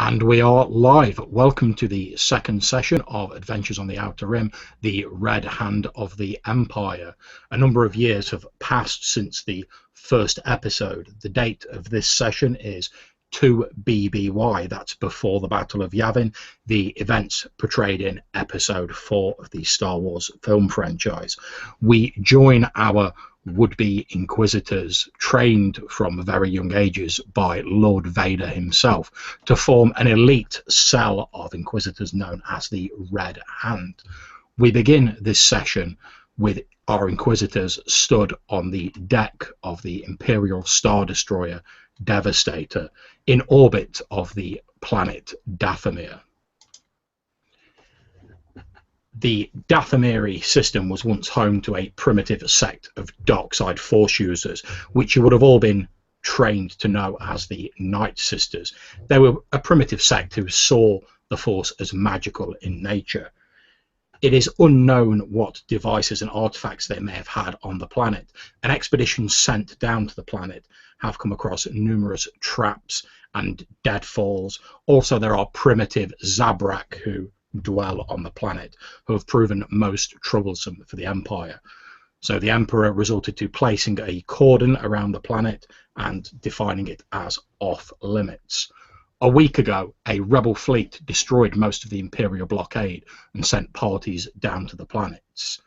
And we are live. Welcome to the second session of Adventures on the Outer Rim, the Red Hand of the Empire. A number of years have passed since the first episode. The date of this session is 2BBY, that's before the Battle of Yavin, the events portrayed in episode 4 of the Star Wars film franchise. We join our would-be Inquisitors, trained from very young ages by Lord Vader himself, to form an elite cell of Inquisitors known as the Red Hand. We begin this session with our Inquisitors stood on the deck of the Imperial Star Destroyer Devastator in orbit of the planet Dathomir. The Dathomiri system was once home to a primitive sect of dark-side force users, which you would have all been trained to know as the Night Sisters. They were a primitive sect who saw the force as magical in nature. It is unknown what devices and artifacts they may have had on the planet. An expedition sent down to the planet have come across numerous traps and deadfalls. Also, there are primitive Zabrak who dwell on the planet, who have proven most troublesome for the Empire. So the Emperor resorted to placing a cordon around the planet and defining it as off limits. A week ago, a rebel fleet destroyed most of the Imperial blockade and sent parties down to the planets.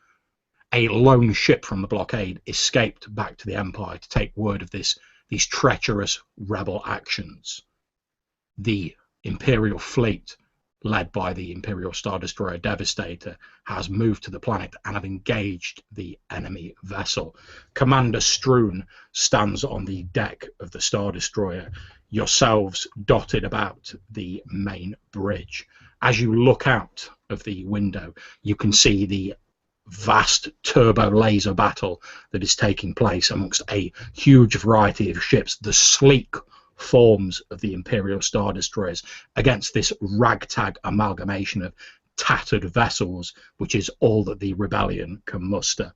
A lone ship from the blockade escaped back to the Empire to take word of these treacherous rebel actions. The Imperial fleet, led by the Imperial Star Destroyer Devastator, has moved to the planet and have engaged the enemy vessel. Commander Strewun stands on the deck of the Star Destroyer, yourselves dotted about the main bridge. As you look out of the window, you can see the vast turbo laser battle that is taking place amongst a huge variety of ships, the sleek forms of the Imperial Star Destroyers against this ragtag amalgamation of tattered vessels, which is all that the rebellion can muster.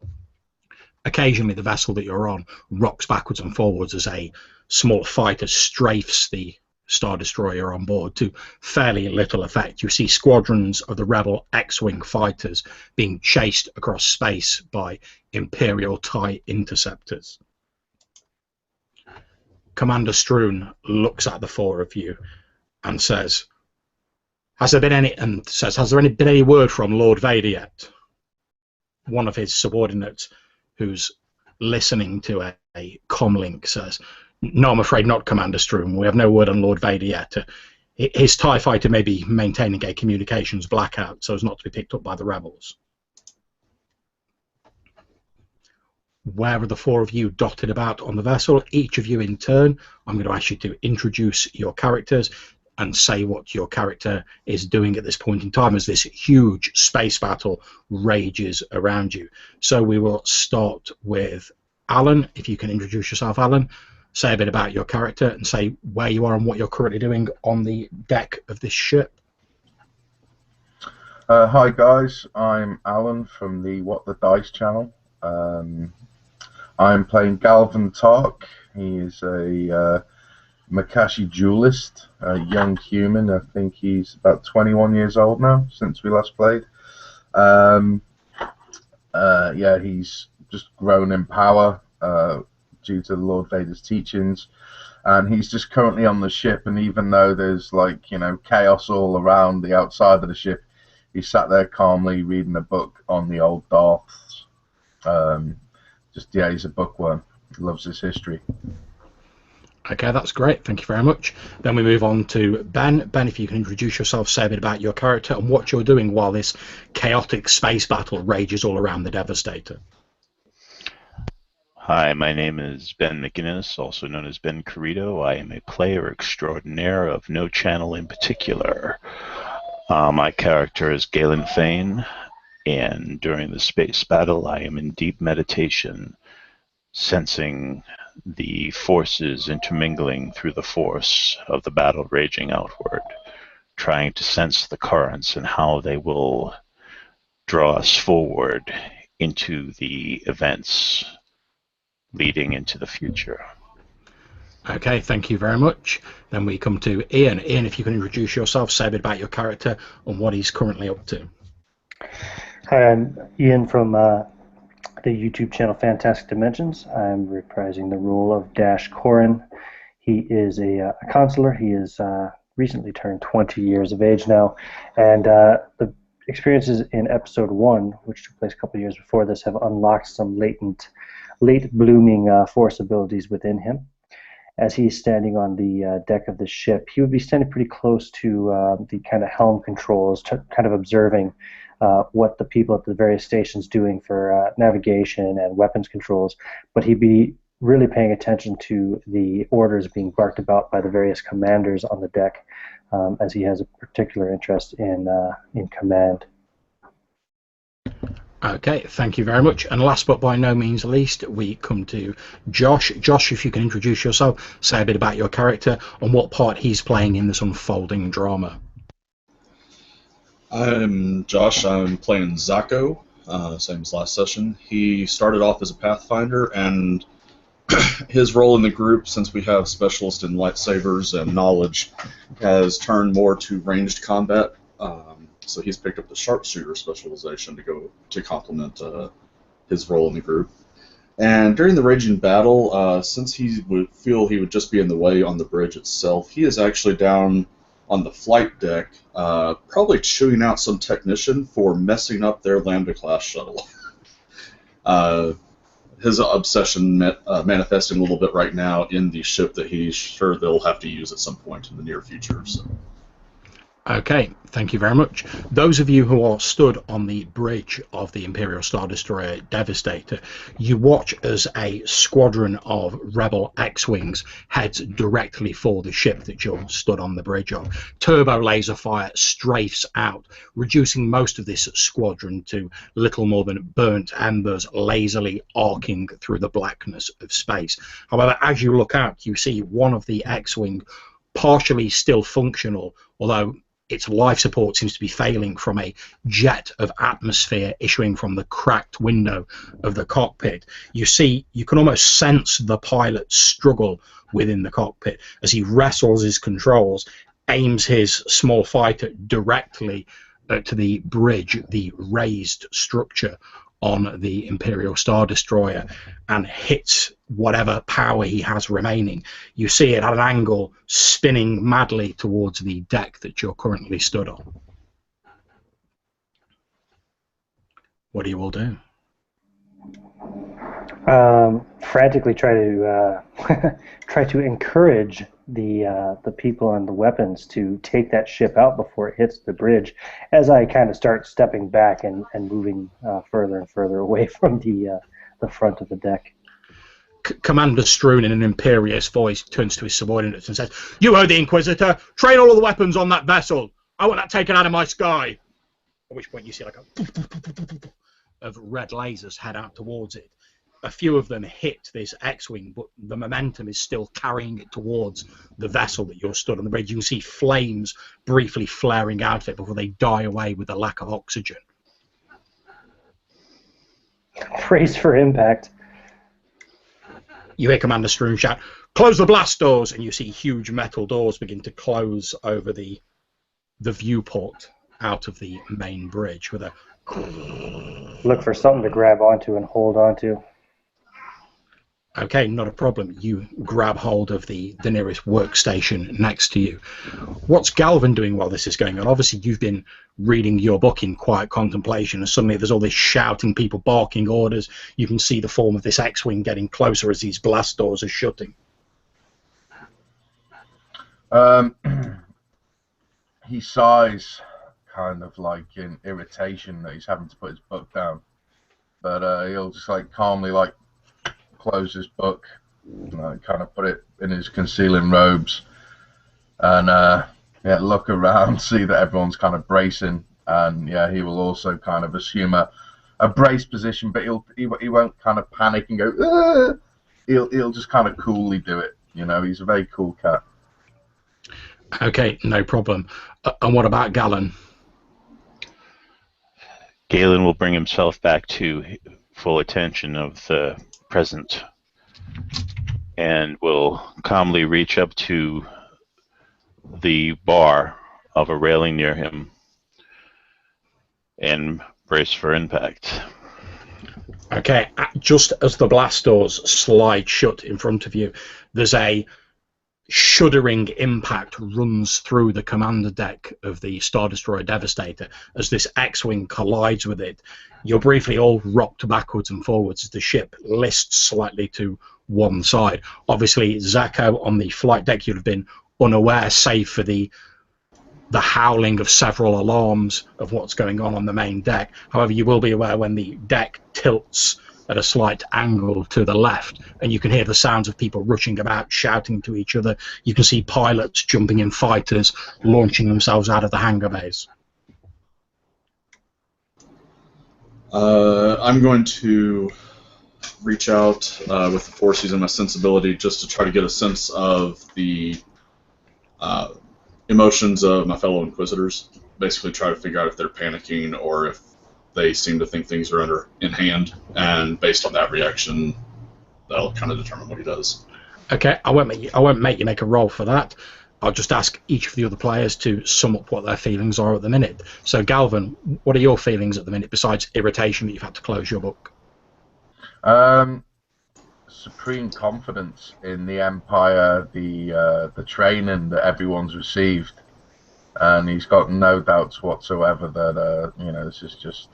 Occasionally the vessel that you're on rocks backwards and forwards as a small fighter strafes the Star Destroyer on board, to fairly little effect. You see squadrons of the rebel X-Wing fighters being chased across space by Imperial TIE interceptors. Commander Strewun looks at the four of you and says, has there been any word from Lord Vader yet? One of his subordinates, who's listening to a comlink, says, no, I'm afraid not, Commander Strewun. We have no word on Lord Vader yet. His TIE fighter may be maintaining a communications blackout so as not to be picked up by the rebels. Where are the four of you dotted about on the vessel? Each of you in turn, I'm going to ask you to introduce your characters and say what your character is doing at this point in time as this huge space battle rages around you. So we will start with Alan. If you can introduce yourself, Alan, say a bit about your character and say where you are and what you're currently doing on the deck of this ship. Hi guys, I'm Alan from the What the Dice channel. I'm playing Galvan Tark. He is a Makashi duelist, a young human. I think he's about 21 years old now since we last played. Yeah, he's just grown in power due to Lord Vader's teachings, and he's just currently on the ship, and even though there's, like, you know, chaos all around the outside of the ship, he's sat there calmly reading a book on the old Darths. Yeah, he's a bookworm. He loves his history. Okay, that's great. Thank you very much. Then we move on to Ben. Ben, if you can introduce yourself, say a bit about your character and what you're doing while this chaotic space battle rages all around the Devastator. Hi, my name is Ben McGinnis, also known as Ben Carrito. I am a player extraordinaire of no channel in particular. My character is Galen Fane, and during the space battle I am in deep meditation, sensing the forces intermingling through the force of the battle raging outward, trying to sense the currents and how they will draw us forward into the events leading into the future. Okay, thank you very much. Then we come to Ian. Ian, if you can introduce yourself, say a bit about your character and what he's currently up to. Hi, I'm Ian from the YouTube channel Fantastic Dimensions. I'm reprising the role of Dash Corin. He is a consular. He is recently turned 20 years of age now, and the experiences in episode 1, which took place a couple of years before this, have unlocked some late blooming force abilities within him. As he's standing on the deck of the ship, he would be standing pretty close to the kind of helm controls, kind of observing what the people at the various stations doing for navigation and weapons controls, but he'd be really paying attention to the orders being barked about by the various commanders on the deck, as he has a particular interest in command. Okay, thank you very much. And last but by no means least, we come to Josh. Josh, if you can introduce yourself, say a bit about your character and what part he's playing in this unfolding drama. I'm Josh. I'm playing Zako, same as last session. He started off as a Pathfinder, and his role in the group, since we have specialists in lightsabers and knowledge, has turned more to ranged combat. So he's picked up the sharpshooter specialization to complement his role in the group. And during the raging battle, since he would feel he would just be in the way on the bridge itself, he is actually down on the flight deck, probably chewing out some technician for messing up their Lambda-class shuttle. His obsession manifesting a little bit right now in the ship that he's sure they'll have to use at some point in the near future. So. Okay, thank you very much. Those of you who are stood on the bridge of the Imperial Star Destroyer Devastator, you watch as a squadron of rebel X-Wings heads directly for the ship that you're stood on the bridge of. Turbo laser fire strafes out, reducing most of this squadron to little more than burnt embers lazily arcing through the blackness of space. However, as you look out, you see one of the X-Wing partially still functional, although its life support seems to be failing from a jet of atmosphere issuing from the cracked window of the cockpit. You can almost sense the pilot's struggle within the cockpit as he wrestles his controls, aims his small fighter directly to the bridge, the raised structure on the Imperial Star Destroyer, and hits whatever power he has remaining. You see it at an angle spinning madly towards the deck that you're currently stood on. What do you all do? Frantically try to encourage the people and the weapons to take that ship out before it hits the bridge, as I kind of start stepping back and moving further and further away from the front of the deck. Commander Strewun, in an imperious voice, turns to his subordinates and says, "You heard the Inquisitor. Train all of the weapons on that vessel. I want that taken out of my sky." At which point you see like a of red lasers head out towards it. A few of them hit this X-Wing, but the momentum is still carrying it towards the vessel that you're stood on the bridge. You can see flames briefly flaring out of it before they die away with the lack of oxygen. Brace for impact. You hear Commander Strewun shout, "Close the blast doors!" and you see huge metal doors begin to close over the viewport out of the main bridge with a... Look for something to grab onto and hold onto. Okay, not a problem. You grab hold of the nearest workstation next to you. What's Galvin doing while this is going on? Obviously, you've been reading your book in quiet contemplation, and suddenly there's all this shouting, people barking orders. You can see the form of this X-Wing getting closer as these blast doors are shutting. He sighs, kind of like in irritation that he's having to put his book down. But he'll just like calmly like close his book, kind of put it in his concealing robes, and yeah, look around, see that everyone's kind of bracing, and yeah, he will also kind of assume a brace position, but he won't kind of panic and go. Aah! He'll just kind of coolly do it. You know, he's a very cool cat. Okay, no problem. And what about Galen? Galen will bring himself back to full attention of the present and will calmly reach up to the bar of a railing near him and brace for impact. Okay, just as the blast doors slide shut in front of you, there's a shuddering impact runs through the commander deck of the Star Destroyer Devastator as this X-Wing collides with it. You're briefly all rocked backwards and forwards as the ship lists slightly to one side. Obviously, Zacho, on the flight deck, you'd have been unaware, save for the howling of several alarms of what's going on the main deck. However, you will be aware when the deck tilts at a slight angle to the left, and you can hear the sounds of people rushing about, shouting to each other. You can see pilots jumping in fighters, launching themselves out of the hangar bays. I'm going to reach out with the force using my sensibility just to try to get a sense of the emotions of my fellow Inquisitors. Basically try to figure out if they're panicking or if they seem to think things are in hand, and based on that reaction, that'll kind of determine what he does. Okay, I won't make you make a roll for that. I'll just ask each of the other players to sum up what their feelings are at the minute. So, Galvin, what are your feelings at the minute, besides irritation that you've had to close your book? Supreme confidence in the Empire, the training that everyone's received, and he's got no doubts whatsoever that this is just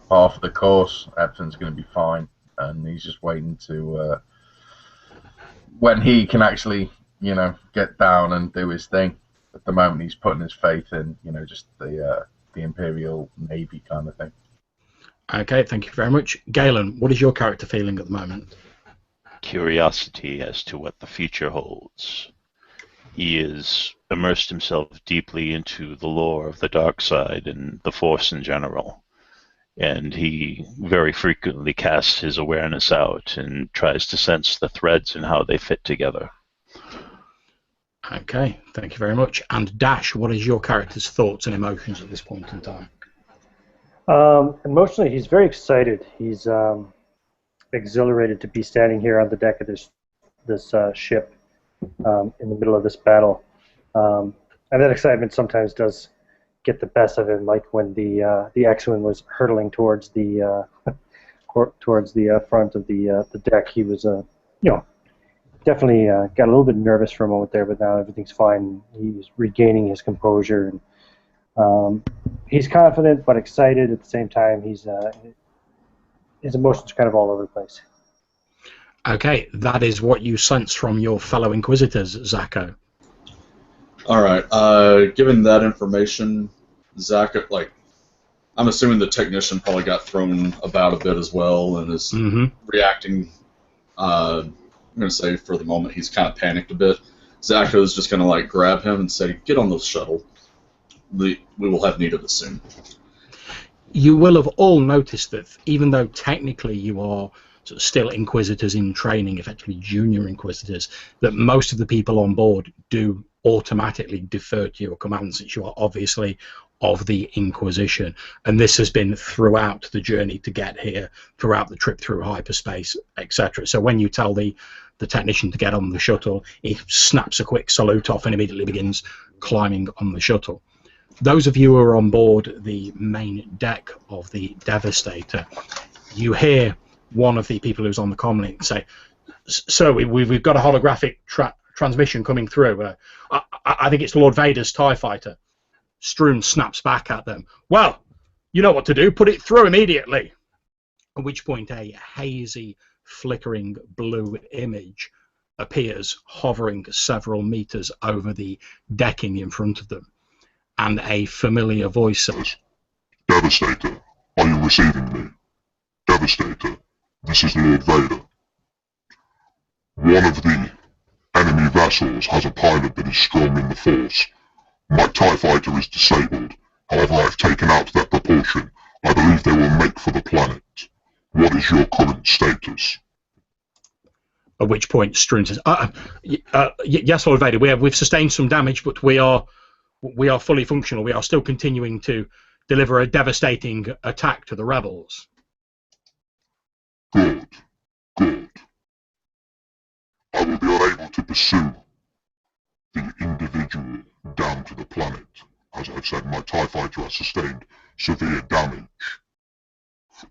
half of the course. Everything's going to be fine, and he's just waiting to when he can actually get down and do his thing. At the moment, he's putting his faith in just the Imperial Navy kind of thing. Okay, thank you very much. Galen, what is your character feeling at the moment? Curiosity as to what the future holds. He has immersed himself deeply into the lore of the dark side and the Force in general, and he very frequently casts his awareness out and tries to sense the threads and how they fit together. Okay, thank you very much. And Dash, what is your character's thoughts and emotions at this point in time? Emotionally, he's very excited. He's exhilarated to be standing here on the deck of this ship in the middle of this battle. And that excitement sometimes does get the best of him, like when the X-Wing was hurtling towards the front of the deck. He was definitely got a little bit nervous for a moment there, but now everything's fine. He's regaining his composure, and he's confident but excited at the same time. His emotions are kind of all over the place. Okay, that is what you sense from your fellow Inquisitors, Zacho. All right. Given that information, Zacho, I'm assuming the technician probably got thrown about a bit as well and is reacting. I'm going to say for the moment he's kind of panicked a bit. Zacho is just going to grab him and say, "Get on the shuttle. We will have need of it soon." You will have all noticed that even though technically you are sort of still Inquisitors in training, effectively junior Inquisitors, that most of the people on board do automatically defer to your command, since you are obviously of the Inquisition. And this has been throughout the journey to get here, throughout the trip through hyperspace, etc. So when you tell the technician to get on the shuttle, he snaps a quick salute off and immediately begins climbing on the shuttle. Those of you who are on board the main deck of the Devastator, you hear one of the people who's on the comm link say, "Sir, we've got a holographic transmission coming through. I think it's Lord Vader's TIE fighter." Strewun snaps back at them, "Well, you know what to do. Put it through immediately." At which point a hazy, flickering blue image appears, hovering several meters over the decking in front of them. And a familiar voice says, "Devastator, are you receiving me? Devastator, this is Lord Vader. One of the enemy vessels has a pilot that is strong in the Force. My TIE fighter is disabled. However, I've taken out their propulsion. I believe they will make for the planet. What is your current status?" At which point Strewun says, "Yes, Lord Vader, we've sustained some damage, but we are fully functional. We are still continuing to deliver a devastating attack to the rebels." Good, good. I will be unable to pursue the individual down to the planet. As I've said, my TIE fighter has sustained severe damage.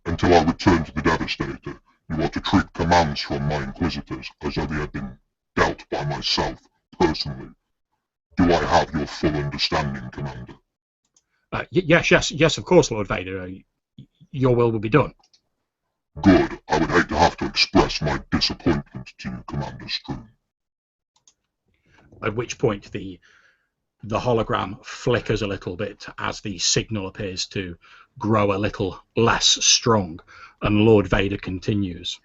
Until I return to the Devastator, you are to treat commands from my Inquisitors as though they had been dealt by myself personally. Do I have your full understanding, Commander? Yes, of course, Lord Vader. Your will be done. Good. I would hate to have to express my disappointment to you, Commander Strewn. At which point the hologram flickers a little bit as the signal appears to grow a little less strong, and Lord Vader continues.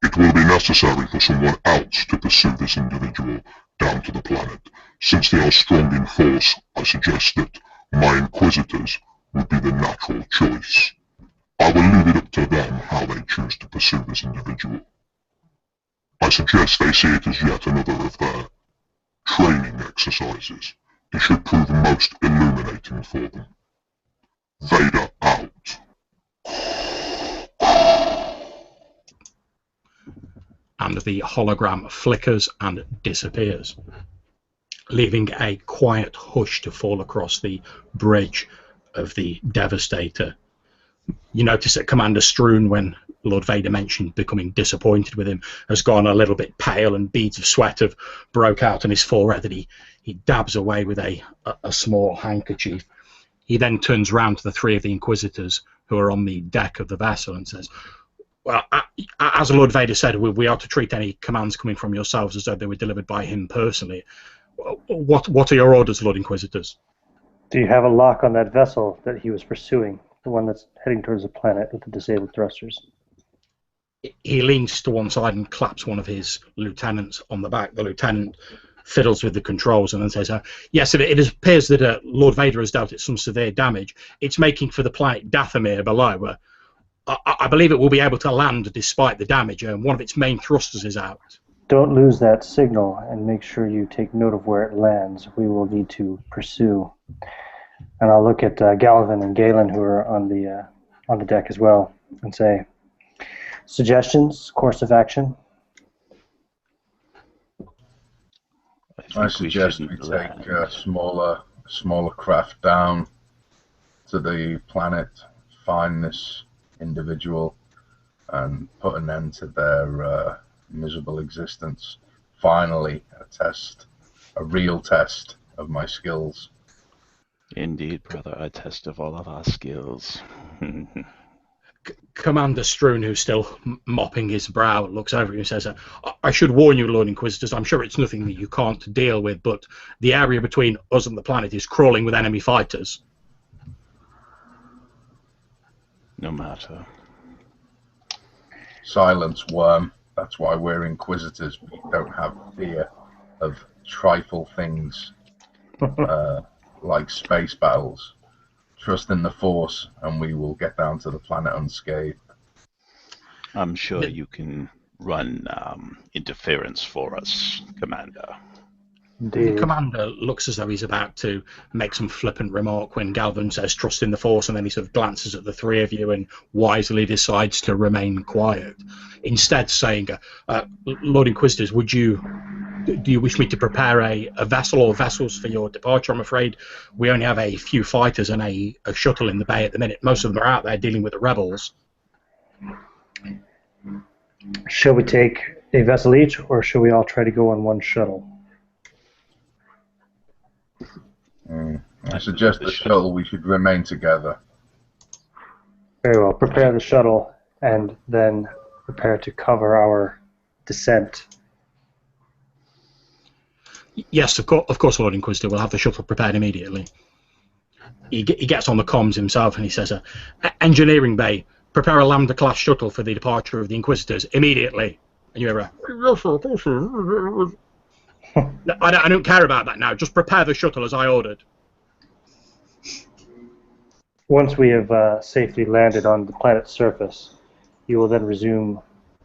It will be necessary for someone else to pursue this individual down to the planet. Since they are strong in force, I suggest that my Inquisitors would be the natural choice. I will leave it up to them how they choose to pursue this individual. I suggest they see it as yet another of their training exercises. It should prove most illuminating for them. Vader out. And the hologram flickers and disappears, leaving a quiet hush to fall across the bridge of the Devastator. You notice that Commander Strewn, when Lord Vader mentioned becoming disappointed with him, has gone a little bit pale, and beads of sweat have broke out on his forehead that he dabs away with a small handkerchief. He then turns round to the three of the Inquisitors who are on the deck of the vessel and says, well, as Lord Vader said, we are to treat any commands coming from yourselves as though they were delivered by him personally. What are your orders, Lord Inquisitors? Do you have a lock on that vessel that he was pursuing, the one that's heading towards the planet with the disabled thrusters? He leans to one side and claps one of his lieutenants on the back. The lieutenant fiddles with the controls and then says, yes, it appears that Lord Vader has dealt it some severe damage. It's making for the planet Dathomir below. I believe it will be able to land despite the damage. One of its main thrusters is out. Don't lose that signal, and make sure you take note of where it lands. We will need to pursue. And I'll look at Galvin and Galen, who are on the deck as well, and say, suggestions, course of action? I suggest we take a smaller craft down to the planet, find this individual, and put an end to their miserable existence. Finally, a real test of my skills. Indeed, brother, a test of all of our skills. Commander Strewn, who's still mopping his brow, looks over and says, I should warn you, Lord Inquisitors, I'm sure it's nothing that you can't deal with, but the area between us and the planet is crawling with enemy fighters. No matter. Silence, worm. That's why we're Inquisitors. We don't have fear of trifle things like space battles. Trust in the Force, and we will get down to the planet unscathed. I'm sure you can run interference for us, Commander. The Commander looks as though he's about to make some flippant remark when Galvin says trust in the Force, and then he sort of glances at the three of you and wisely decides to remain quiet. Instead saying, Lord Inquisitors, do you wish me to prepare a vessel or vessels for your departure? I'm afraid we only have a few fighters and a shuttle in the bay at the minute. Most of them are out there dealing with the rebels. Shall we take a vessel each, or shall we all try to go on one shuttle? I suggest the shuttle, we should remain together. Very well. Prepare the shuttle, and then prepare to cover our descent. Yes, of course, Lord Inquisitor. We'll have the shuttle prepared immediately. He gets on the comms himself and he says, Engineering Bay, prepare a Lambda-class shuttle for the departure of the Inquisitors immediately. And you hear I don't care about that now. Just prepare the shuttle as I ordered. Once we have safely landed on the planet's surface, you will then resume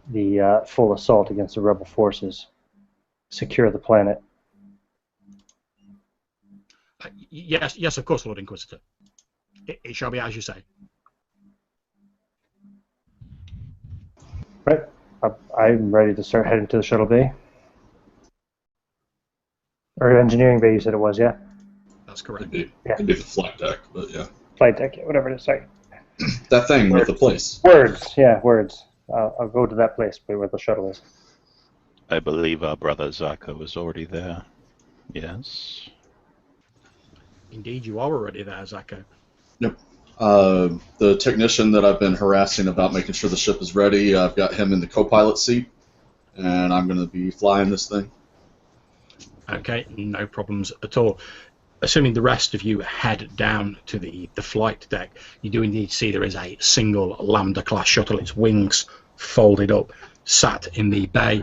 the full assault against the rebel forces. Secure the planet. Yes, of course, Lord Inquisitor. It shall be as you say. Right. I'm ready to start heading to the shuttle bay. Or engineering bay, you said it was, yeah? That's correct. It'd be the flight deck, but yeah. Flight deck, yeah, whatever it is, sorry. That thing with the place. Words, yeah, words. I'll go to that place where the shuttle is. I believe our brother Zako is already there. Yes. Indeed, you are already there, Zako. Yep. The technician that I've been harassing about making sure the ship is ready, I've got him in the co-pilot seat, and I'm going to be flying this thing. Okay, no problems at all. Assuming the rest of you head down to the flight deck, you do indeed see there is a single Lambda-class shuttle, its wings folded up, sat in the bay.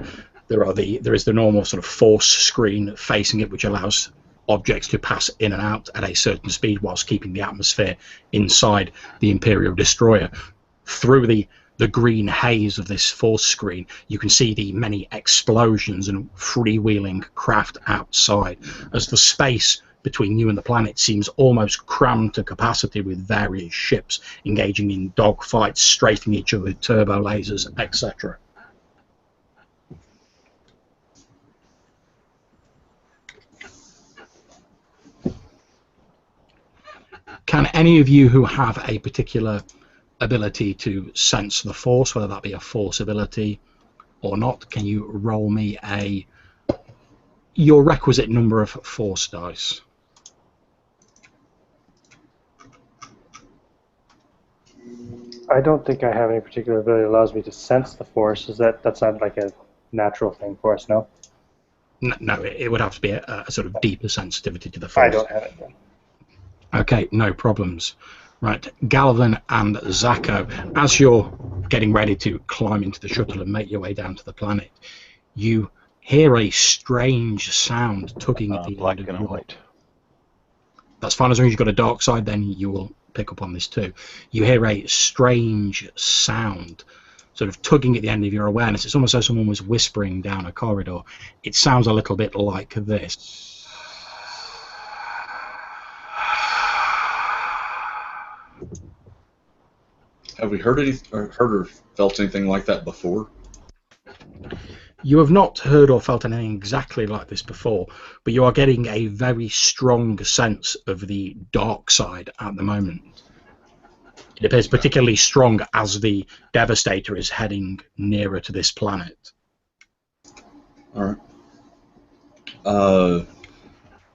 There is the normal sort of force screen facing it, which allows objects to pass in and out at a certain speed whilst keeping the atmosphere inside the Imperial Destroyer. Through the green haze of this force screen, you can see the many explosions and freewheeling craft outside, as the space between you and the planet seems almost crammed to capacity with various ships engaging in dogfights, strafing each other with turbo lasers, etc. Can any of you who have a particular ability to sense the Force, whether that be a Force ability or not, can you roll me your requisite number of Force dice? I don't think I have any particular ability that allows me to sense the Force. That's not like a natural thing for us, no? No, it would have to be a sort of deeper sensitivity to the Force. I don't have it then. Okay, no problems. Right, Galvin and Zako, as you're getting ready to climb into the shuttle and make your way down to the planet, you hear a strange sound tugging at the black end of and your... white. That's fine, as long as you've got a dark side, then you will pick up on this too. You hear a strange sound sort of tugging at the end of your awareness. It's almost as though someone was whispering down a corridor. It sounds a little bit like this. Have we heard or felt anything like that before? You have not heard or felt anything exactly like this before, but you are getting a very strong sense of the dark side at the moment. It appears particularly strong as the Devastator is heading nearer to this planet. All right.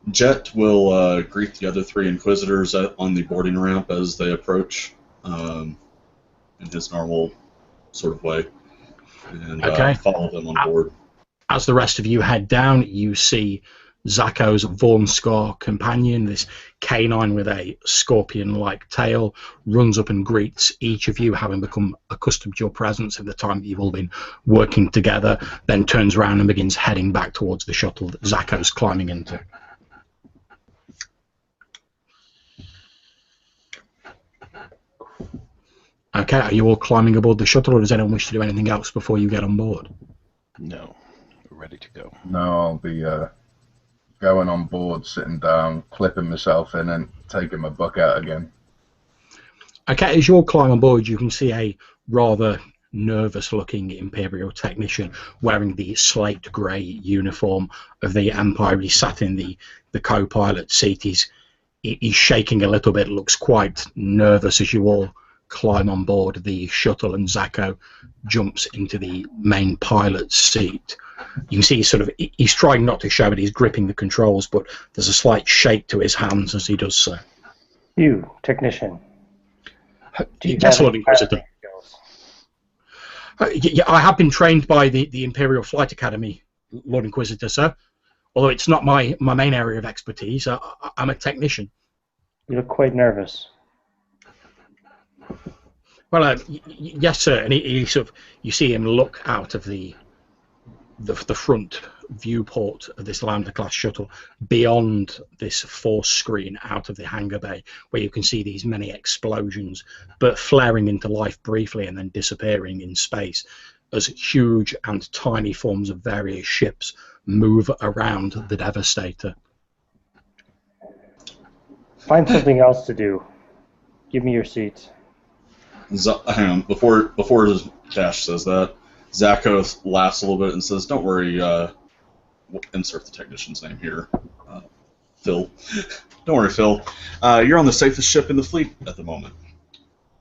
Jet will greet the other three Inquisitors on the boarding ramp as they approach, in his normal sort of way, and follow them on board. As the rest of you head down, you see Zako's Vornscar companion, this canine with a scorpion-like tail, runs up and greets each of you, having become accustomed to your presence in the time that you've all been working together, then turns around and begins heading back towards the shuttle that Zako's climbing into. Okay, are you all climbing aboard the shuttle, or does anyone wish to do anything else before you get on board? No, we're ready to go. No, I'll be going on board, sitting down, clipping myself in, and taking my book out again. Okay, as you all climb on board, you can see a rather nervous-looking Imperial technician wearing the slate grey uniform of the Empire. He's sat in the co-pilot seat. He's shaking a little bit, looks quite nervous as you all climb on board the shuttle, and Zako jumps into the main pilot's seat. You can see he's trying not to show it, he's gripping the controls, but there's a slight shake to his hands as he does so. You, technician. Yes, Lord Inquisitor. Yeah, I have been trained by the Imperial Flight Academy, Lord Inquisitor, sir. Although it's not my main area of expertise, I'm a technician. You look quite nervous. Well, yes, sir. And he sort of, you see him look out of the front viewport of this Lambda-class shuttle beyond this force screen out of the hangar bay, where you can see these many explosions, but flaring into life briefly and then disappearing in space as huge and tiny forms of various ships move around the Devastator. Find something else to do. Give me your seat. Hang on, before Dash says that, Zacho laughs a little bit and says, "Don't worry. We'll insert the technician's name here. Phil. Don't worry, Phil. You're on the safest ship in the fleet at the moment."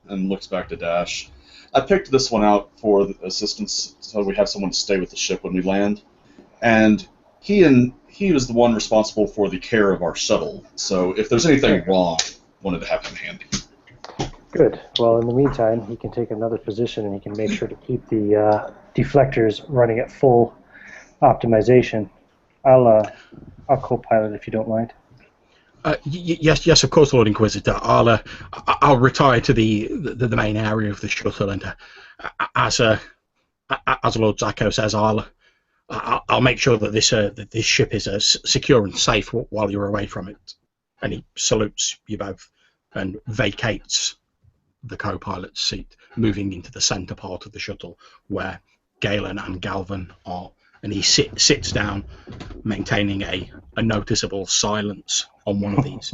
And looks back to Dash. "I picked this one out for the assistance, so we have someone to stay with the ship when we land. And he was the one responsible for the care of our shuttle. So if there's anything wrong, wanted to have him handy." Good. Well, in the meantime, he can take another position and he can make sure to keep the deflectors running at full optimization. I'll co-pilot if you don't mind. Yes, of course, Lord Inquisitor. I'll retire to the main area of the shuttle, and as Lord Zacho says, I'll make sure that this ship is secure and safe while you're away from it. And he salutes you both and vacates the co-pilot's seat, moving into the centre part of the shuttle where Galen and Galvan are. And he sits down, maintaining a noticeable silence on one of these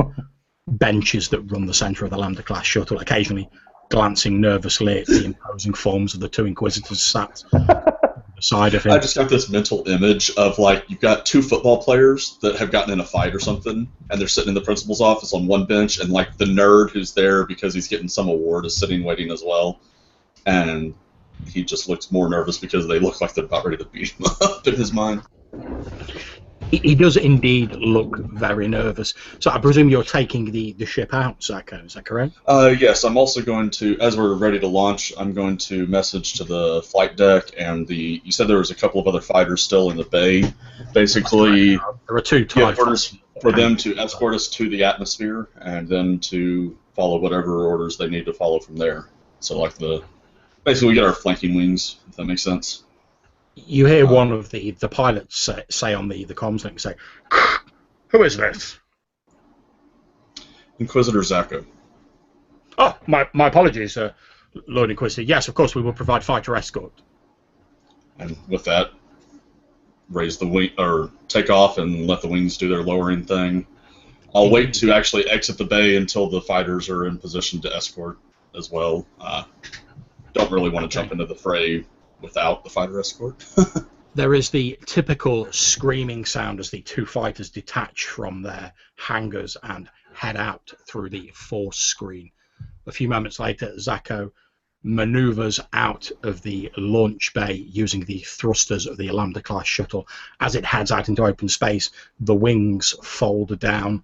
benches that run the centre of the Lambda-class shuttle, occasionally glancing nervously at the imposing forms of the two Inquisitors sat on the side of him. I just got this mental image of, like, you've got two football players that have gotten in a fight or something, and they're sitting in the principal's office on one bench, and, like, the nerd who's there because he's getting some award is sitting waiting as well. And he just looks more nervous because they look like they're about ready to beat him up in his mind. He does indeed look very nervous. So I presume you're taking the ship out, Zacho, is that correct? Yes, I'm also going to, as we're ready to launch, I'm going to message to the flight deck and you said there was a couple of other fighters still in the bay. Basically, there are two types. Orders for them to escort us to the atmosphere and then to follow whatever orders they need to follow from there. So, like, basically we get our flanking wings, if that makes sense. You hear one of the pilots say on the comms link, say, "Who is this?" Inquisitor Zacho. "Oh, my apologies, Lord Inquisitor. Yes, of course, we will provide fighter escort." And with that, raise the wing, or take off and let the wings do their lowering thing. I'll wait to actually exit the bay until the fighters are in position to escort as well. Don't really want to jump into the fray without the fighter escort. There is the typical screaming sound as the two fighters detach from their hangars and head out through the force screen. A few moments later, Zacho maneuvers out of the launch bay using the thrusters of the Lambda-class shuttle. As it heads out into open space, the wings fold down,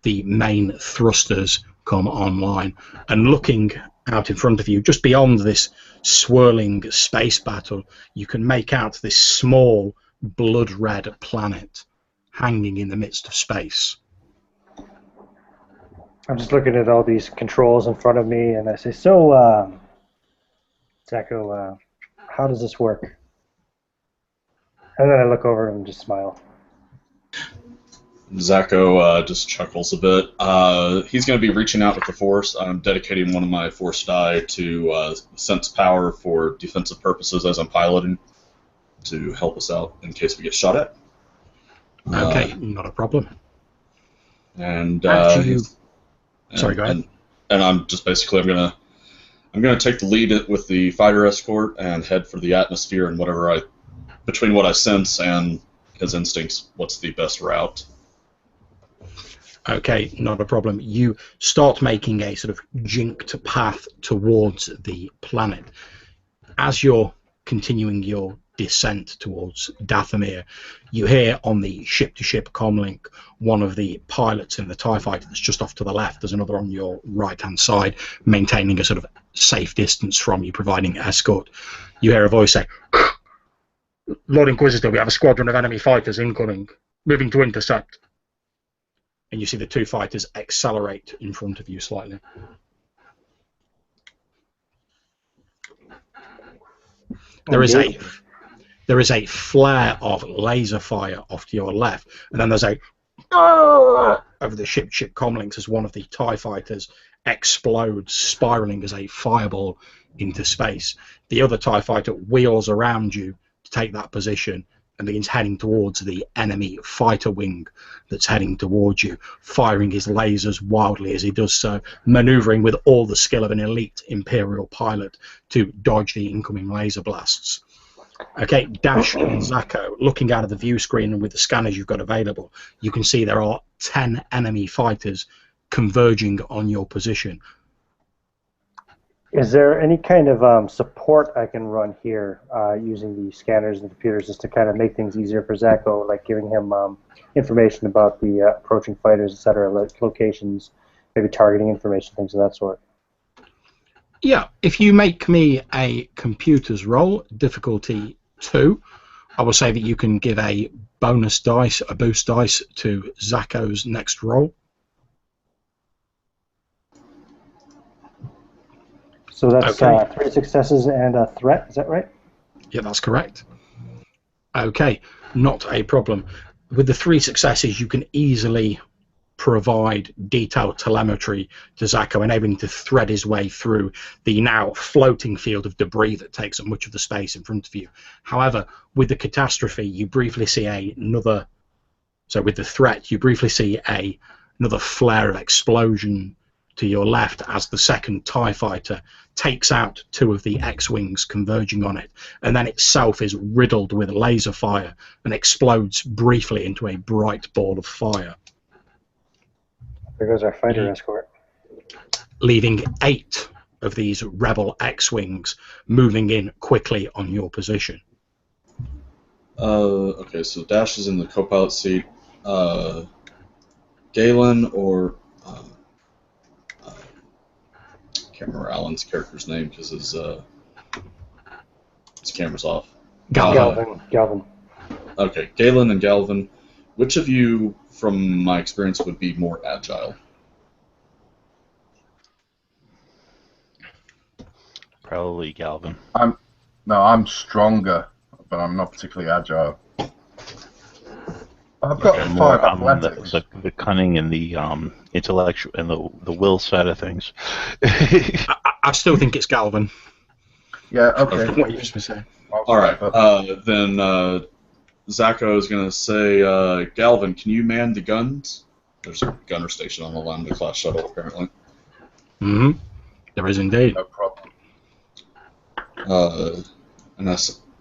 the main thrusters come online, and looking out in front of you, just beyond this swirling space battle, you can make out this small blood-red planet hanging in the midst of space. I'm just looking at all these controls in front of me, and I say, "So, Zacho, how does this work?" And then I look over and just smile. Zacho just chuckles a bit. He's going to be reaching out with the Force. I'm dedicating one of my Force die to sense power for defensive purposes as I'm piloting to help us out in case we get shot at. Okay, not a problem. And sorry, go ahead. And I'm just basically I'm gonna take the lead with the fighter escort and head for the atmosphere and whatever between what I sense and his instincts, what's the best route. Okay, not a problem. You start making a sort of jinked path towards the planet. As you're continuing your descent towards Dathomir, you hear on the ship-to-ship comlink one of the pilots in the TIE fighter that's just off to the left. There's another on your right-hand side, maintaining a sort of safe distance from you, providing escort. You hear a voice say, "Lord Inquisitor, we have a squadron of enemy fighters incoming, moving to intercept." And you see the two fighters accelerate in front of you slightly. There is a flare of laser fire off to your left, and then there's a over the ship comlinks as one of the TIE fighters explodes, spiraling as a fireball into space. The other TIE fighter wheels around you to take that position and begins heading towards the enemy fighter wing that's heading towards you, firing his lasers wildly as he does so, maneuvering with all the skill of an elite Imperial pilot to dodge the incoming laser blasts. Okay, Dash and Zako, looking out of the view screen and with the scanners you've got available, you can see there are 10 enemy fighters converging on your position. Is there any kind of support I can run here using the scanners and computers just to kind of make things easier for Zako, like giving him information about the approaching fighters, etc., like locations, maybe targeting information, things of that sort? Yeah, if you make me a computers roll, difficulty 2, I will say that you can give a bonus dice, a boost dice to Zako's next roll. So that's Okay. 3 successes and a threat, is that right? Yeah, that's correct. Okay, not a problem. With the 3 successes, you can easily provide detailed telemetry to Zako, enabling him to thread his way through the now floating field of debris that takes up much of the space in front of you. However, with the catastrophe, you briefly see another. So with the threat, you briefly see another flare of explosion to your left as the second TIE fighter takes out 2 of the X-Wings converging on it, and then itself is riddled with laser fire and explodes briefly into a bright ball of fire. There goes our fighter escort. Leaving 8 of these rebel X-Wings moving in quickly on your position. Okay, so Dash is in the co-pilot seat. Galen or can't remember Alan's character's name because his camera's off. Galvin. Okay, Galen and Galvin. Which of you, from my experience, would be more agile? Probably Galvin. I'm stronger, but I'm not particularly agile. I've got 5 athletics. The cunning and the intellectual and the will side of things. I still think it's Galvin. Yeah, okay. What you just been saying. All right, then Zako is going to say, Galvin, can you man the guns? There's a gunner station on the Lambda-class shuttle, apparently. Mm-hmm. There is indeed. No problem.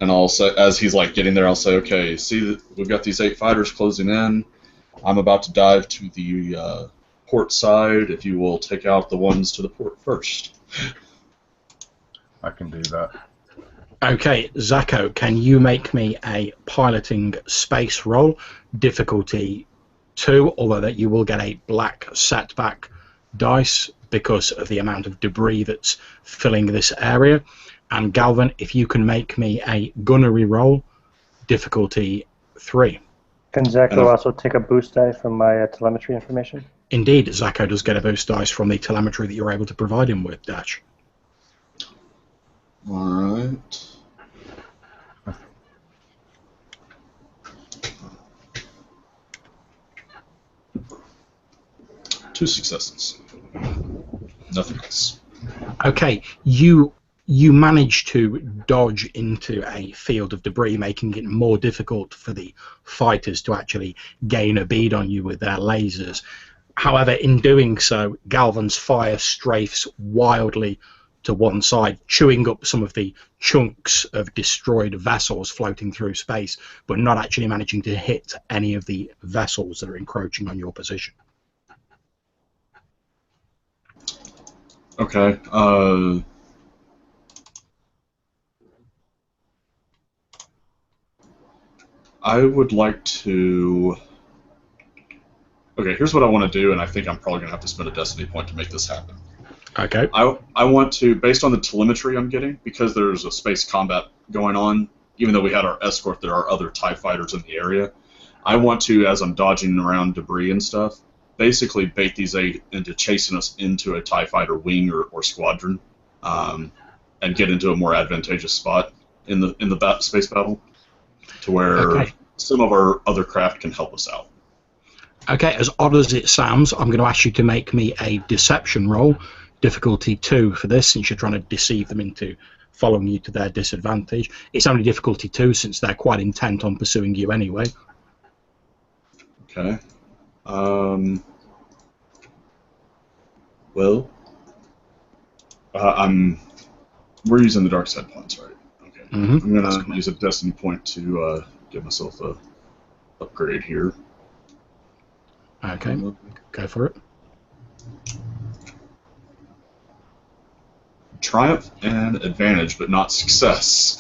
And I'll say, as he's like getting there, I'll say, okay, see, we've got these 8 fighters closing in. I'm about to dive to the port side. If you will take out the ones to the port first. I can do that. Okay, Zako, can you make me a piloting space roll? Difficulty 2, although that you will get a black setback dice because of the amount of debris that's filling this area. And Galvin, if you can make me a gunnery roll, difficulty 3. Can Zako also take a boost die from my telemetry information? Indeed, Zako does get a boost dice from the telemetry that you're able to provide him with, Dash. Alright. Two successes. Nothing else. Okay, you manage to dodge into a field of debris, making it more difficult for the fighters to actually gain a bead on you with their lasers. However, in doing so, Galvin's fire strafes wildly to one side, chewing up some of the chunks of destroyed vessels floating through space, but not actually managing to hit any of the vessels that are encroaching on your position. Okay. I would like to... Okay, here's what I want to do, and I think I'm probably going to have to spend a destiny point to make this happen. Okay. I want to, based on the telemetry I'm getting, because there's a space combat going on, even though we had our escort, there are other TIE fighters in the area. I want to, as I'm dodging around debris and stuff, basically bait these 8 into chasing us into a TIE fighter wing or squadron, and get into a more advantageous spot in the space battle, to where some of our other craft can help us out. Okay, as odd as it sounds, I'm going to ask you to make me a deception roll, difficulty 2 for this, since you're trying to deceive them into following you to their disadvantage. It's only difficulty 2 since they're quite intent on pursuing you anyway. Okay. Well, we're using the dark side points, right? Okay. Mm-hmm. I'm going to use a destiny point to give myself a upgrade here. Okay, go for it. Triumph and advantage, but not success.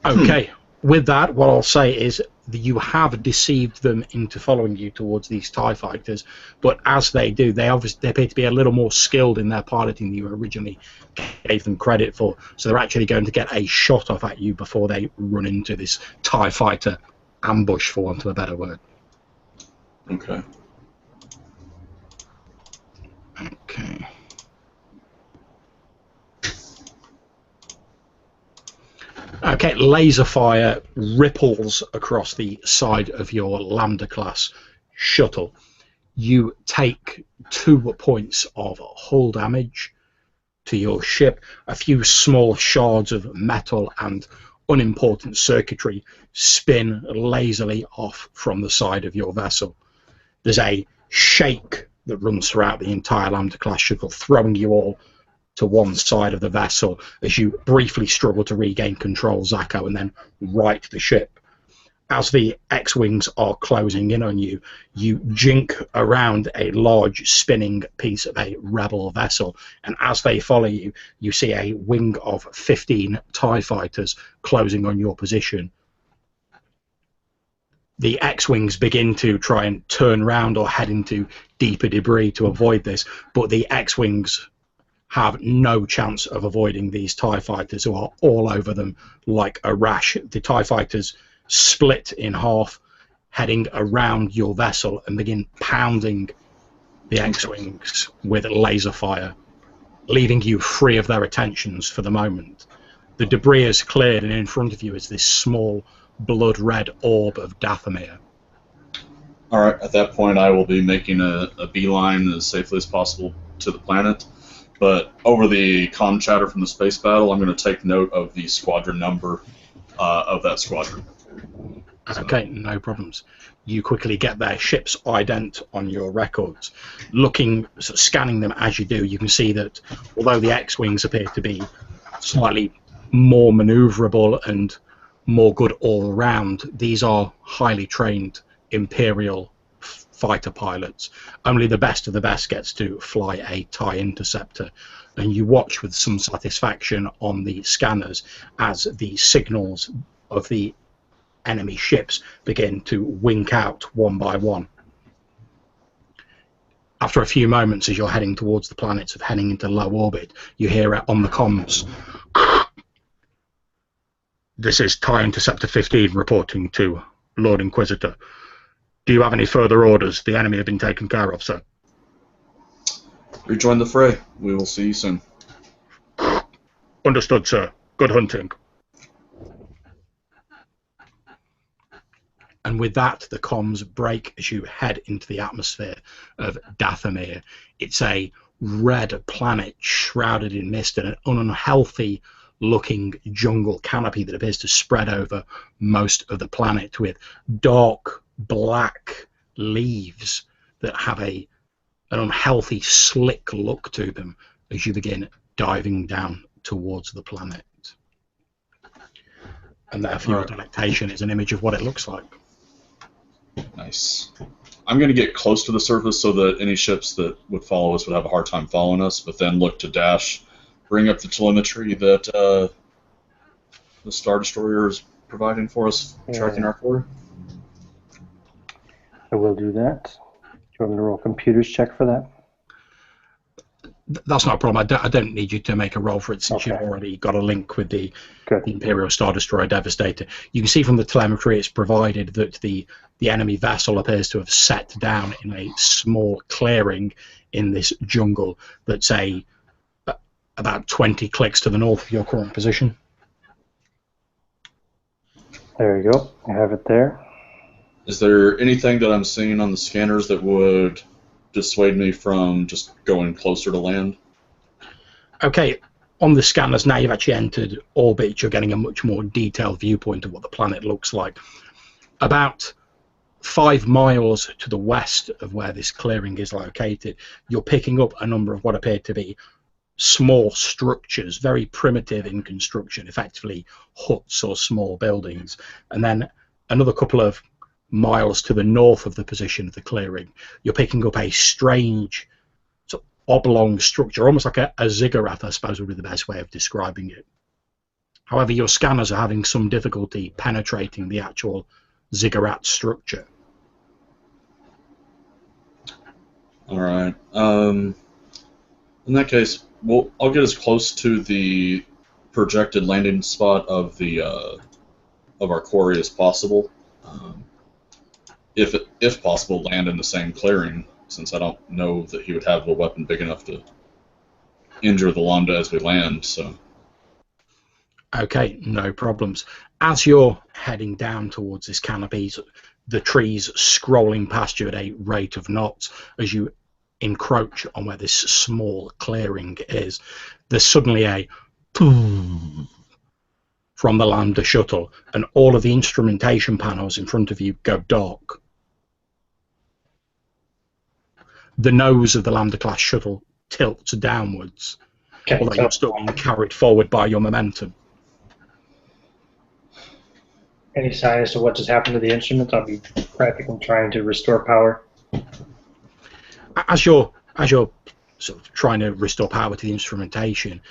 Okay, with that, what I'll say is that you have deceived them into following you towards these TIE fighters, but as they do, they appear to be a little more skilled in their piloting than you originally gave them credit for, so they're actually going to get a shot off at you before they run into this TIE fighter ambush, for want of a better word. Okay. Okay. Okay, laser fire ripples across the side of your Lambda class shuttle. You take 2 points of hull damage to your ship. A few small shards of metal and unimportant circuitry spin lazily off from the side of your vessel. There's a shake that runs throughout the entire Lambda class shuttle, throwing you all to one side of the vessel as you briefly struggle to regain control, Zacho, and then right the ship. As the X-Wings are closing in on you, you jink around a large spinning piece of a rebel vessel, and as they follow you, you see a wing of 15 TIE fighters closing on your position. The X-Wings begin to try and turn round or head into deeper debris to avoid this, but the X-Wings have no chance of avoiding these TIE fighters, who are all over them like a rash. The TIE fighters split in half, heading around your vessel and begin pounding the X-Wings with laser fire, leaving you free of their attentions for the moment. The debris is cleared, and in front of you is this small blood-red orb of Dathomir. All right, at that point I will be making a beeline as safely as possible to the planet. But over the comm chatter from the space battle, I'm going to take note of the squadron number of that squadron. Okay, no problems. You quickly get their ship's ident on your records. Scanning them as you do, you can see that although the X-Wings appear to be slightly more maneuverable and more good all around, these are highly trained Imperial fighter pilots. Only the best of the best gets to fly a TIE interceptor, and you watch with some satisfaction on the scanners as the signals of the enemy ships begin to wink out one by one. After a few moments, as you're heading towards the planets of heading into low orbit, you hear on the comms, "This is TIE Interceptor 15 reporting to Lord Inquisitor. Do you have any further orders? The enemy have been taken care of, sir." Rejoin the fray. We will see you soon. Understood, sir. Good hunting. And with that, the comms break as you head into the atmosphere of Dathomir. It's a red planet shrouded in mist and an unhealthy looking jungle canopy that appears to spread over most of the planet, with dark black leaves that have an unhealthy slick look to them as you begin diving down towards the planet. And there, for your delectation, is an image of what it looks like. Nice. I'm going to get close to the surface so that any ships that would follow us would have a hard time following us, but then look to dash, bring up the telemetry that the Star Destroyer is providing for us, tracking our quarry. I will do that. Do you want me to roll computers check for that? That's not a problem. I don't need you to make a roll for it, since you've already got a link with the Imperial Star Destroyer Devastator. You can see from the telemetry it's provided that the enemy vessel appears to have set down in a small clearing in this jungle that's about 20 clicks to the north of your current position. There you go. I have it there. Is there anything that I'm seeing on the scanners that would dissuade me from just going closer to land? Okay, on the scanners, now you've actually entered orbit, you're getting a much more detailed viewpoint of what the planet looks like. About 5 miles to the west of where this clearing is located, you're picking up a number of what appear to be small structures, very primitive in construction, effectively huts or small buildings. And then another couple of miles to the north of the position of the clearing, you're picking up a strange sort of oblong structure, almost like a ziggurat, I suppose would be the best way of describing it. However, your scanners are having some difficulty penetrating the actual ziggurat structure. All right. In that case, well, I'll get as close to the projected landing spot of the of our quarry as possible. If possible, land in the same clearing, since I don't know that he would have a weapon big enough to injure the Lambda as we land. So. Okay, no problems. As you're heading down towards this canopy, the trees scrolling past you at a rate of knots as you encroach on where this small clearing is, there's suddenly a boom from the Lambda shuttle, and all of the instrumentation panels in front of you go dark. The nose of the Lambda-class shuttle tilts downwards, although you're still being carried forward by your momentum. Any sign as to what just happened to the instruments? I'll be practically trying to restore power. As you're sort of trying to restore power to the instrumentation,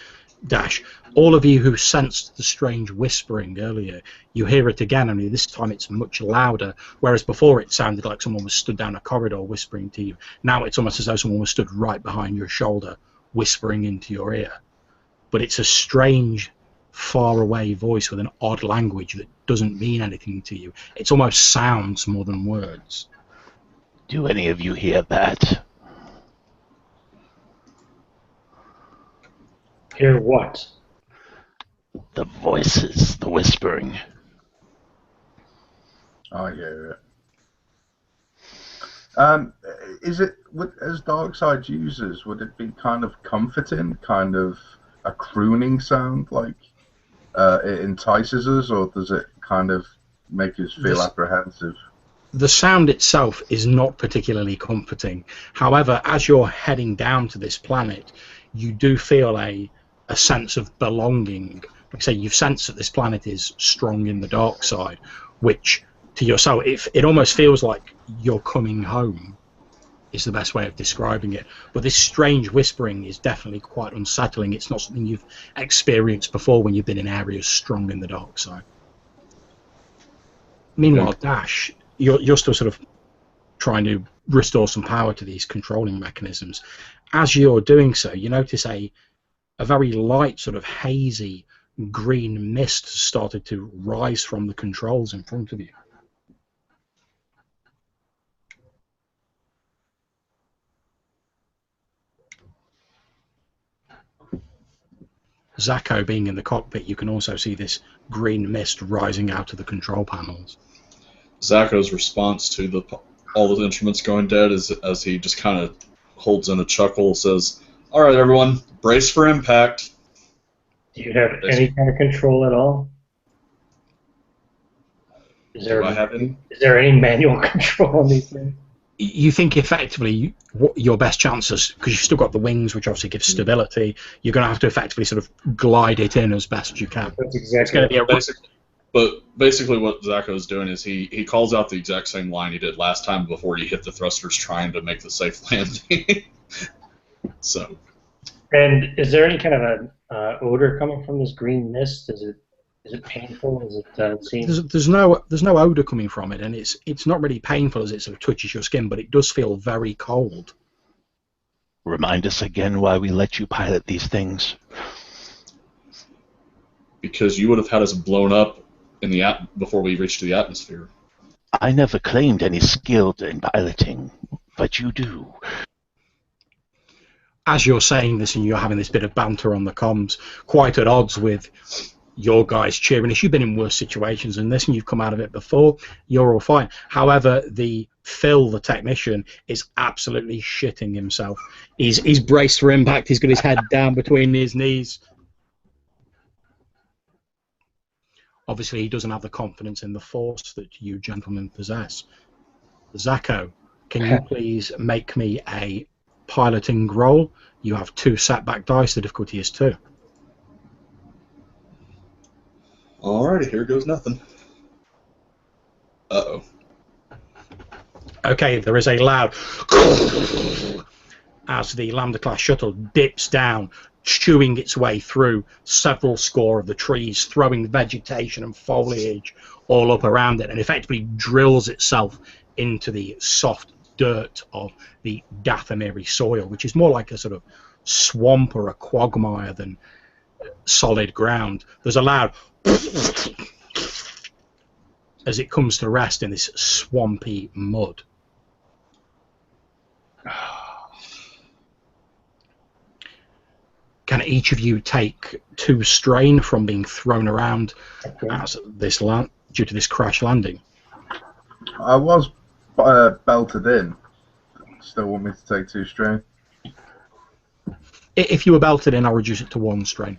Dash, all of you who sensed the strange whispering earlier, you hear it again, only this time it's much louder, whereas before it sounded like someone was stood down a corridor whispering to you. Now it's almost as though someone was stood right behind your shoulder whispering into your ear. But it's a strange, far-away voice with an odd language that doesn't mean anything to you. It's almost sounds more than words. Do any of you hear that? Hear what? The voices, the whispering. I hear it. Is it, as Darkseid users, would it be kind of comforting, kind of a crooning sound, like it entices us, or does it kind of make us feel apprehensive? The sound itself is not particularly comforting. However, as you're heading down to this planet, you do feel a sense of belonging. Like I say, you've sensed that this planet is strong in the dark side, which to yourself, it almost feels like you're coming home, is the best way of describing it. But this strange whispering is definitely quite unsettling. It's not something you've experienced before when you've been in areas strong in the dark side. Meanwhile, Dash, you're still sort of trying to restore some power to these controlling mechanisms. As you're doing so, you notice a very light, sort of hazy green mist started to rise from the controls in front of you. Zacho, being in the cockpit, you can also see this green mist rising out of the control panels. Zacho's response to all the instruments going dead is, as he just kind of holds in a chuckle, says, "All right, everyone, brace for impact." Do you have any kind of control at all? Is there any manual control on these things? You think effectively what your best chances, because you've still got the wings, which obviously give stability, you're going to have to effectively sort of glide it in as best you can. That's exactly. It's going to be But basically what Zacho's doing is he calls out the exact same line he did last time before he hit the thrusters trying to make the safe landing. So. And is there any kind of an odor coming from this green mist? Is it painful? Is it seem... There's no odor coming from it, and it's not really painful as it sort of touches your skin, but it does feel very cold. Remind us again why we let you pilot these things. Because you would have had us blown up in the before we reached the atmosphere. I never claimed any skill in piloting, but you do. As you're saying this and you're having this bit of banter on the comms, quite at odds with your guys cheering us, you've been in worse situations than this and you've come out of it before, you're all fine. However, Phil, the technician, is absolutely shitting himself. He's braced for impact, he's got his head down between his knees. Obviously, he doesn't have the confidence in the Force that you gentlemen possess. Zacho, can you please make me a piloting roll. You have 2 setback dice. The difficulty is 2. Alrighty, here goes nothing. Uh-oh. Okay, there is a loud as the Lambda-class shuttle dips down, chewing its way through several score of the trees, throwing vegetation and foliage all up around it, and effectively drills itself into the soft dirt of the Dathomir soil, which is more like a sort of swamp or a quagmire than solid ground. There's a loud as it comes to rest in this swampy mud. Can each of you take 2 strain from being thrown around as this due to this crash landing? I was belted in. Still want me to take 2 strain? If you were belted in, I'll reduce it to 1 strain.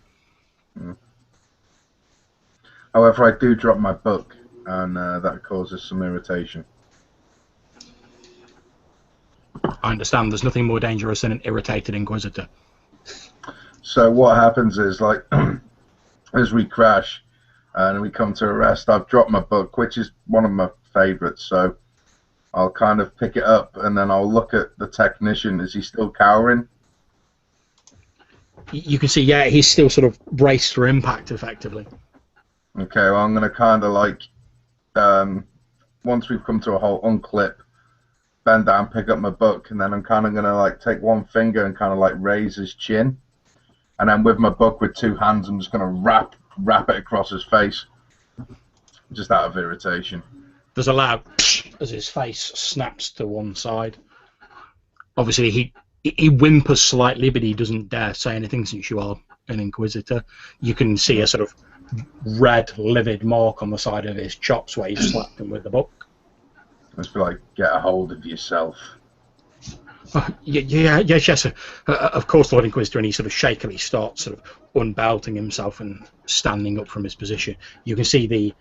However, I do drop my book, and that causes some irritation. I understand there's nothing more dangerous than an irritated Inquisitor. So what happens is, like, as we crash and we come to a rest, I've dropped my book, which is one of my favourites, so I'll kind of pick it up and then I'll look at the technician. Is he still cowering? You can see, yeah, he's still sort of braced for impact, effectively. Okay, well, I'm going to kind of, like, once we've come to a halt, unclip, bend down, pick up my book, and then I'm kind of going to, like, take one finger and kind of, like, raise his chin. And then with my book with 2 hands, I'm just going to wrap it across his face, just out of irritation. There's a loud as his face snaps to one side. Obviously, he whimpers slightly, but he doesn't dare say anything since you are an Inquisitor. You can see a sort of red, livid mark on the side of his chops where he slapped him with the book. I just feel like, get a hold of yourself. Yes, of course, Lord Inquisitor, and he sort of shakily starts sort of unbelting himself and standing up from his position. You can see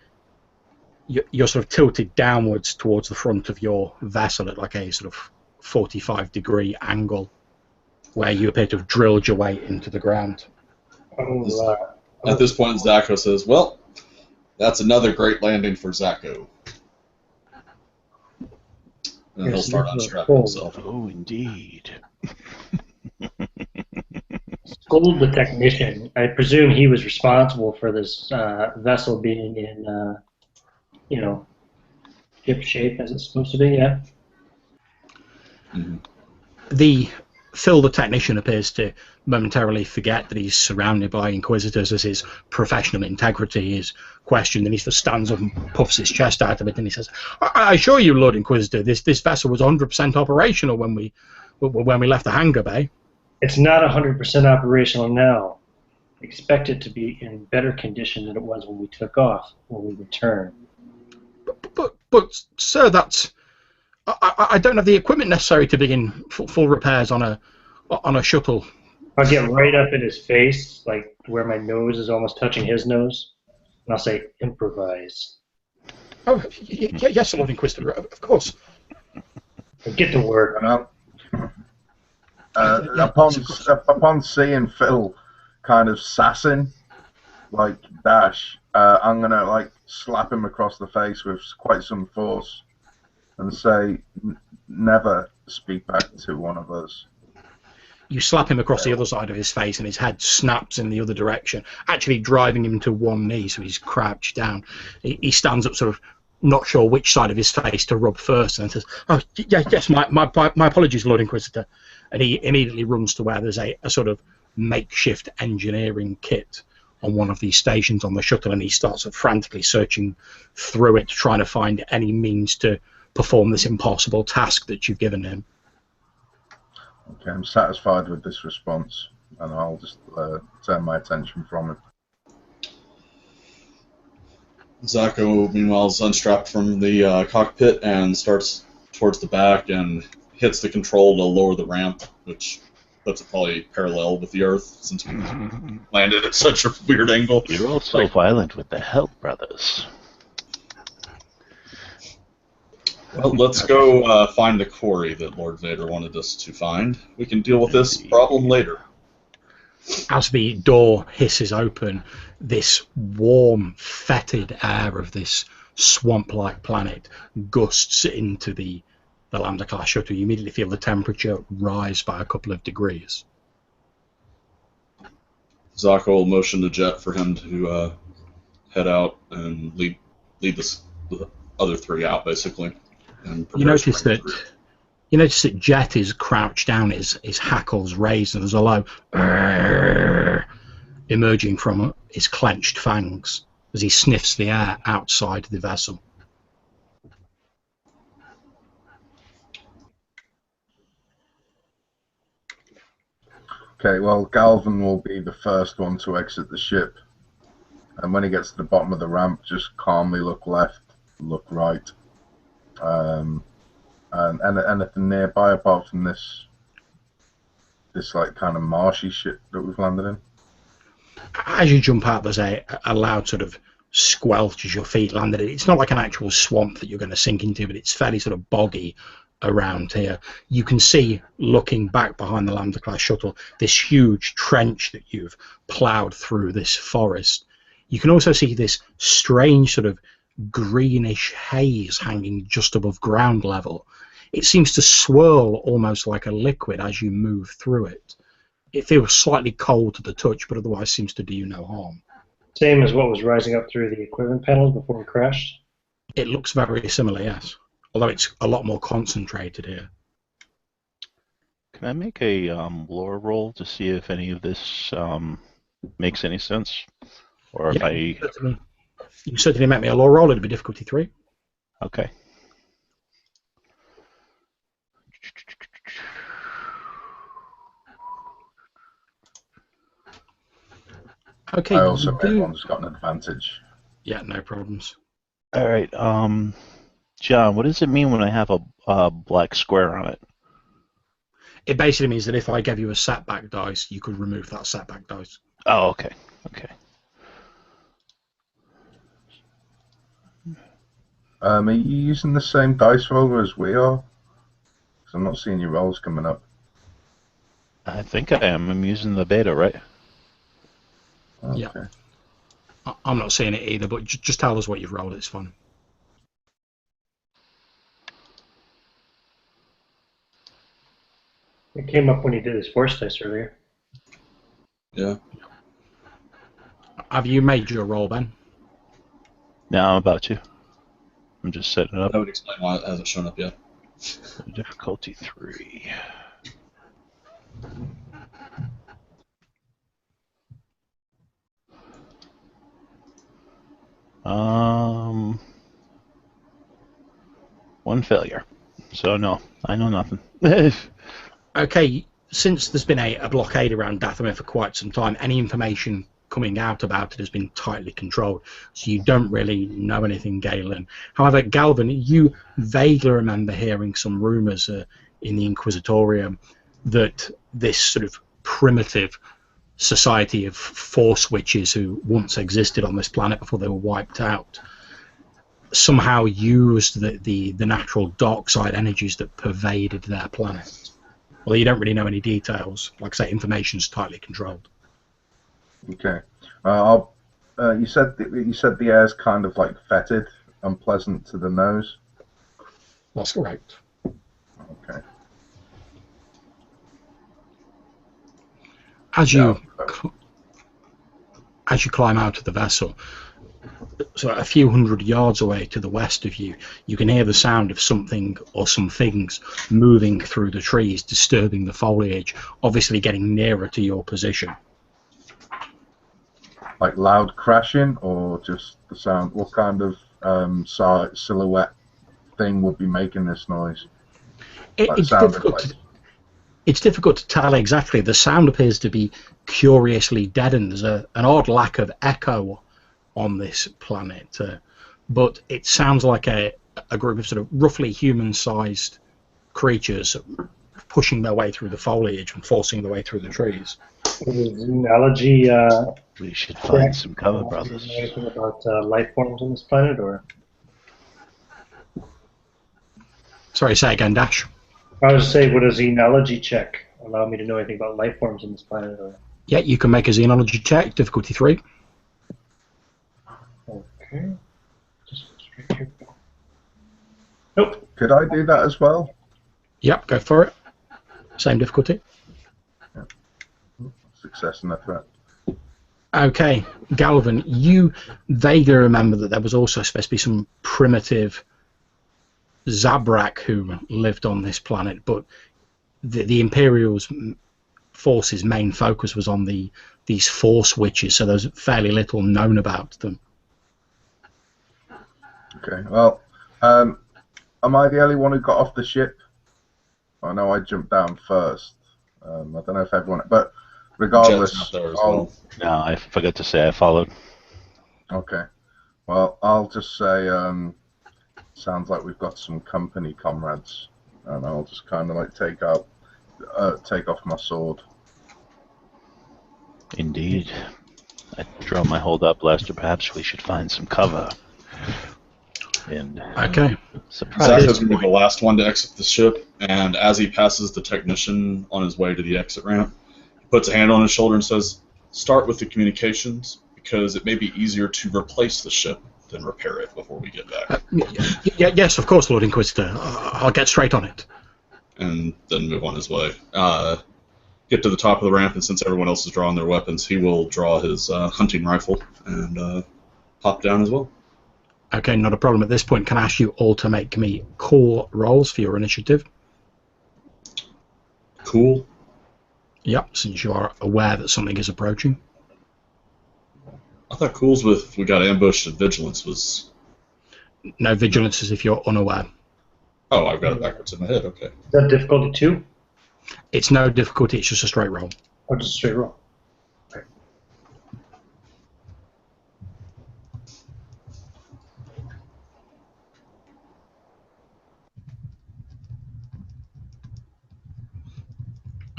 you're sort of tilted downwards towards the front of your vessel at like a sort of 45-degree angle, where you appear to have drilled your way into the ground. At this point, Zacho says, "Well, that's another great landing for Zacho." And he'll start unstrapping himself. Oh, indeed. Scold the technician. I presume he was responsible for this vessel being in, ship shape as it's supposed to be, yeah? Mm-hmm. Phil the technician appears to momentarily forget that he's surrounded by Inquisitors as his professional integrity is questioned, and he just stands up and puffs his chest out of it, and he says, I assure you, Lord Inquisitor, this vessel was 100% operational when we left the hangar bay. It's not 100% operational now. Expect it to be in better condition than it was when we took off, when we returned. But sir, that's... I don't have the equipment necessary to begin full repairs on a shuttle. I'll get right up in his face, like where my nose is almost touching his nose, and I'll say, improvise. Oh, yes, Lord Inquisitor, of course. Get to work. Upon seeing Phil kind of sassing, like Dash, I'm going to like slap him across the face with quite some force and say, never speak back to one of us. You slap him across the other side of his face and his head snaps in the other direction, actually driving him to one knee, so he's crouched down. He stands up, sort of not sure which side of his face to rub first, and says, "Oh, yes, my apologies, Lord Inquisitor." And he immediately runs to where there's a sort of makeshift engineering kit on one of these stations on the shuttle, and he starts frantically searching through it, trying to find any means to perform this impossible task that you've given him. Okay, I'm satisfied with this response, and I'll just turn my attention from it. Zacho, meanwhile, is unstrapped from the cockpit and starts towards the back and hits the control to lower the ramp, which puts it probably parallel with the Earth, since we landed at such a weird angle. You're all so violent with the help, brothers. Well, let's go find the quarry that Lord Vader wanted us to find. We can deal with this problem later. As the door hisses open, this warm, fetid air of this swamp-like planet gusts into the Lambda-class shuttle. You immediately feel the temperature rise by a couple of degrees. Zako will motion the jet for him to head out and lead the other three out, basically. And You notice that Jet is crouched down, his hackles raised, and there's a low "Arrgh" emerging from his clenched fangs as he sniffs the air outside the vessel. Okay, well, Galvin will be the first one to exit the ship. And when he gets to the bottom of the ramp, just calmly look left, look right. And anything nearby apart from this like kind of marshy shit that we've landed in. As you jump out, there's a loud sort of squelch as your feet landed. It's not like an actual swamp that you're going to sink into, but it's fairly sort of boggy around here. You can see, looking back behind the Lambda-class shuttle, this huge trench that you've ploughed through this forest. You can also see this strange sort of greenish haze hanging just above ground level. It seems to swirl almost like a liquid as you move through it. It feels slightly cold to the touch, but otherwise seems to do you no harm. Same as what was rising up through the equipment panels before we crashed? It looks very similar, yes. Although it's a lot more concentrated here. Can I make a lore roll to see if any of this makes any sense? Or if You can certainly make me a lore roll. It'll be difficulty 3. Okay. Okay. I also bet one's got an advantage. Yeah, no problems. All right. John, what does it mean when I have a black square on it? It basically means that if I gave you a setback dice, you could remove that setback dice. Oh, okay. Okay. Are you using the same dice roller as we are? Because I'm not seeing your rolls coming up. I think I am. I'm using the beta, right? Okay. Yeah. I'm not seeing it either, but just tell us what you've rolled. It's fun. It came up when he did his force dice earlier. Yeah. Have you made your roll, Ben? No, I'm about to. I'm just setting it up. That would explain why it hasn't shown up yet. Difficulty 3. One failure. So no, I know nothing. Okay, since there's been a blockade around Dathomir for quite some time, any information coming out about it has been tightly controlled, so you don't really know anything, Galen. However, Galvin, you vaguely remember hearing some rumours in the Inquisitorium that this sort of primitive society of force witches who once existed on this planet before they were wiped out somehow used the natural dark side energies that pervaded their planet. Although you don't really know any details. Like I say, information's tightly controlled. Okay. You said the air's kind of like fetid, unpleasant to the nose. That's correct. Okay. As you climb out of the vessel, so a few hundred yards away to the west of you, you can hear the sound of something or some things moving through the trees, disturbing the foliage, obviously getting nearer to your position. Like loud crashing, or just the sound? What kind of silhouette thing would be making this noise? It's difficult to tell exactly. The sound appears to be curiously deadened. There's an odd lack of echo on this planet, but it sounds like a group of sort of roughly human-sized creatures pushing their way through the foliage and forcing their way through the trees. Is analogy We should find some cover, brothers. anything about life forms on this planet, or? Sorry, say again, Dash. I was saying, would a xenology check allow me to know anything about life forms on this planet? Or... Yeah, you can make a xenology check, difficulty 3. Okay. Just straight here. Nope. Could I do that as well? Yep, go for it. Same difficulty. Yeah. Success and a threat. Okay, Galvan, you vaguely remember that there was also supposed to be some primitive Zabrak who lived on this planet, but the Imperial's forces' main focus was on these Force Witches, so there's fairly little known about them. Okay, well, am I the only one who got off the ship? I know I jumped down first. I don't know if everyone... But regardless... Jet's not there as well. No, I forgot to say I followed. Okay. Well, I'll just say... sounds like we've got some company, comrades. And I'll just kind of like take off my sword. Indeed. I draw my hold-up blaster. Perhaps we should find some cover. And Okay. surprise. Zach is going to be the last one to exit the ship, and as he passes the technician on his way to the exit ramp, he puts a hand on his shoulder and says, "Start with the communications, because it may be easier to replace the ship than repair it before we get back." Yes, of course, Lord Inquisitor. I'll get straight on it. And then move on his way. Get to the top of the ramp, and since everyone else is drawing their weapons, he will draw his hunting rifle and hop down as well. Okay, not a problem. At this point, can I ask you all to make me cool rolls for your initiative? Cool. Yep, since you are aware that something is approaching. I thought cool's with we got ambushed and vigilance was... No vigilance as if you're unaware. Oh, I've got it backwards in my head, okay. Is that difficulty 2? It's no difficulty, it's just a straight roll. Or just a straight roll? Okay.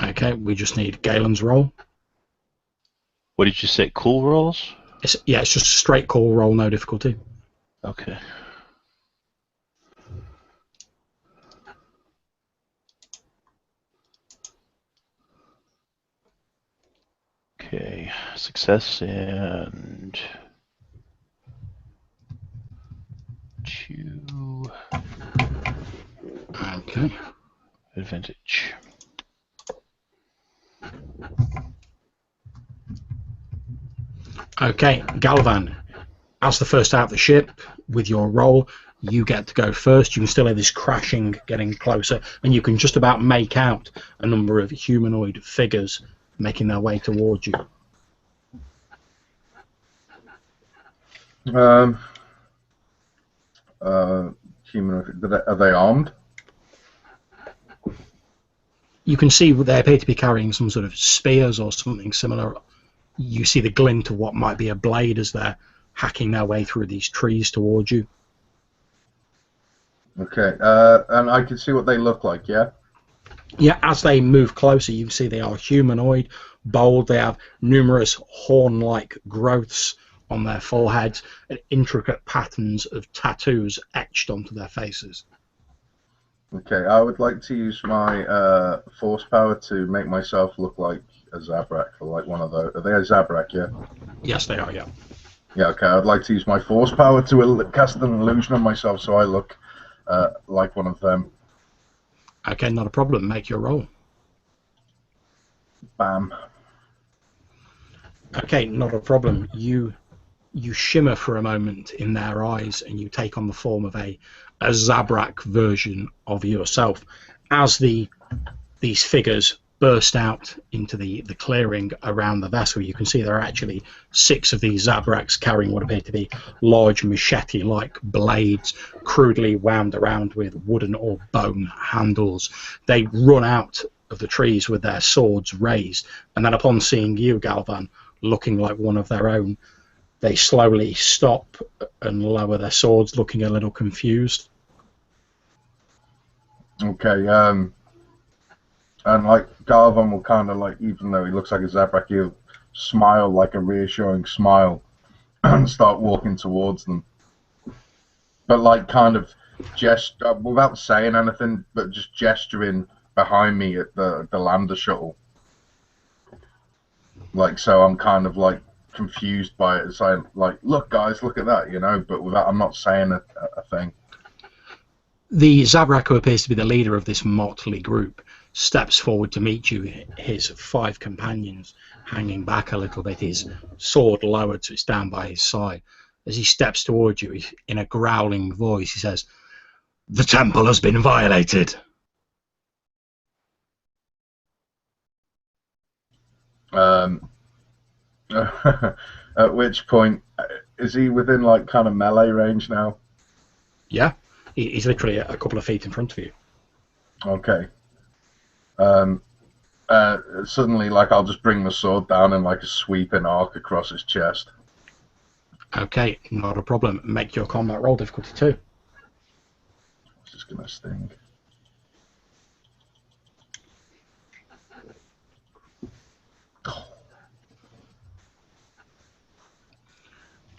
Okay, we just need Galen's roll. What did you say? Cool rolls? It's just a straight call roll, no difficulty. Okay. Okay, success and 2 Okay. advantage. Okay, Galvan, as the first out of the ship, with your roll, you get to go first. You can still hear this crashing getting closer, and you can just about make out a number of humanoid figures making their way towards you. Humanoid, are they armed? You can see they appear to be carrying some sort of spears or something similar. You see the glint of what might be a blade as they're hacking their way through these trees towards you. Okay, and I can see what they look like, yeah? Yeah, as they move closer, you can see they are humanoid, bold. They have numerous horn-like growths on their foreheads and intricate patterns of tattoos etched onto their faces. Okay, I would like to use my force power to make myself look like a Zabrak, or like one of those. Are they a Zabrak, yeah? Yes, they are, yeah. Yeah, okay, I'd like to use my force power to cast an illusion on myself so I look like one of them. Okay, not a problem. Make your roll. Bam. Okay, not a problem. You shimmer for a moment in their eyes and you take on the form of a Zabrak version of yourself. As these figures burst out into the clearing around the vessel, you can see there are actually 6 of these Zabraks carrying what appear to be large machete-like blades, crudely wound around with wooden or bone handles. They run out of the trees with their swords raised, and then upon seeing you, Galvan, looking like one of their own, they slowly stop and lower their swords, looking a little confused. Okay, and like Galvan will kind of like, even though he looks like a Zabrak, he'll smile like a reassuring smile and start walking towards them. But like kind of without saying anything, but just gesturing behind me at the lander shuttle. Like, so I'm kind of like confused by it, saying like, "Look, guys, look at that," you know. But without, I'm not saying a thing. The Zabrak, who appears to be the leader of this motley group, steps forward to meet you. His 5 companions hanging back a little bit, his sword lowered so it's down by his side. As he steps towards you, in a growling voice, he says, "The temple has been violated." At which point, is he within like kind of melee range now? Yeah, he's literally a couple of feet in front of you. Okay. Suddenly, like, I'll just bring the sword down and like a sweeping arc across his chest. Okay, not a problem. Make your combat roll difficulty 2. It's just gonna sting.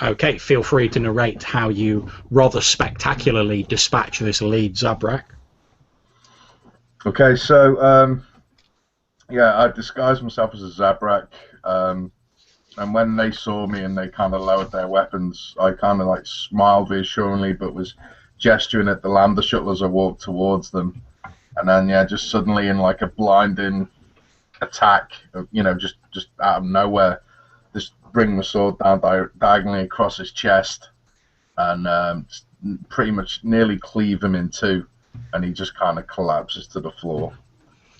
Okay, feel free to narrate how you rather spectacularly dispatch this lead Zabrak. Okay, so yeah, I disguised myself as a Zabrak, and when they saw me and they kind of lowered their weapons, I kind of like smiled reassuringly, but was gesturing at the lander shuttle as I walked towards them, and then yeah, just suddenly in like a blinding attack, you know, just out of nowhere, just bring the sword down diagonally across his chest, and pretty much nearly cleave him in two, and he just kind of collapses to the floor.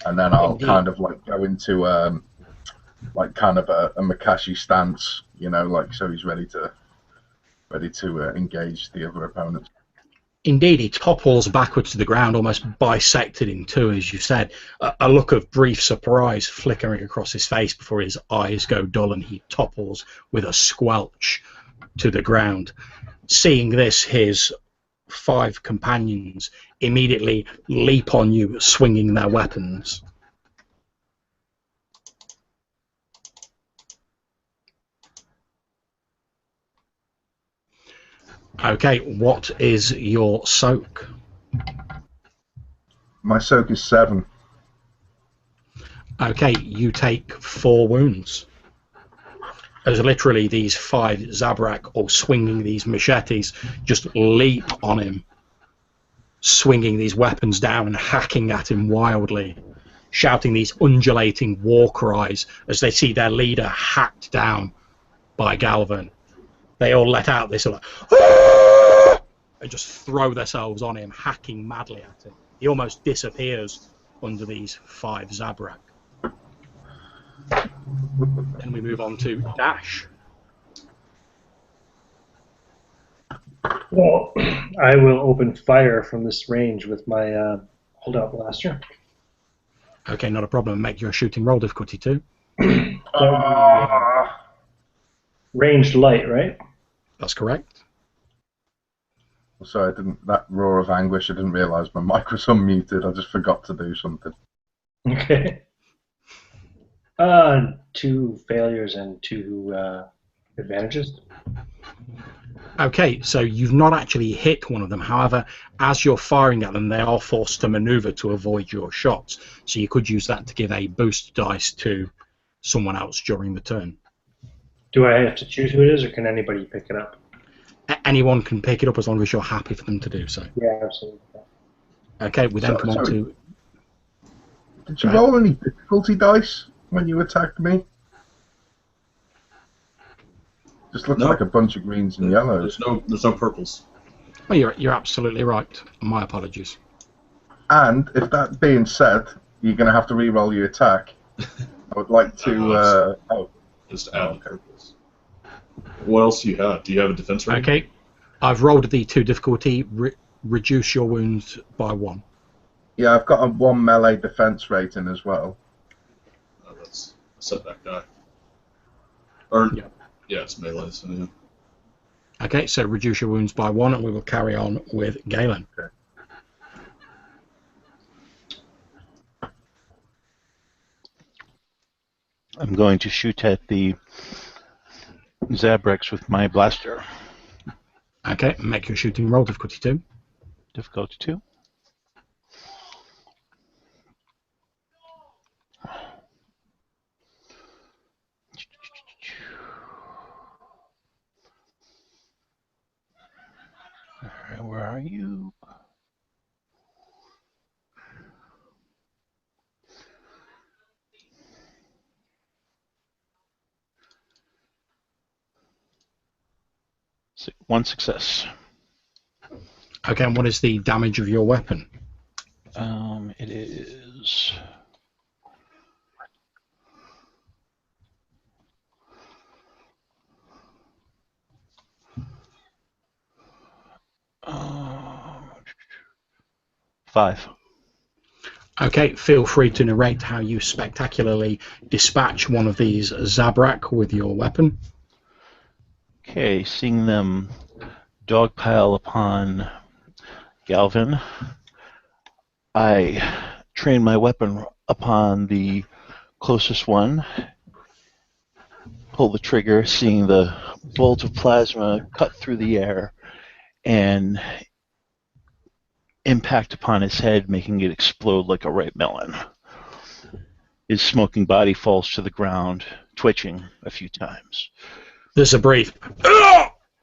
And then I'll kind of like go into like kind of a Makashi stance, you know, like so he's ready to engage the other opponents. Indeed, he topples backwards to the ground, almost bisected in two, as you said. A look of brief surprise flickering across his face before his eyes go dull and he topples with a squelch to the ground. Seeing this, his 5 companions immediately leap on you, swinging their weapons. Okay, what is your soak? My soak is 7. Okay, you take 4 wounds. As literally these 5 Zabrak, all swinging these machetes, just leap on him, swinging these weapons down and hacking at him wildly, shouting these undulating war cries as they see their leader hacked down by Galvan. They all let out this like, "Ah!" and just throw themselves on him, hacking madly at him. He almost disappears under these 5 Zabrak. Then we move on to Dash. Well, I will open fire from this range with my holdout blaster. Okay, not a problem. Make your shooting roll difficulty 2. Ranged light, right? That's correct. Sorry, I didn't. That roar of anguish, I didn't realise my mic was unmuted. I just forgot to do something. Okay. 2 failures and 2 advantages. Okay, so you've not actually hit one of them. However, as you're firing at them, they are forced to maneuver to avoid your shots. So you could use that to give a boost dice to someone else during the turn. Do I have to choose who it is, or can anybody pick it up? Anyone can pick it up as long as you're happy for them to do so. Yeah, absolutely. Okay, we then come on to... Did you roll any difficulty dice when you attacked me? Just looks like a bunch of greens and yellows. There's no purples. Well, you're absolutely right. My apologies. And if that being said, you're going to have to re-roll your attack. I would like to... Just add purples. What else do you have? Do you have a defense rating? Okay, I've rolled the 2 difficulty. Reduce your wounds by 1. Yeah, I've got a 1 melee defense rating as well. Oh, that's a setback die. Or, yeah, it's melee, so yeah. Okay, so reduce your wounds by 1 and we will carry on with Galen. Okay. I'm going to shoot at the Zabraks with my blaster. Okay, make your shooting roll difficulty 2. Difficulty 2. Alright, where are you? One success. Okay, and what is the damage of your weapon? It is... Five. Okay, feel free to narrate how you spectacularly dispatch one of these Zabrak with your weapon. Okay, seeing them dogpile upon Galvin, I train my weapon upon the closest one, pull the trigger, seeing the bolt of plasma cut through the air and impact upon his head, making it explode like a ripe melon. His smoking body falls to the ground, twitching a few times. There's a brief,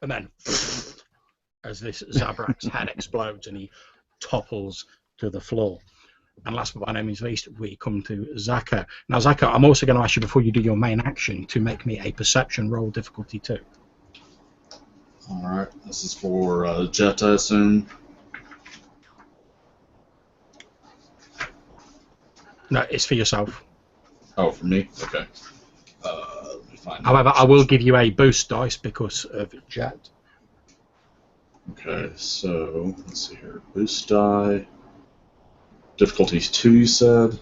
and then as this Zabrak's head explodes and he topples to the floor. And last but by no means least, we come to Zaka. Now, Zaka, I'm also going to ask you before you do your main action to make me a perception roll, difficulty 2. Alright, this is for Jet, I assume. No, it's for yourself. Oh, for me? Okay. Let me find However, I will give you a boost dice because of Jet. Okay, so let's see here. Boost die. Difficulty 2, you said.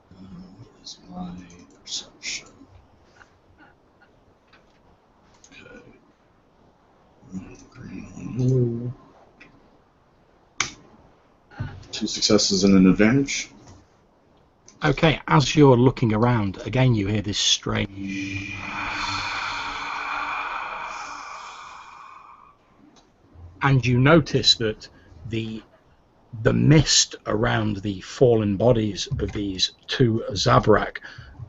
What is my perception? Okay. One green, one blue. 2 successes and an advantage. Okay, as you're looking around, again you hear this strange... And you notice that the mist around the fallen bodies of these 2 Zabrak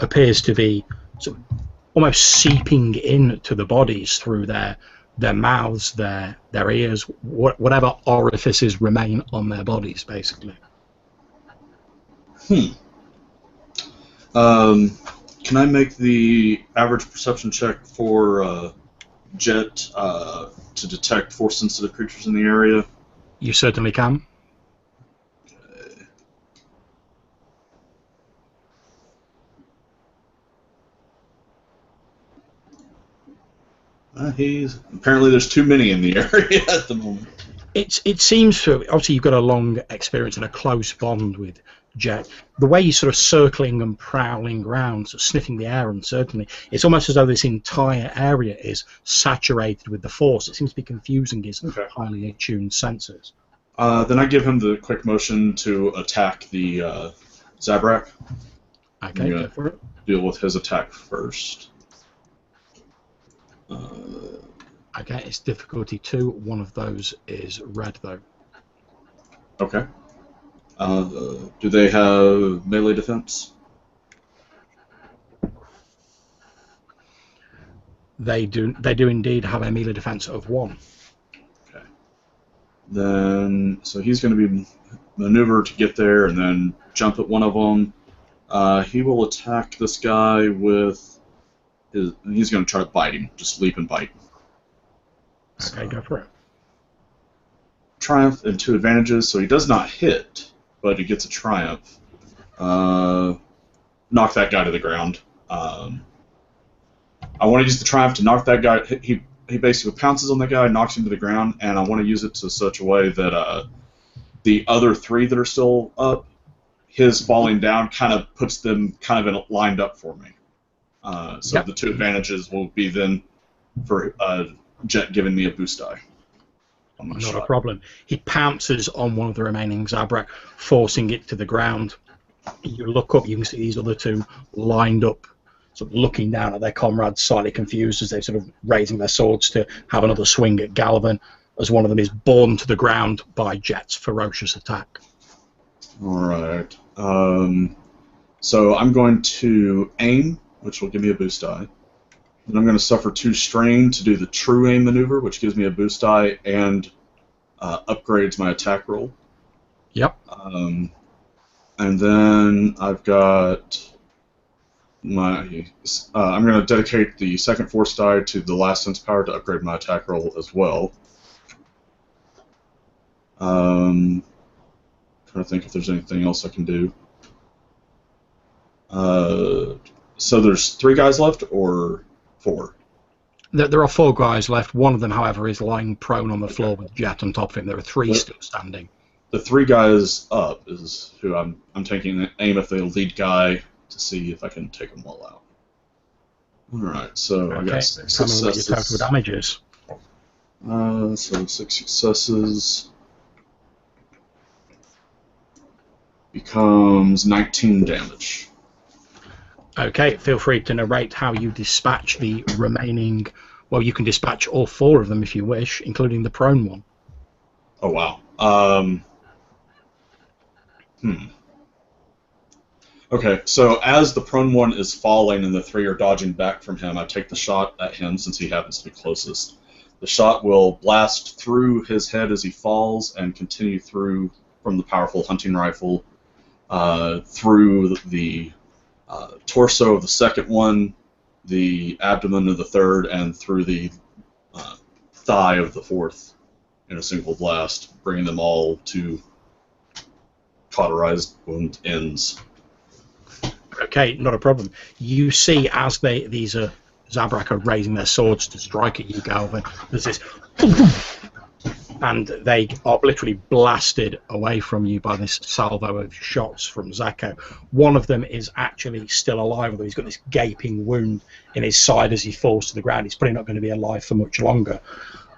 appears to be sort of almost seeping into the bodies through their mouths, their ears, whatever orifices remain on their bodies, basically. Can I make the average perception check for Jet to detect force-sensitive creatures in the area? You certainly can. Apparently there's too many in the area at the moment. It seems to, obviously you've got a long experience and a close bond with Jet. The way he's sort of circling and prowling around, sort of sniffing the air, and certainly it's almost as though this entire area is saturated with the force. It seems to be confusing his highly attuned senses. Then I give him the quick motion to attack the Zabrak. Okay, go for it. Deal with his attack first. Okay, it's difficulty 2. One of those is red, though. Okay. Do they have melee defense? They do indeed have a melee defense of 1. Okay. Then, so he's going to be maneuver to get there and then jump at one of them. He will attack this guy with his. He's going to try to bite him. Just leap and bite. Okay, go for it. Triumph and 2 advantages, so he does not hit, but he gets a triumph. Knock that guy to the ground. I want to use the triumph to knock that guy. He basically pounces on that guy, knocks him to the ground, and I want to use it to such a way that the other 3 that are still up, his falling down kind of puts them kind of lined up for me. So the 2 advantages will be then for Jet giving me a boost die. Not a problem. He pounces on one of the remaining Zabrak, forcing it to the ground. You look up, you can see these other 2 lined up, sort of looking down at their comrades, slightly confused as they're sort of raising their swords to have another swing at Galvin. as one of them is borne to the ground by Jet's ferocious attack. All right. So I'm going to aim, which will give me a boost die. Then I'm going to suffer 2 strain to do the true aim maneuver, which gives me a boost die and upgrades my attack roll. Yep. And then I've got my. I'm going to dedicate the second force die to the last sense power to upgrade my attack roll as well. Trying to think if there's anything else I can do. So there's 3 guys left, or 4? There are 4 guys left. One of them, however, is lying prone on the floor with Jet on top of him. There are 3 still standing. The 3 guys up is who I'm taking aim at the lead guy to see if I can take them all out. All right, so I got 6 successes. Tell me what your total damage is. So 6 successes becomes 19 damage. Okay, feel free to narrate how you dispatch the remaining. Well, you can dispatch all 4 of them if you wish, including the prone one. Oh wow. Okay, so as the prone one is falling and the 3 are dodging back from him, I take the shot at him since he happens to be closest. The shot will blast through his head as he falls and continue through from the powerful hunting rifle through the torso of the second one, the abdomen of the third, and through the thigh of the fourth in a single blast, bringing them all to cauterized wound ends. Okay, not a problem. You see, as these Zabrak are raising their swords to strike at you, Galvin, there's this, and they are literally blasted away from you by this salvo of shots from Zako. One of them is actually still alive, although he's got this gaping wound in his side as he falls to the ground. He's probably not going to be alive for much longer.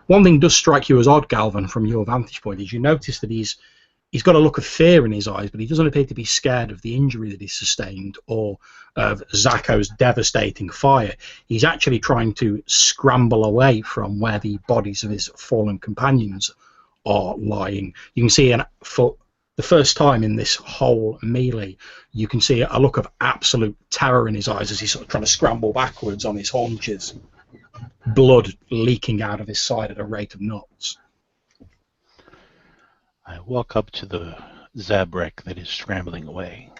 One thing does strike you as odd, Galvin, from your vantage point, is you notice that he's got a look of fear in his eyes, but he doesn't appear to be scared of the injury that he sustained or of Zako's devastating fire. He's actually trying to scramble away from where the bodies of his fallen companions are lying. You can see, for the first time in this whole melee, you can see a look of absolute terror in his eyes as he's sort of trying to scramble backwards on his haunches, blood leaking out of his side at a rate of knots. I walk up to the Zabrak that is scrambling away.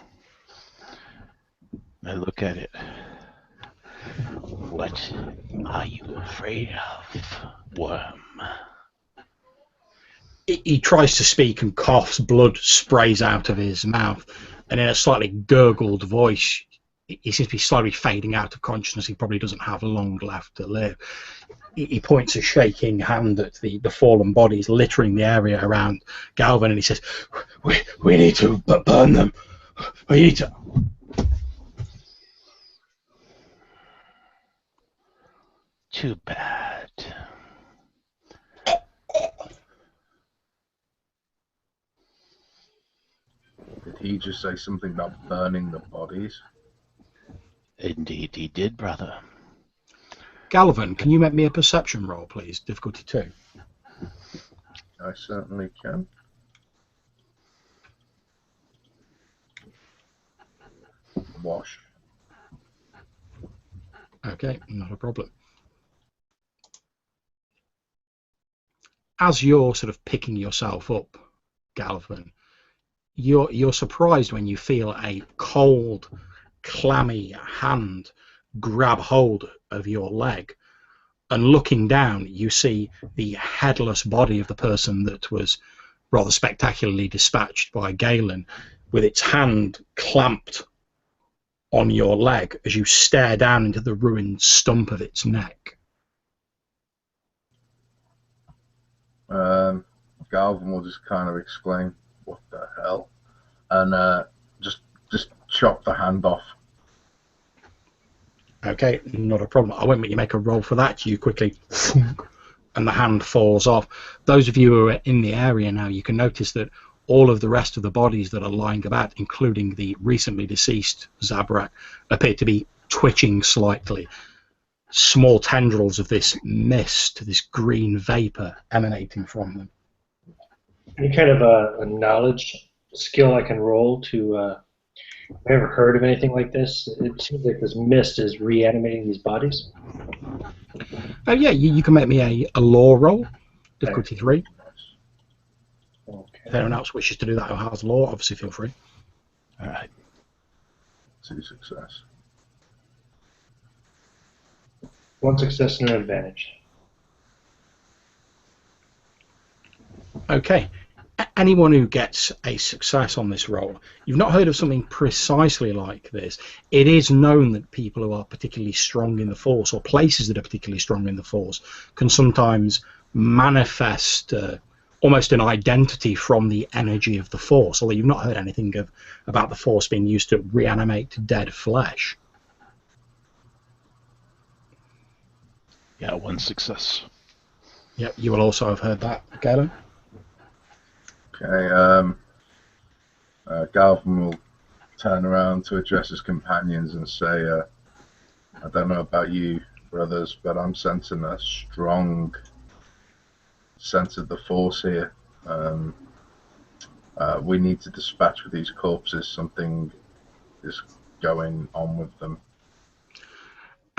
I look at it. What are you afraid of, worm? He tries to speak and coughs. Blood sprays out of his mouth, and in a slightly gurgled voice, he seems to be slowly fading out of consciousness. He probably doesn't have long left to live. He points a shaking hand at the fallen bodies littering the area around Galvin, and he says, we need to burn them. We need to... Too bad. Did he just say something about burning the bodies? Indeed he did, brother. Galvin, can you make me a perception roll, please? Difficulty 2. I certainly can. Wash. Okay, not a problem. As you're sort of picking yourself up, Galvin, you're surprised when you feel a cold, clammy hand grab hold of your leg, and looking down you see the headless body of the person that was rather spectacularly dispatched by Galen, with its hand clamped on your leg as you stare down into the ruined stump of its neck. Galvin will just kind of exclaim, "What the hell?" and just chop the hand off. Okay, not a problem. I won't make you make a roll for that. You quickly, and the hand falls off. Those of you who are in the area now, you can notice that all of the rest of the bodies that are lying about, including the recently deceased Zabrak, appear to be twitching slightly. small tendrils of this mist, this green vapor emanating from them. Any kind of a knowledge skill I can roll to... have you ever heard of anything like this? It seems like this mist is reanimating these bodies. Oh yeah, you can make me a law roll, difficulty 3. Okay. If anyone else wishes to do that who has law, obviously feel free. All right. 2 success. 1 success and an advantage. Okay. Anyone who gets a success on this roll, you've not heard of something precisely like this. It is known that people who are particularly strong in the Force, or places that are particularly strong in the Force, can sometimes manifest almost an identity from the energy of the Force, although you've not heard anything about the Force being used to reanimate dead flesh. Yeah, 1 success. Yep, you will also have heard that, Galen. Okay, Galvin will turn around to address his companions and say, I don't know about you, brothers, but I'm sensing a strong sense of the Force here. We need to dispatch with these corpses. Something is going on with them.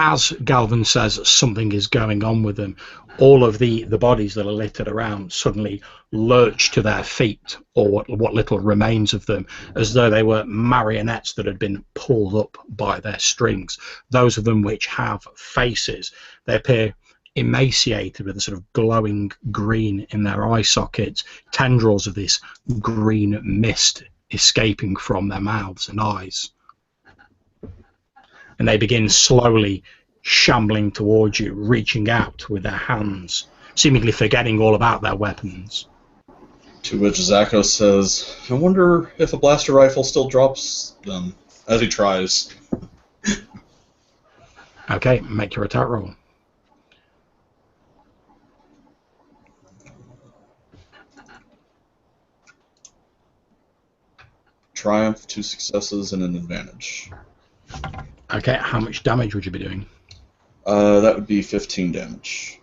As Galvin says something is going on with them, all of the bodies that are littered around suddenly lurch to their feet, or what little remains of them, as though they were marionettes that had been pulled up by their strings. Those of them which have faces, they appear emaciated with a sort of glowing green in their eye sockets, tendrils of this green mist escaping from their mouths and eyes. And they begin slowly shambling towards you, reaching out with their hands, seemingly forgetting all about their weapons. To which Zacho says, I wonder if a blaster rifle still drops them, as he tries. Okay, make your attack roll. Triumph, 2 successes, and an advantage. Okay, how much damage would you be doing? That would be 15 damage.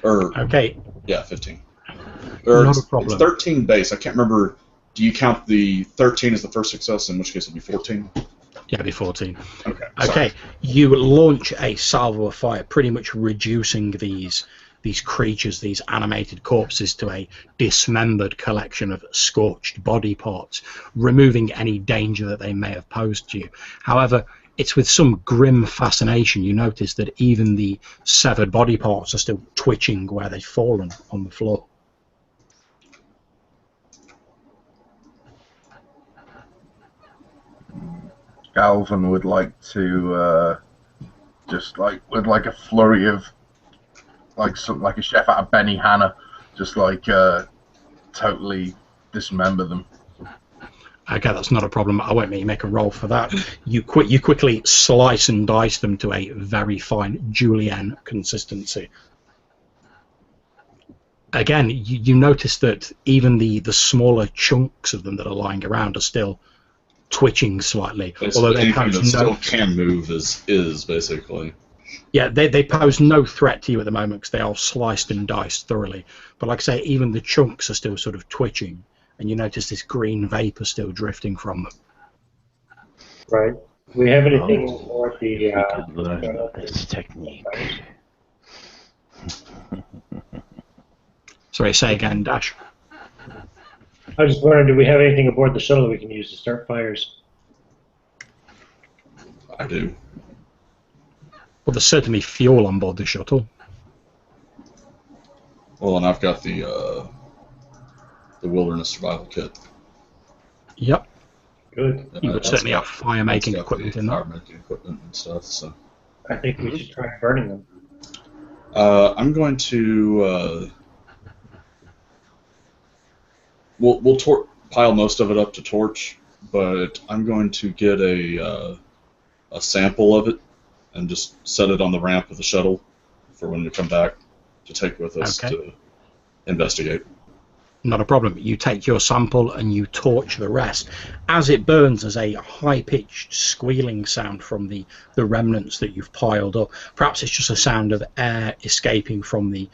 Okay. Yeah, 15. Or Not a problem. It's 13 base. I can't remember. Do you count the 13 as the first success, in which case it'd be 14? Yeah, it'd be 14. Okay. Okay, you launch a salvo of fire, pretty much reducing these creatures, these animated corpses, to a dismembered collection of scorched body parts, removing any danger that they may have posed to you. However, it's with some grim fascination you notice that even the severed body parts are still twitching where they've fallen on the floor. Galvin would like to just with a flurry of like a chef out of Benihana, just totally dismember them. Okay, that's not a problem. I won't make you make a roll for that. You quickly slice and dice them to a very fine julienne consistency. Again, you notice that even the smaller chunks of them that are lying around are still twitching slightly. Although they anything that still no, can move is basically. yeah, they pose no threat to you at the moment because they are sliced and diced thoroughly. But like I say, even the chunks are still sort of twitching, and you notice this green vapor still drifting from them. Right. Do we have anything for the... We could learn this technique. Sorry, say again, Dash. I was just wondering, do we have anything aboard the shuttle we can use to start fires? I do. Well, there's certainly fuel on board the shuttle. Well, and I've got the wilderness survival kit. Yep. Good. You would certainly have fire-making equipment in that. Fire-making equipment and stuff, so. I think we should try burning them. I'm going to... We'll pile most of it up to torch, but I'm going to get a sample of it and just set it on the ramp of the shuttle for when we come back to take with us to investigate. Not a problem. You take your sample and you torch the rest. As it burns, there's a high-pitched squealing sound from the remnants that you've piled up. Perhaps it's just a sound of air escaping from the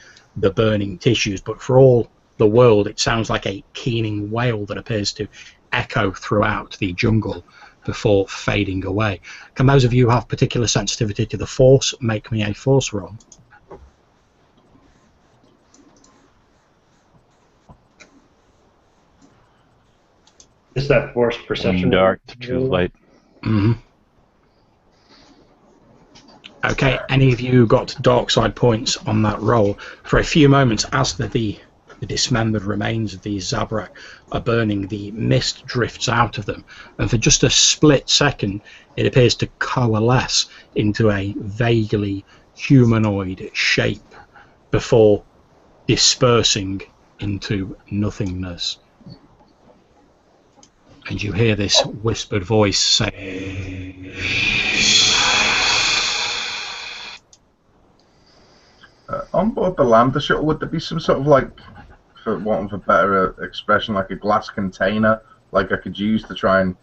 burning tissues, but for all the world, it sounds like a keening wail that appears to echo throughout the jungle before fading away. Can those of you who have particular sensitivity to the Force make me a Force roll? Is that Force perception? Dark, the true light. Mm-hmm. Okay, any of you got dark side points on that roll? For a few moments, as the dismembered remains of these Zabrak are burning, the mist drifts out of them, and for just a split second, it appears to coalesce into a vaguely humanoid shape before dispersing into nothingness. And you hear this whispered voice say, on board the Lambda shuttle, would there be some sort of, like, for want of a better expression, like a glass container, like I could use to try and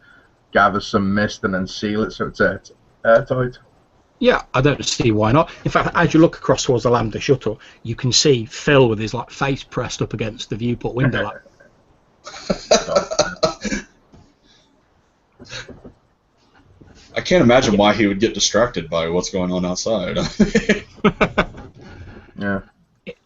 gather some mist and then seal it so it's airtight? yeah, I don't see why not. In fact, as you look across towards the Lambda shuttle, you can see Phil with his face pressed up against the viewport window. I can't imagine why he would get distracted by what's going on outside. Yeah.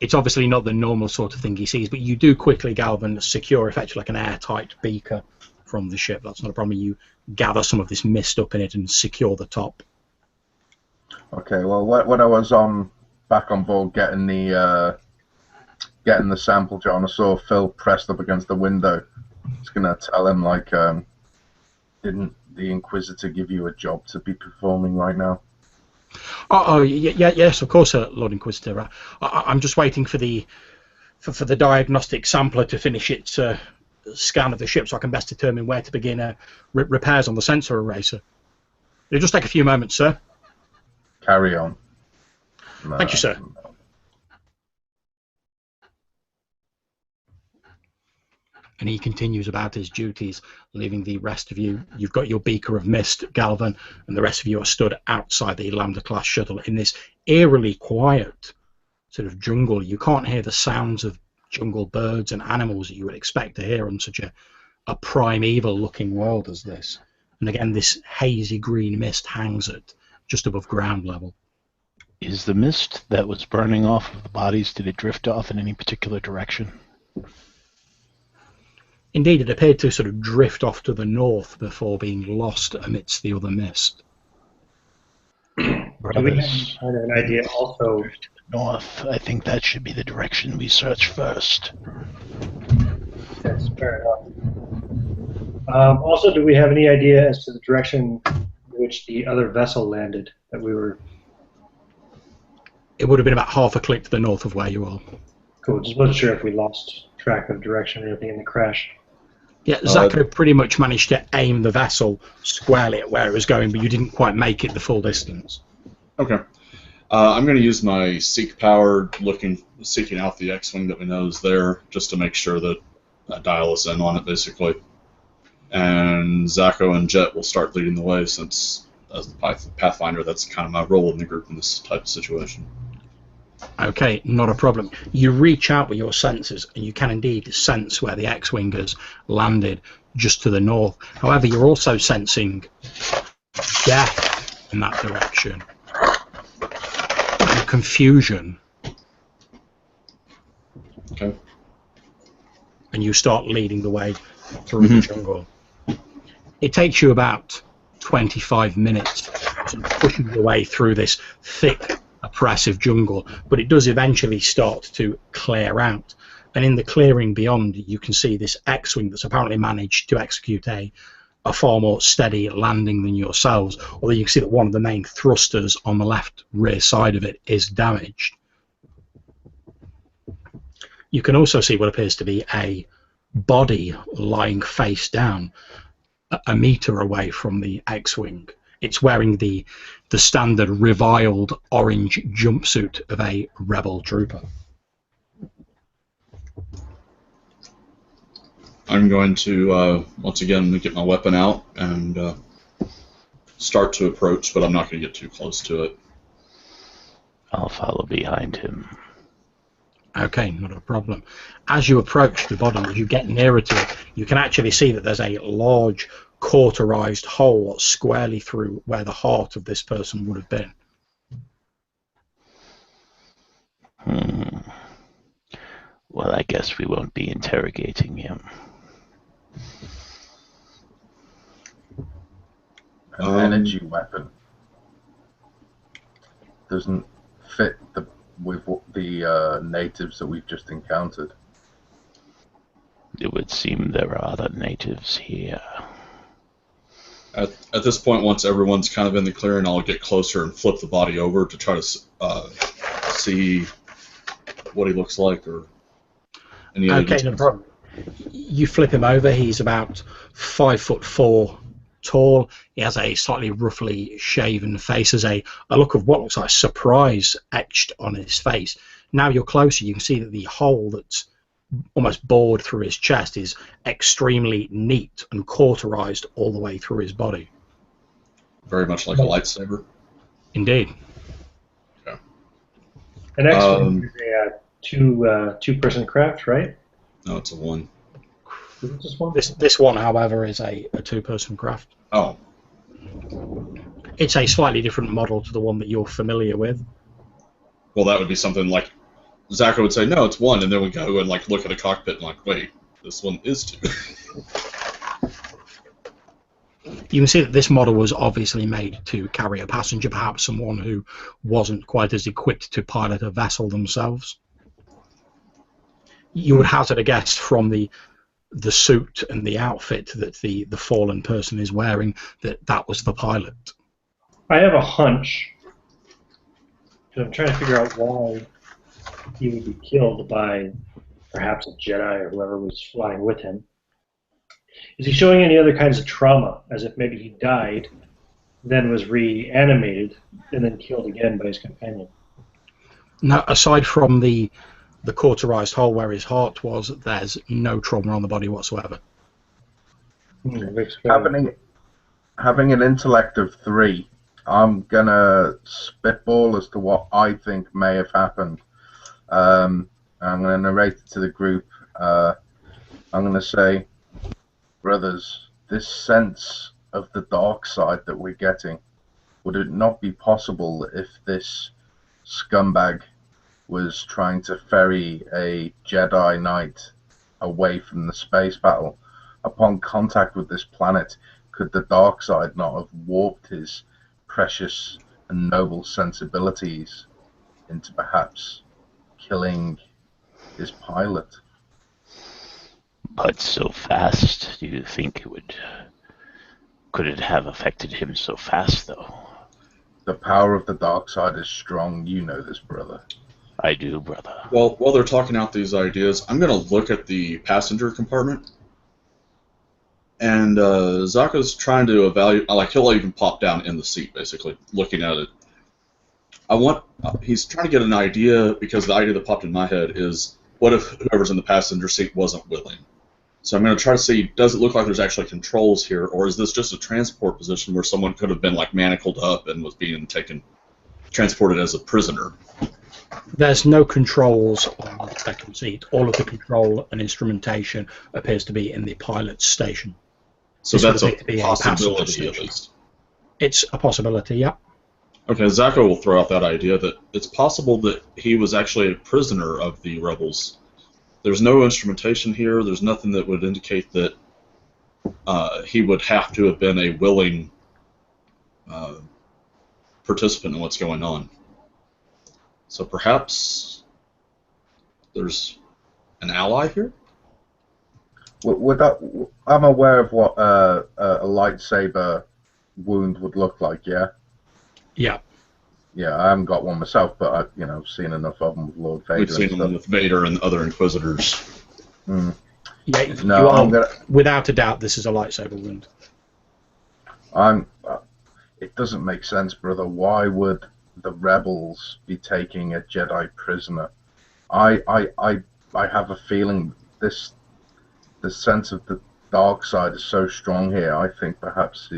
It's obviously not the normal sort of thing he sees, but you do quickly, Galvin, secure effectively like an airtight beaker from the ship. That's not a problem. You gather some of this mist up in it and secure the top. Okay, well, when I was back on board getting the sample, John, I saw Phil pressed up against the window. I was gonna tell him, like, didn't the Inquisitor give you a job to be performing right now? Yes, of course, Lord Inquisitor. I'm just waiting for the diagnostic sampler to finish its scan of the ship, so I can best determine where to begin repairs on the sensor array, sir. It'll just take a few moments, sir. Carry on. Thank you, sir. And he continues about his duties, leaving the rest of you. You've got your beaker of mist, Galvin, and the rest of you are stood outside the Lambda-class shuttle in this eerily quiet sort of jungle. You can't hear the sounds of jungle birds and animals that you would expect to hear on such a primeval-looking world as this. And again, this hazy green mist hangs at just above ground level. Is the mist that was burning off of the bodies, did it drift off in any particular direction? Indeed, it appeared to sort of drift off to the north before being lost amidst the other mist. Do we have an idea also? North. I think that should be the direction we search first. That's fair enough. Also, do we have any idea as to the direction in which the other vessel landed that we were? It would have been about half a click to the north of where you are. Cool. Just wasn't sure if we lost track of direction or anything in the crash. Yeah, Zachary pretty much managed to aim the vessel squarely at where it was going, but you didn't quite make it the full distance. Okay. I'm going to use my seek power, seeking out the X-Wing that we know is there, just to make sure that I dial us in on it, basically. And Zacho and Jet will start leading the way, since as the Pathfinder, that's kind of my role in the group in this type of situation. Okay, not a problem. You reach out with your sensors, and you can indeed sense where the X-Wing has landed, just to the north. However, you're also sensing death in that direction, and confusion. Okay. And you start leading the way through the jungle. It takes you about 25 minutes to push your way through this thick, oppressive jungle, but it does eventually start to clear out. And in the clearing beyond, you can see this X-Wing that's apparently managed to execute a far more steady landing than yourselves, although you can see that one of the main thrusters on the left rear side of it is damaged. You can also see what appears to be a body lying face down a meter away from the X-Wing. It's wearing the standard reviled orange jumpsuit of a rebel trooper. I'm going to, once again, get my weapon out and start to approach, but I'm not going to get too close to it. I'll follow behind him. Okay, not a problem. As you approach the body, as you get nearer to it, you can actually see that there's a large cauterized hole squarely through where the heart of this person would have been. Well, I guess we won't be interrogating him. An energy weapon doesn't fit with the natives that we've just encountered. It would seem there are other natives here. At this point, once everyone's kind of in the clearing, I'll get closer and flip the body over to try to see what he looks like or any other details. No problem. You flip him over. He's about 5'4" tall. He has a slightly roughly shaven face. There's a look of what looks like surprise etched on his face. Now you're closer, you can see that the hole that's almost bored through his chest is extremely neat and cauterized all the way through his body. Very much like a lightsaber. Indeed. Okay. An X-Wing is a two-person craft, right? No, it's a one. Just one? This one, however, is a two-person craft. Oh. It's a slightly different model to the one that you're familiar with. Well, that would be something like Zacho would say, no, it's one, and then we go and like look at a cockpit and like, wait, this one is two. You can see that this model was obviously made to carry a passenger, perhaps someone who wasn't quite as equipped to pilot a vessel themselves. You would hazard a guess from the suit and the outfit that the fallen person is wearing that was the pilot. I have a hunch. I'm trying to figure out why he would be killed by perhaps a Jedi or whoever was flying with him. Is he showing any other kinds of trauma, as if maybe he died, then was reanimated, and then killed again by his companion? Now, aside from the cauterized hole where his heart was, there's no trauma on the body whatsoever. Having an intellect of 3, I'm gonna spitball as to what I think may have happened. I'm gonna narrate it to the group. I'm gonna say, brothers, this sense of the dark side that we're getting, would it not be possible if this scumbag was trying to ferry a Jedi Knight away from the space battle? Upon contact with this planet, could the dark side not have warped his precious and noble sensibilities into perhaps killing his pilot? But so fast, do you think it would... Could it have affected him so fast, though? The power of the dark side is strong, you know this, brother. I do, brother. Well, while they're talking out these ideas, I'm going to look at the passenger compartment. And Zacho's trying to evaluate, like he'll even pop down in the seat, basically, looking at it. He's trying to get an idea, because the idea that popped in my head is, what if whoever's in the passenger seat wasn't willing? So I'm going to try to see, does it look like there's actually controls here, or is this just a transport position where someone could have been like manacled up and was being transported as a prisoner? There's no controls on the second seat. All of the control and instrumentation appears to be in the pilot's station. So that's a possibility, at least. It's a possibility, yeah. Okay, Zacho will throw out that idea that it's possible that he was actually a prisoner of the rebels. There's no instrumentation here. There's nothing that would indicate that he would have to have been a willing participant in what's going on. So perhaps there's an ally here? I'm aware of what a lightsaber wound would look like, yeah? Yeah. Yeah, I haven't got one myself, but I've seen enough of them with Lord Vader. We've seen them with Vader and other Inquisitors. Mm. Yeah, without a doubt, this is a lightsaber wound. It doesn't make sense, brother. Why would the rebels be taking a Jedi prisoner? I have a feeling the sense of the dark side is so strong here. I think perhaps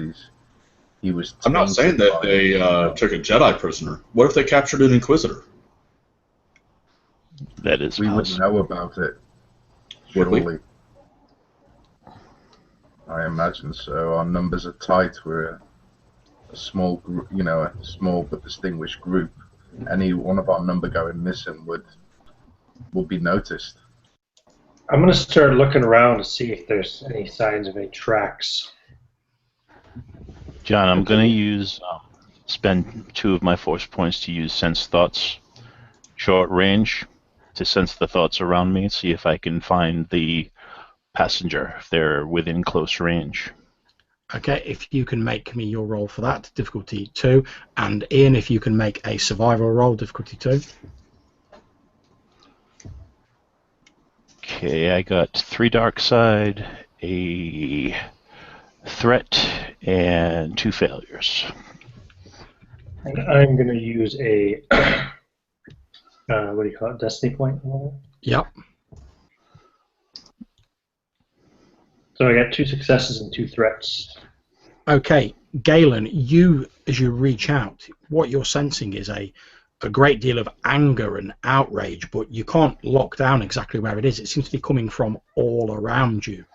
he was. I'm not saying that they took a Jedi prisoner. What if they captured an Inquisitor? That is We would possible. know about it. Would we? Surely. I imagine so. Our numbers are tight. We're a small group, you know, a small but distinguished group. Any one of our number going missing would be noticed. I'm going to start looking around to see if there's any signs of any tracks. John, I'm going to use spend 2 of my force points to use sense thoughts, short range, to sense the thoughts around me and see if I can find the passenger if they're within close range. Okay, if you can make me your roll for that, difficulty 2, and Ian, if you can make a survival roll, difficulty 2. Okay, I got 3 dark side, a threat, and 2 failures. And I'm going to use a, what do you call it, destiny point? Yep. So I got 2 successes and 2 threats. Okay, Galen, you, as you reach out, what you're sensing is a great deal of anger and outrage, but you can't lock down exactly where it is. It seems to be coming from all around you.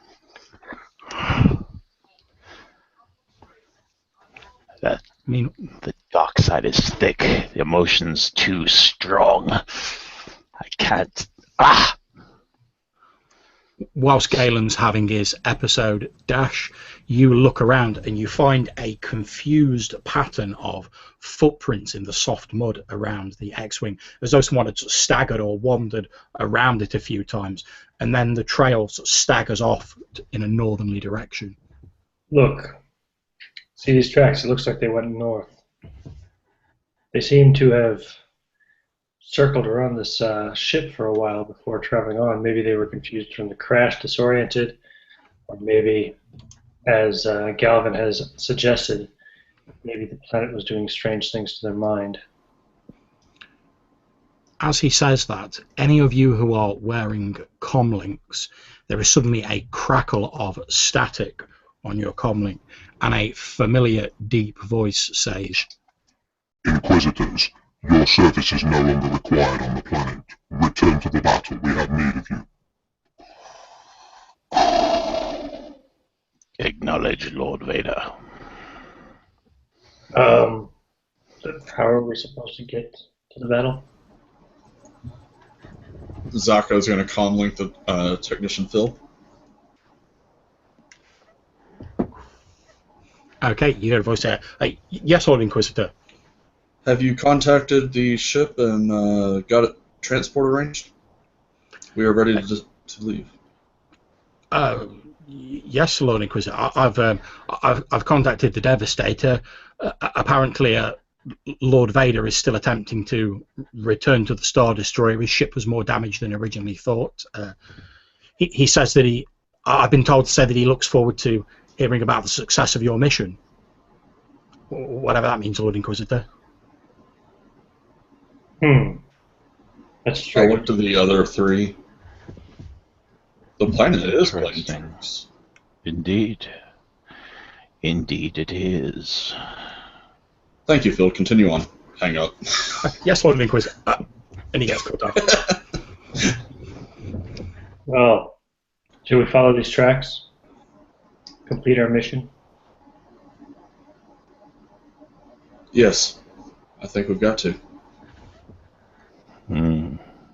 That, I mean, the dark side is thick. The emotion's too strong. I can't. Ah! Whilst Galen's having his episode dash, you look around and you find a confused pattern of footprints in the soft mud around the X-Wing, as though someone had staggered or wandered around it a few times, and then the trail staggers off in a northerly direction. Look, see these tracks? It looks like they went north. They seem to have circled around this ship for a while before traveling on. Maybe they were confused from the crash, disoriented, or maybe, as Galvin has suggested, maybe the planet was doing strange things to their mind. As he says that, any of you who are wearing comlinks, there is suddenly a crackle of static on your comlink, and a familiar deep voice says, Inquisitors, your service is no longer required on the planet. Return to the battle. We have need of you. Acknowledge, Lord Vader. How are we supposed to get to the battle? Zako's going to comlink the technician Phil. okay, you hear a voice there, yes, Lord Inquisitor. Have you contacted the ship and got it transport arranged? We are ready to leave. Yes, Lord Inquisitor. I've contacted the Devastator. Apparently, Lord Vader is still attempting to return to the Star Destroyer. His ship was more damaged than originally thought. He says that I've been told to say that he looks forward to hearing about the success of your mission. Whatever that means, Lord Inquisitor. That's I strange. looked to the other 3. The planet is playing tricks. Indeed. Indeed it is. Thank you, Phil. Continue on. Hang up. Yes, Lord Inquisitor. And he gets cut off. Well, should we follow these tracks? Complete our mission? Yes. I think we've got to.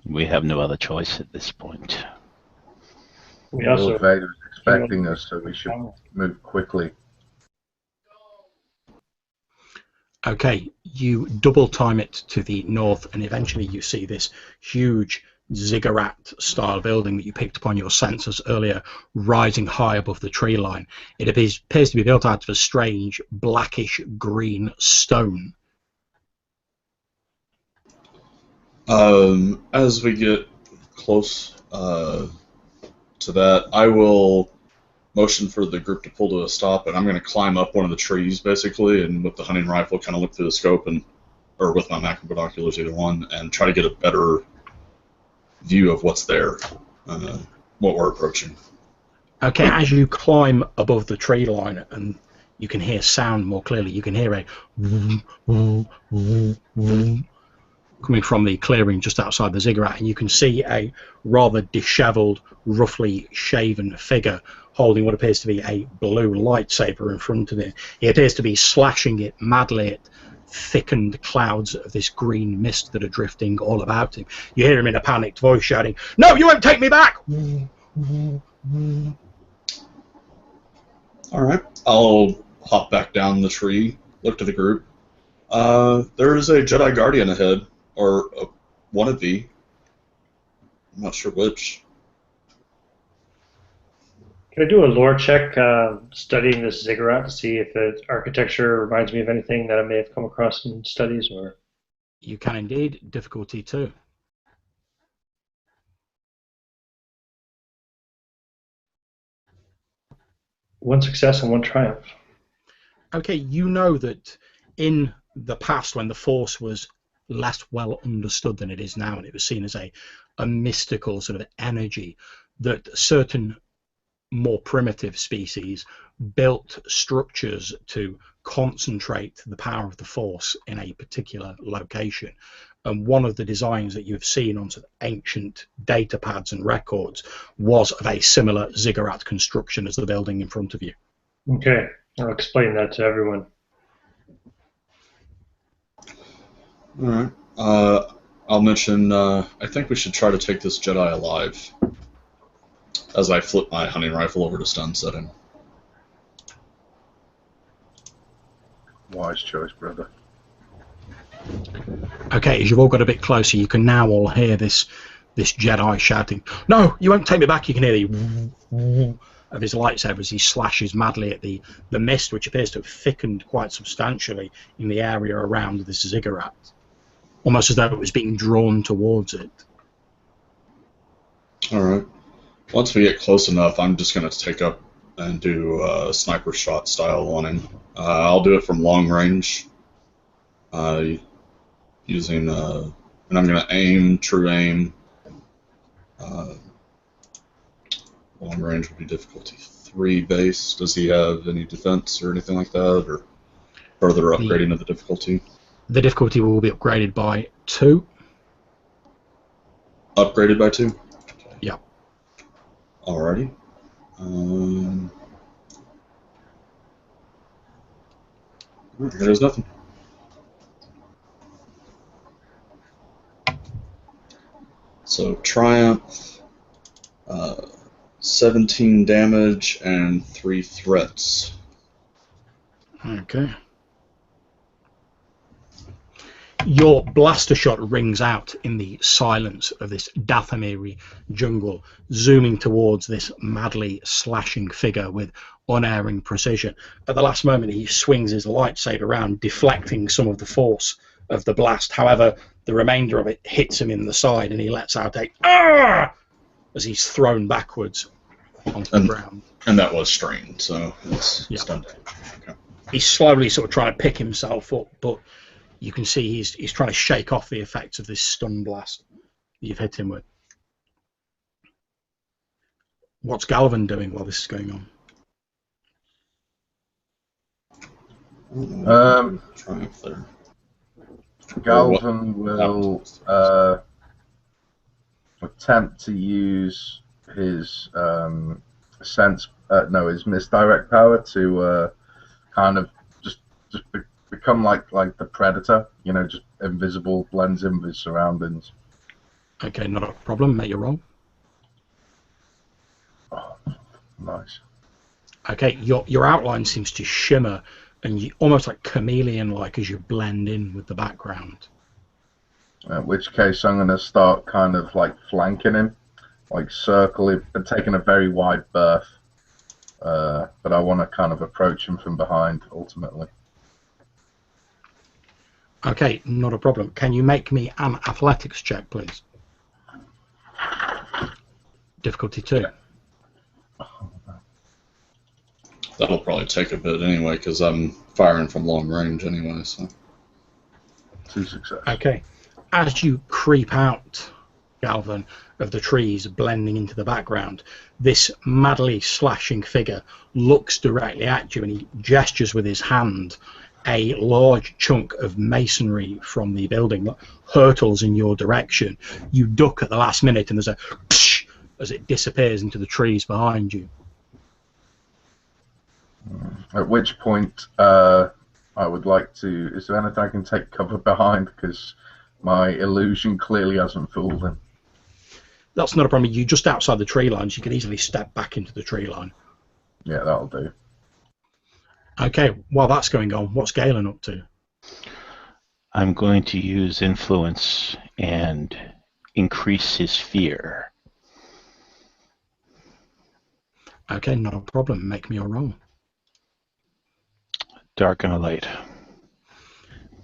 We have no other choice at this point. We also Lord Vader is expecting us, so we should move quickly. Okay, you double time it to the north, and eventually you see this huge ziggurat-style building that you picked up on your sensors earlier, rising high above the tree line. It appears to be built out of a strange blackish green stone. As we get close to that, I will motion for the group to pull to a stop, and I'm going to climb up one of the trees, basically, and with the hunting rifle kind of look through the scope, or with my macro binoculars, either one, and try to get a better view of what's there, what we're approaching. Okay, as you climb above the tree line and you can hear sound more clearly, you can hear a coming from the clearing just outside the ziggurat, and you can see a rather dishevelled, roughly shaven figure holding what appears to be a blue lightsaber in front of it. He appears to be slashing it madly at thickened clouds of this green mist that are drifting all about him. You hear him in a panicked voice shouting, "No, you won't take me back!" Alright, I'll hop back down the tree, look to the group. There's a Jedi Guardian ahead, or a wannabe. I'm not sure which. Can I do a lore check studying this ziggurat to see if its architecture reminds me of anything that I may have come across in studies? Or You can indeed. Difficulty 2. one success and one triumph. Okay, you know that in the past, when the Force was less well understood than it is now, and it was seen as a mystical sort of energy, that certain more primitive species built structures to concentrate the power of the Force in a particular location. And one of the designs that you've seen on sort of ancient data pads and records was of a similar ziggurat construction as the building in front of you. Okay, I'll explain that to everyone. Alright. I'll mention, I think we should try to take this Jedi alive, as I flip my hunting rifle over to stun setting. Wise choice, brother. Okay, as you've all got a bit closer, you can now all hear this Jedi shouting, "No, you won't take me back." You can hear the of his lightsaber as he slashes madly at the mist, which appears to have thickened quite substantially in the area around this ziggurat, almost as though it was being drawn towards it. Alright. Once we get close enough, I'm just going to take up and do a sniper shot style on him. I'll do it from long range, using, and I'm going to aim, true aim. Long range would be difficulty 3 base. Does he have any defense or anything like that, or further upgrading of the difficulty? The difficulty will be upgraded by 2. Upgraded by 2? Yeah. Alrighty. There's nothing. So triumph, 17 damage and 3 threats. Okay. Your blaster shot rings out in the silence of this Dathomiri jungle, zooming towards this madly slashing figure with unerring precision. At the last moment, he swings his lightsaber around, deflecting some of the force of the blast. However, the remainder of it hits him in the side, and he lets out a "Arr!" as he's thrown backwards onto the ground. And that was strained, so it's done damage. Okay. He's slowly sort of trying to pick himself up, but you can see he's trying to shake off the effects of this stun blast that you've hit him with. What's Galvin doing while this is going on? Triumph there. Galvin will attempt to use his his misdirect power to kind of just become like the Predator, you know, just invisible, blends in with his surroundings. Okay, not a problem. Make your roll. Oh, nice. Okay, your outline seems to shimmer, and you almost like chameleon-like as you blend in with the background. In which case, I'm going to start kind of like flanking him, like circling, but taking a very wide berth. But I want to kind of approach him from behind, ultimately. Okay, not a problem. Can you make me an athletics check, please? Difficulty 2. Yeah. That'll probably take a bit anyway, because I'm firing from long range anyway. So 2 success. Okay. As you creep out galvan of the trees blending into the background. This madly slashing figure looks directly at you and he gestures with his hand. A large chunk of masonry from the building hurtles in your direction. You duck at the last minute and there's a psh as it disappears into the trees behind you. At which point I would like to... Is there anything I can take cover behind? Because my illusion clearly hasn't fooled him. That's not a problem. You're just outside the tree line, so you can easily step back into the tree line. Yeah, that'll do. Okay, while that's going on, what's Galen up to? I'm going to use influence and increase his fear. Okay, not a problem. Make me a roll. Dark and a light.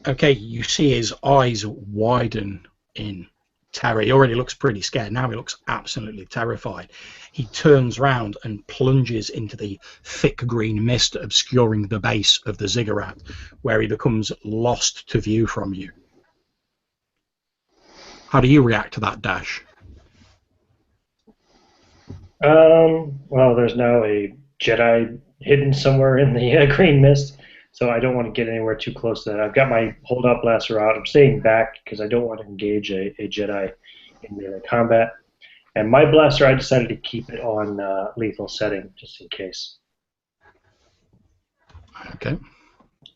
Okay, you see his eyes widen in terror. He already looks pretty scared. Now he looks absolutely terrified. He turns round and plunges into the thick green mist obscuring the base of the ziggurat, where he becomes lost to view from you. How do you react to that, Dash? Well, there's now a Jedi hidden somewhere in the green mist, so I don't want to get anywhere too close to that. I've got my hold-up blaster out. I'm staying back because I don't want to engage a Jedi in melee combat. And my blaster, I decided to keep it on lethal setting, just in case. Okay.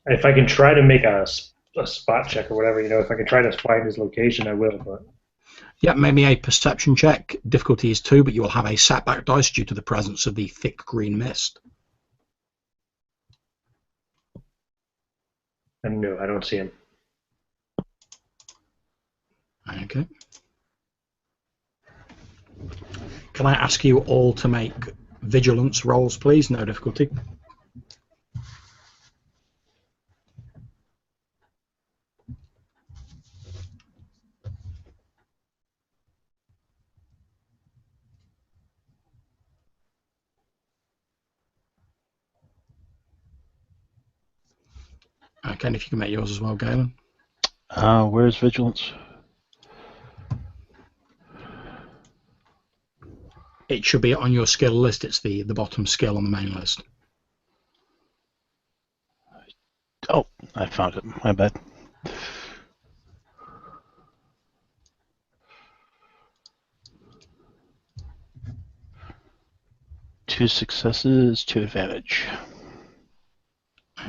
If I can try to make a spot check or whatever, if I can try to find his location, I will. But Yeah, maybe a perception check. Difficulty is 2, but you will have a setback dice due to the presence of the thick green mist. And no, I don't see him. Okay. Can I ask you all to make vigilance rolls, please? No difficulty. Okay, and if you can make yours as well, Galen. Where's vigilance? It should be on your skill list. It's the bottom skill on the main list. Oh, I found it. My bad. Two successes, 2 advantage.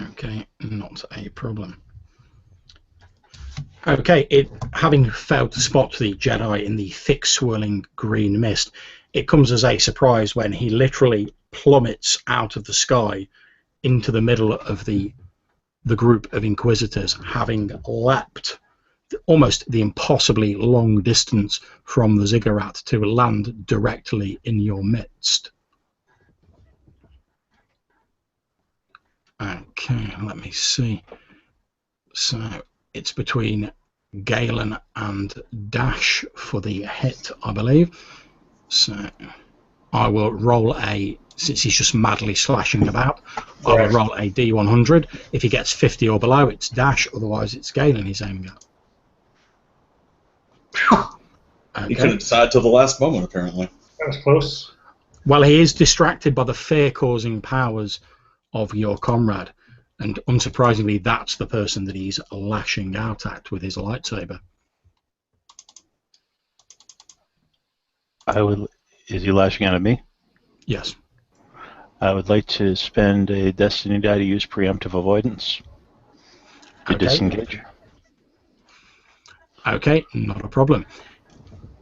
Okay, not a problem. Okay, having failed to spot the Jedi in the thick swirling green mist, it comes as a surprise when he literally plummets out of the sky into the middle of the group of Inquisitors, having leapt almost the impossibly long distance from the ziggurat to land directly in your midst. Okay, let me see. So it's between Galen and Dash for the hit, I believe. So I will roll since he's just madly slashing about, I will roll a D100. If he gets 50 or below, it's Dash, otherwise it's Galen he's aiming at. Okay. He couldn't decide till the last moment, apparently. That was close. Well, he is distracted by the fear-causing powers of your comrade, and unsurprisingly, that's the person that he's lashing out at with his lightsaber. Is he lashing out at me? Yes. I would like to spend a destiny die to use preemptive avoidance to disengage. Okay, not a problem.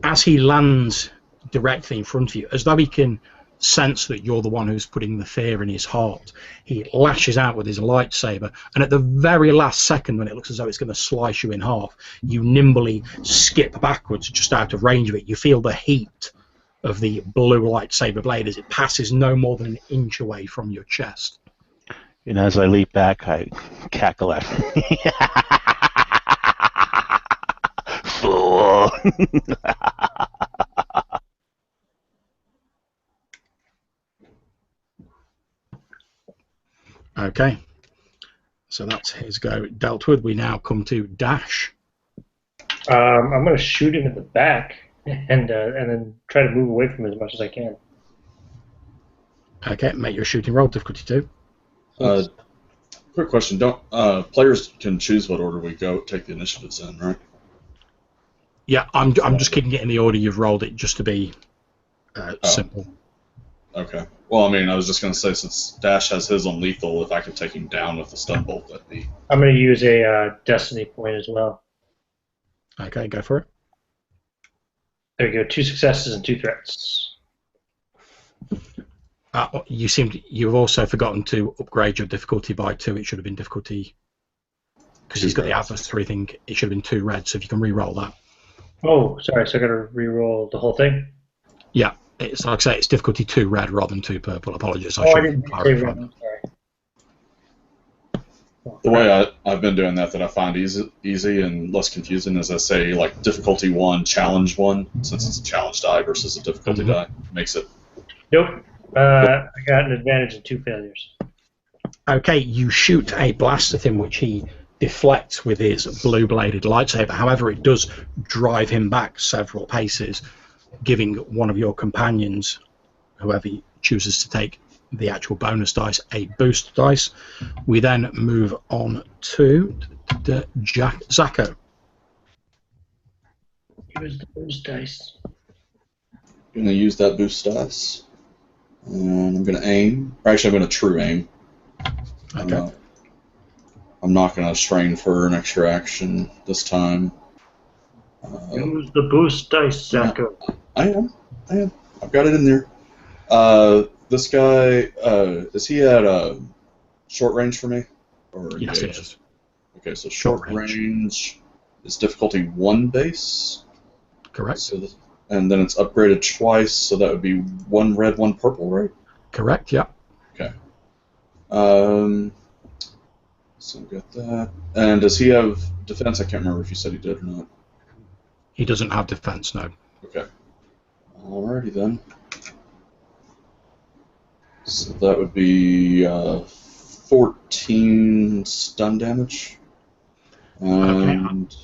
As he lands directly in front of you, as though he can sense that you're the one who's putting the fear in his heart, he lashes out with his lightsaber, and at the very last second, when it looks as though it's going to slice you in half, you nimbly skip backwards just out of range of it. You feel the heat of the blue lightsaber blade as it passes no more than an inch away from your chest. And as I leap back, I cackle at him. Fool! Okay, so that's his go dealt with. We now come to Dash. I'm going to shoot him in the back and then try to move away from it as much as I can. Okay, make your shooting roll, difficulty 2. Quick question: don't players can choose what order we go take the initiatives in, right? Yeah, I'm just keeping it in the order you've rolled it, just to be simple. Okay. Well, I mean, I was just going to say, since Dash has his on lethal, if I could take him down with the stun bolt, that'd be... I'm going to use a destiny point as well. Okay, go for it. There you go. 2 successes and 2 threats. You've also forgotten to upgrade your difficulty by 2. It should have been difficulty... Because he's got the adversary thing, it should have been 2 red, so if you can re-roll that. Oh, sorry, so I got to re-roll the whole thing? Yeah, it's like I say, it's difficulty 2 red rather than 2 purple. Apologies, I didn't should say clarify. red, I'm sorry. The way I've been doing that I find easy and less confusing is I say, like, difficulty 1, challenge 1, since it's a challenge die versus a difficulty die. Makes it... Nope. I got an advantage and 2 failures. Okay, you shoot a blast at him, which he deflects with his blue-bladed lightsaber. However, it does drive him back several paces, giving one of your companions, whoever chooses to take the actual bonus dice, a boost dice. We then move on to Zacho. Use the boost dice. I'm going to use that boost dice. And I'm going to aim. Or actually, I'm going to true aim. Okay. I'm not going to strain for an extra action this time. Use the boost dice, Zacho. I am. I've got it in there. This guy, is he at short range for me? Or yes, he is. Okay, so short range is difficulty 1 base. Correct. So and then it's upgraded twice, so that would be 1 red, 1 purple, right? Correct, yeah. Okay. So we got that. And does he have defense? I can't remember if you said he did or not. He doesn't have defense, no. Okay. Alrighty then. So that would be 14 stun damage. And okay.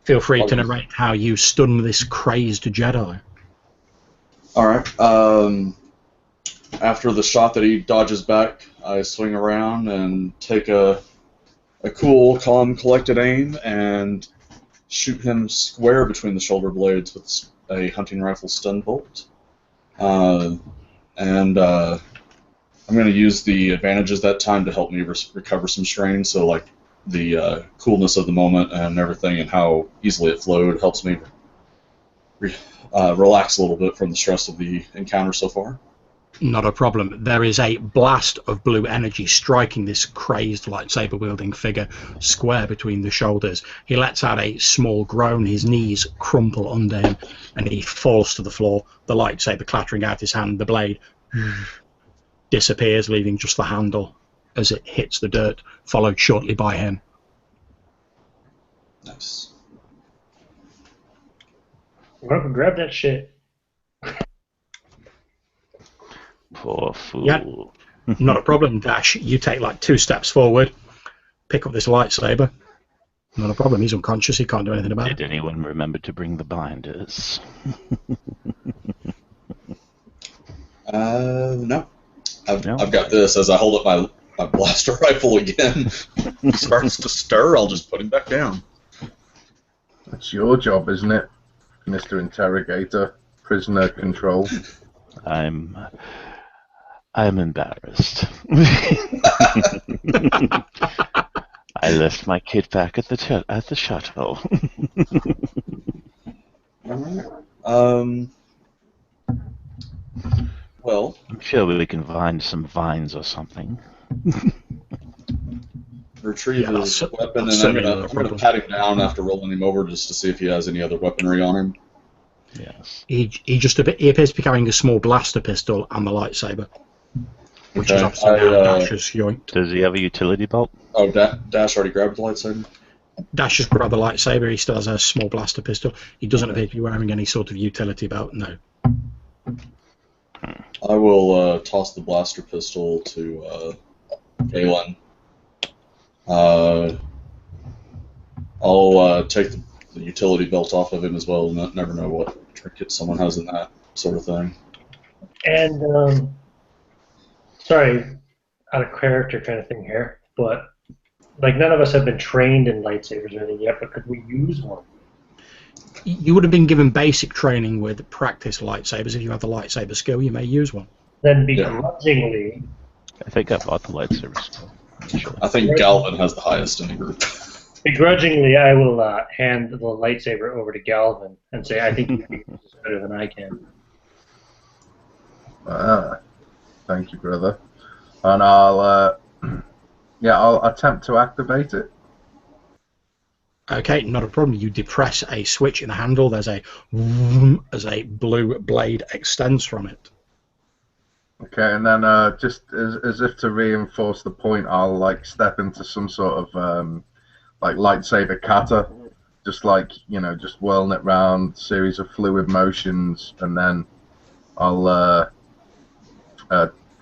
Feel free to narrate how you stun this crazed Jedi. Alright. After the shot that he dodges back, I swing around and take a cool, calm, collected aim and shoot him square between the shoulder blades with a hunting rifle stun bolt. And I'm going to use the advantages that time to help me recover some strain. So, like, the coolness of the moment and everything and how easily it flowed helps me relax a little bit from the stress of the encounter so far. Not a problem. There is a blast of blue energy striking this crazed lightsaber-wielding figure square between the shoulders. He lets out a small groan, his knees crumple under him, and he falls to the floor, the lightsaber clattering out his hand. The blade disappears, leaving just the handle as it hits the dirt, followed shortly by him. Nice. Run up and grab that shit. Poor fool. Yeah, not a problem, Dash. You take like 2 steps forward, pick up this lightsaber. Not a problem. He's unconscious. He can't do anything about it. Did anyone remember to bring the binders? No. I've got this. As I hold up my blaster rifle again, he starts to stir, I'll just put him back down. That's your job, isn't it, Mr. Interrogator? Prisoner control. I'm embarrassed. I left my kid back at the shuttle. Alright. Well, I'm sure we can find some vines or something. Retrieve his weapon, and I'm gonna pat him down after rolling him over just to see if he has any other weaponry on him. Yes. He appears to be carrying a small blaster pistol and the lightsaber, which is obviously Dash's yoinked. Does he have a utility belt? Oh, Dash already grabbed the lightsaber? Dash has grabbed the lightsaber. He still has a small blaster pistol. He doesn't appear to be wearing any sort of utility belt, no. I will toss the blaster pistol to Galen. I'll take the utility built off of him as well. Never know what trinkets someone has in that sort of thing. And sorry, out of character kind of thing here, but like none of us have been trained in lightsabers or anything yet. But could we use one? You would have been given basic training with practice lightsabers. If you have the lightsaber skill, you may use one. Then begrudgingly. I think I bought the lightsabers. I think Galvin has the highest in the group. Begrudgingly, I will hand the lightsaber over to Galvin and say, I think you can use this better than I can. Thank you, brother. And I'll attempt to activate it. Okay, not a problem. You depress a switch in the handle. There's a vroom as a blue blade extends from it. Okay, and then just as if to reinforce the point, I'll like step into some sort of like lightsaber kata, just like just whirling it round, series of fluid motions, and then I'll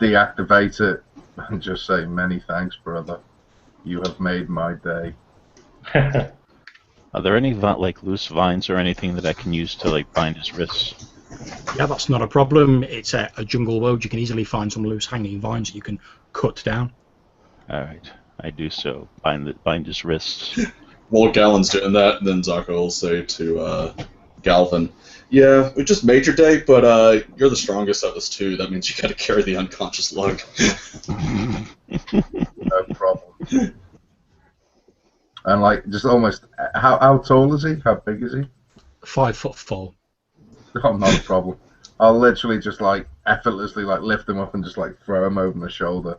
deactivate it and just say many thanks, brother. You have made my day. Are there any like loose vines or anything that I can use to like bind his wrists? Yeah, that's not a problem. It's a jungle world. You can easily find some loose hanging vines that you can cut down. All right, I do so. Bind his wrists. While Galvin's doing that, then Zako will say to Galvin, "Yeah, we just made your day, but you're the strongest of us too. That means you got to carry the unconscious lug." No problem. And like, just almost, how tall is he? How big is he? 5'4". Oh, not a problem. I'll literally just like effortlessly like lift him up and just like throw him over my shoulder.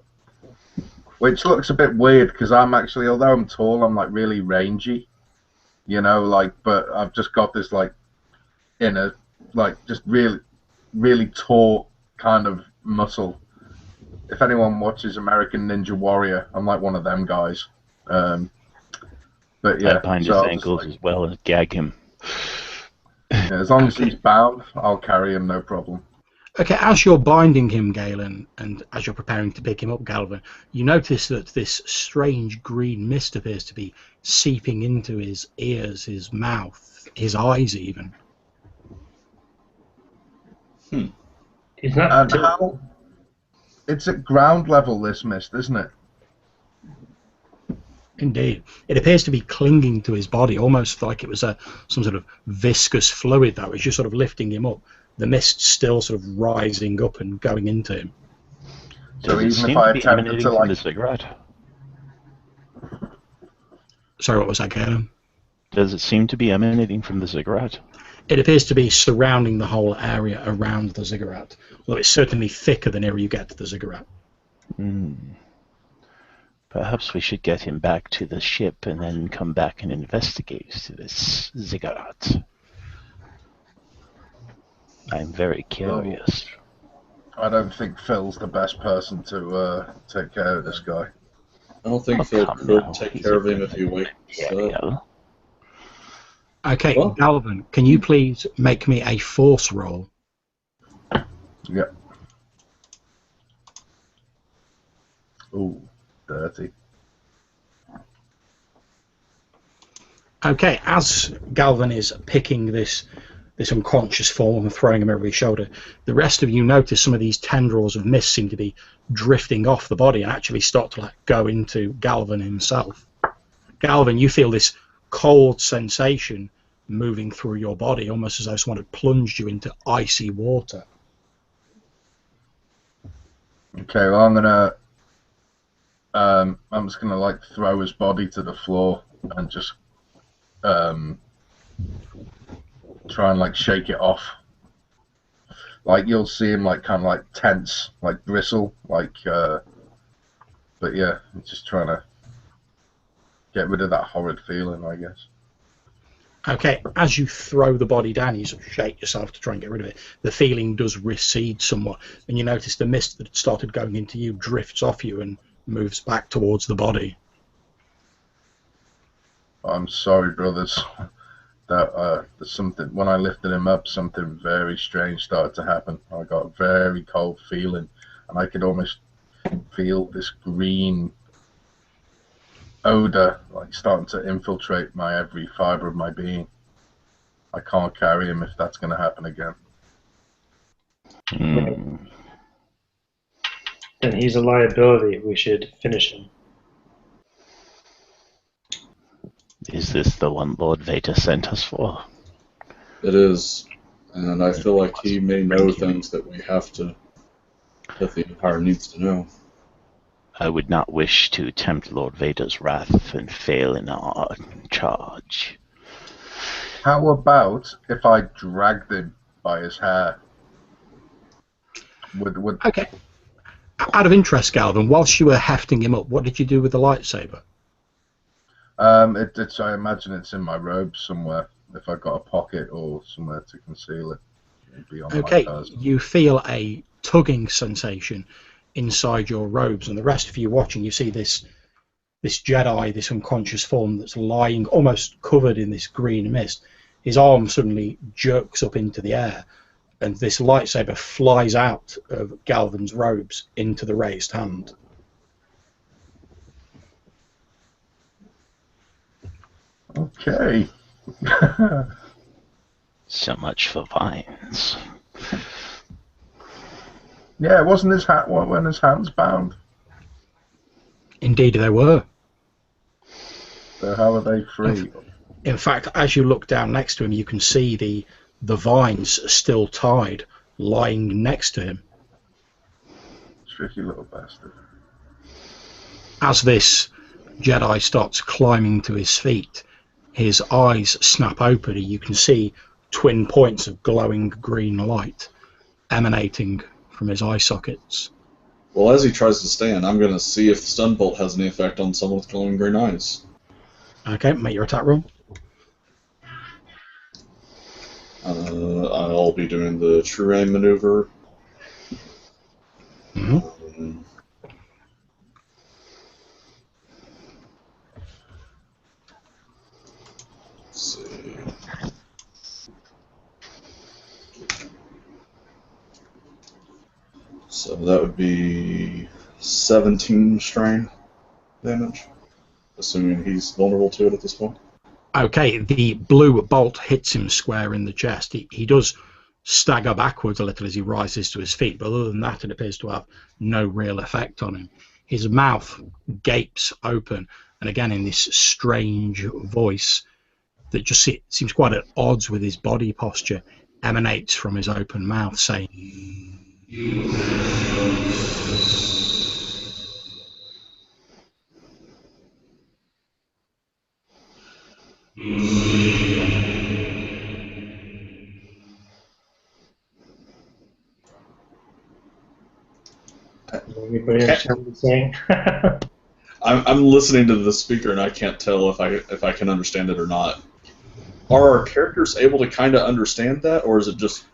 Which looks a bit weird because I'm actually, although I'm tall, I'm like really rangy. But I've just got this like inner, like just really, really taut kind of muscle. If anyone watches American Ninja Warrior, I'm like one of them guys. But yeah, I bind his ankles as well and gag him. Yeah, as long as he's bound, I'll carry him, no problem. Okay, as you're binding him, Galen, and as you're preparing to pick him up, Galvin, you notice that this strange green mist appears to be seeping into his ears, his mouth, his eyes even. He's not. And how? It's at ground level, this mist, isn't it? Indeed. It appears to be clinging to his body, almost like it was some sort of viscous fluid that was just sort of lifting him up. The mist still sort of rising up and going into him. So even if I attempted to like... the cigarette? Sorry, what was that, Galen? Does it seem to be emanating from the cigarette? It appears to be surrounding the whole area around the ziggurat, although it's certainly thicker the nearer you get to the ziggurat. Perhaps we should get him back to the ship and then come back and investigate this ziggurat. I'm very curious. I don't think Phil's the best person to take care of this guy. I don't think Phil could take care of him if you wait. Okay, well, Galvin, can you please make me a force roll? Yeah. Ooh, dirty. Okay, as Galvin is picking this unconscious form and throwing him over his shoulder, the rest of you notice some of these tendrils of mist seem to be drifting off the body and actually start to go into Galvin himself. Galvin, you feel this cold sensation moving through your body, almost as though someone had plunged you into icy water. Okay, well I'm just gonna throw his body to the floor and just try and shake it off. You'll see him kind of tense, bristle, but yeah, just trying to get rid of that horrid feeling, I guess. Okay, as you throw the body down, you sort of shake yourself to try and get rid of it. The feeling does recede somewhat, and you notice the mist that had started going into you drifts off you and moves back towards the body. I'm sorry, brothers. That there's something, when I lifted him up, something very strange started to happen. I got a very cold feeling, and I could almost feel this green odor starting to infiltrate my every fiber of my being. I can't carry him if that's going to happen again. Hmm. Then he's a liability. We should finish him. Is this the one Lord Vader sent us for? It is, and I feel like he may know things that the Empire needs to know. I would not wish to tempt Lord Vader's wrath and fail in our charge. How about if I dragged him by his hair? Would Okay. Out of interest, Galvin, whilst you were hefting him up, what did you do with the lightsaber? I imagine it's in my robe somewhere. If I got a pocket or somewhere to conceal it, it'd be on my person. You feel a tugging sensation inside your robes, and the rest of you watching, you see this Jedi, this unconscious form that's lying almost covered in this green mist. His arm suddenly jerks up into the air, and this lightsaber flies out of Galvin's robes into the raised hand. Okay. So much for vines. Yeah, wasn't his hat when his hands bound? Indeed, they were. So how are they free? In fact, as you look down next to him, you can see the vines still tied, lying next to him. Tricky little bastard. As this Jedi starts climbing to his feet, his eyes snap open, and you can see twin points of glowing green light emanating from his eye sockets. Well, as he tries to stand, I'm going to see if the stun bolt has any effect on someone with glowing green eyes. Okay, make your attack roll. I'll be doing the true aim maneuver. Mm-hmm. Let's see. So that would be 17 strain damage, assuming he's vulnerable to it at this point. Okay, the blue bolt hits him square in the chest. He does stagger backwards a little as he rises to his feet, but other than that, it appears to have no real effect on him. His mouth gapes open, and again in this strange voice that just seems quite at odds with his body posture, emanates from his open mouth, saying, Anybody understand what he's saying? I'm listening to the speaker and I can't tell if I can understand it or not. Are our characters able to kind of understand that, or is it just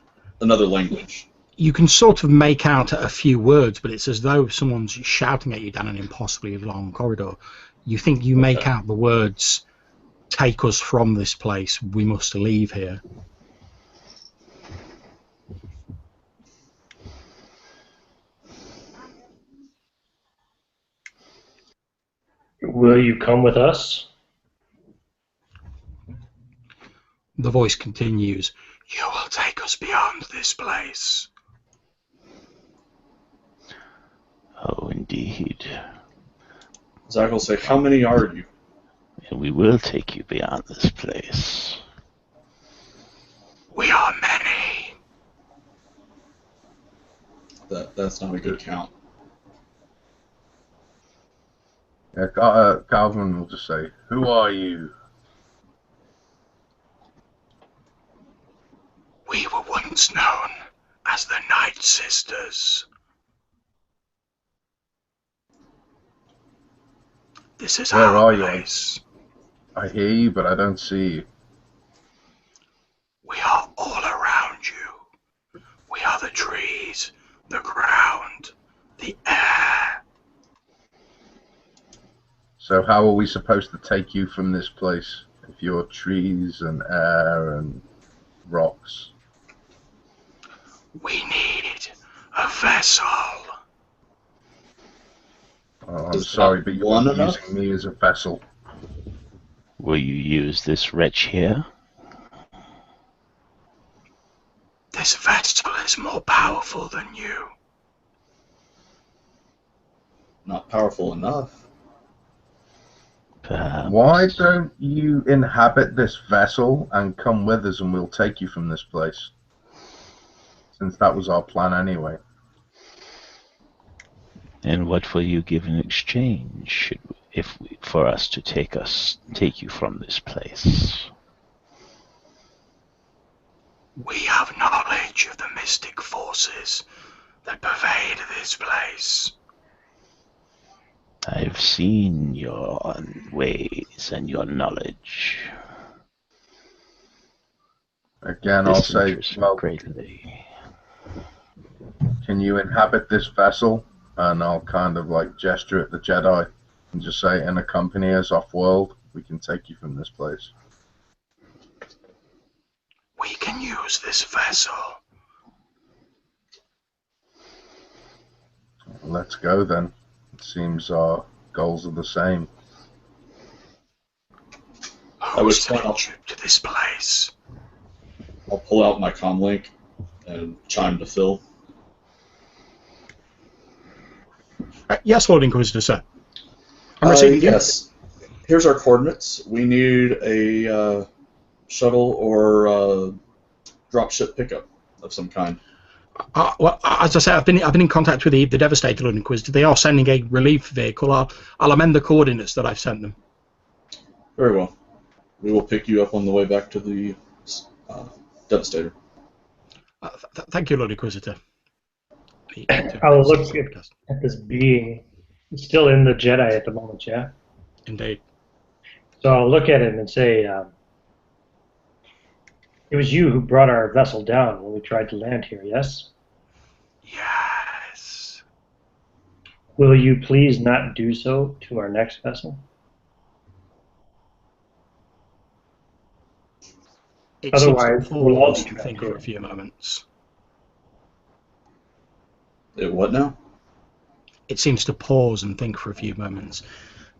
another language? You can sort of make out a few words, but it's as though someone's shouting at you down an impossibly long corridor. You think you make out the words, "Take us from this place, we must leave here." Will you come with us? The voice continues, "You will take us beyond this place." Oh, indeed. Zach will say, "How many are you?" And we will take you beyond this place. We are many. That's not a good count. Yeah, Calvin will just say, "Who are you?" We were once known as the Night Sisters. This is Where our are you? place. I hear you, but I don't see you. We are all around you. We are the trees, the ground, the air. So how are we supposed to take you from this place if you're trees and air and rocks? We need a vessel. Oh, I'm Is sorry, that but you're one enough? using me as a vessel. Will you use this wretch here? This vessel is more powerful than you. Not powerful enough. Perhaps. Why don't you inhabit this vessel and come with us and we'll take you from this place? Since that was our plan anyway. And what will you give in exchange for us to take you from this place? We have knowledge of the mystic forces that pervade this place. I've seen your ways and your knowledge. Again, I'll This say, interests me well, greatly. can you inhabit this vessel? And I'll kind of like gesture at the Jedi and just say, and accompany us off-world. We can take you from this place. We can use this vessel. Let's go then. It seems our goals are the same. I was Who's trying taking you to this place? I'll pull out my comm link and chime to Phil. Yes, Lord Inquisitor, sir. I'm receiving you. Yes. Here's our coordinates. We need a shuttle or dropship pickup of some kind. Well, as I say, I've been in contact with the Devastator, Lord Inquisitor. They are sending a relief vehicle. I'll amend the coordinates that I've sent them. Very well. We will pick you up on the way back to the Devastator. Thank you, Lord Inquisitor. I'll look at this being. He's still in the Jedi at the moment, yeah? Indeed. So I'll look at him and say, it was you who brought our vessel down when we tried to land here, yes? Yes. Will you please not do so to our next vessel? Otherwise, we'll all pause be and think for a few moments. What now? It seems to pause and think for a few moments.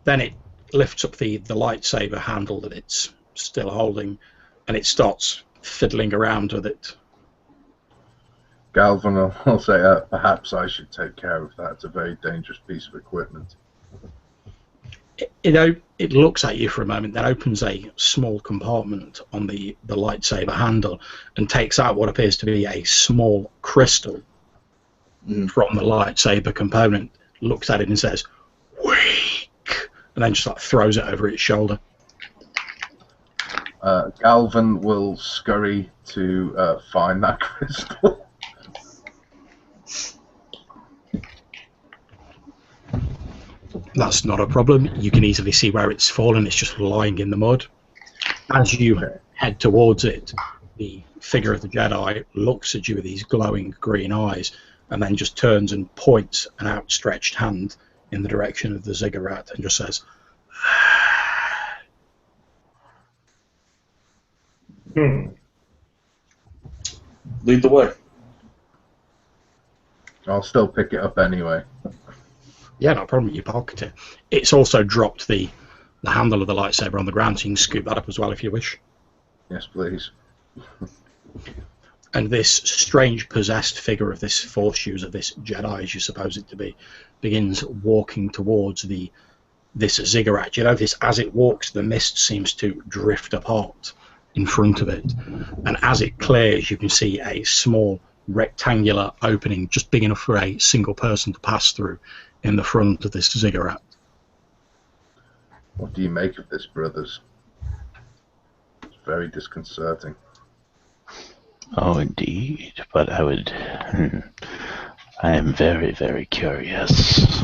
Then it lifts up the lightsaber handle that it's still holding, and it starts fiddling around with it. Galvin will say, perhaps I should take care of that. It's a very dangerous piece of equipment. It looks at you for a moment, then opens a small compartment on the lightsaber handle and takes out what appears to be a small crystal from the lightsaber component, looks at it and says, "Weak," and then just like throws it over its shoulder. Galvin will scurry to find that crystal. That's not a problem. You can easily see where it's fallen. It's just lying in the mud. As you head towards it, the figure of the Jedi looks at you with these glowing green eyes and then just turns and points an outstretched hand in the direction of the ziggurat and just says, Lead the way. I'll still pick it up anyway. "Yeah, no problem." You pocket it. It's also dropped the handle of the lightsaber on the ground, so you can scoop that up as well if you wish. Yes, please. And this strange possessed figure of this Force user, this Jedi as you suppose it to be, begins walking towards this ziggurat. You notice as it walks, the mist seems to drift apart in front of it, and as it clears, you can see a small rectangular opening just big enough for a single person to pass through in the front of this ziggurat. What do you make of this, brothers? It's very disconcerting. Oh, indeed. But I am very, very curious.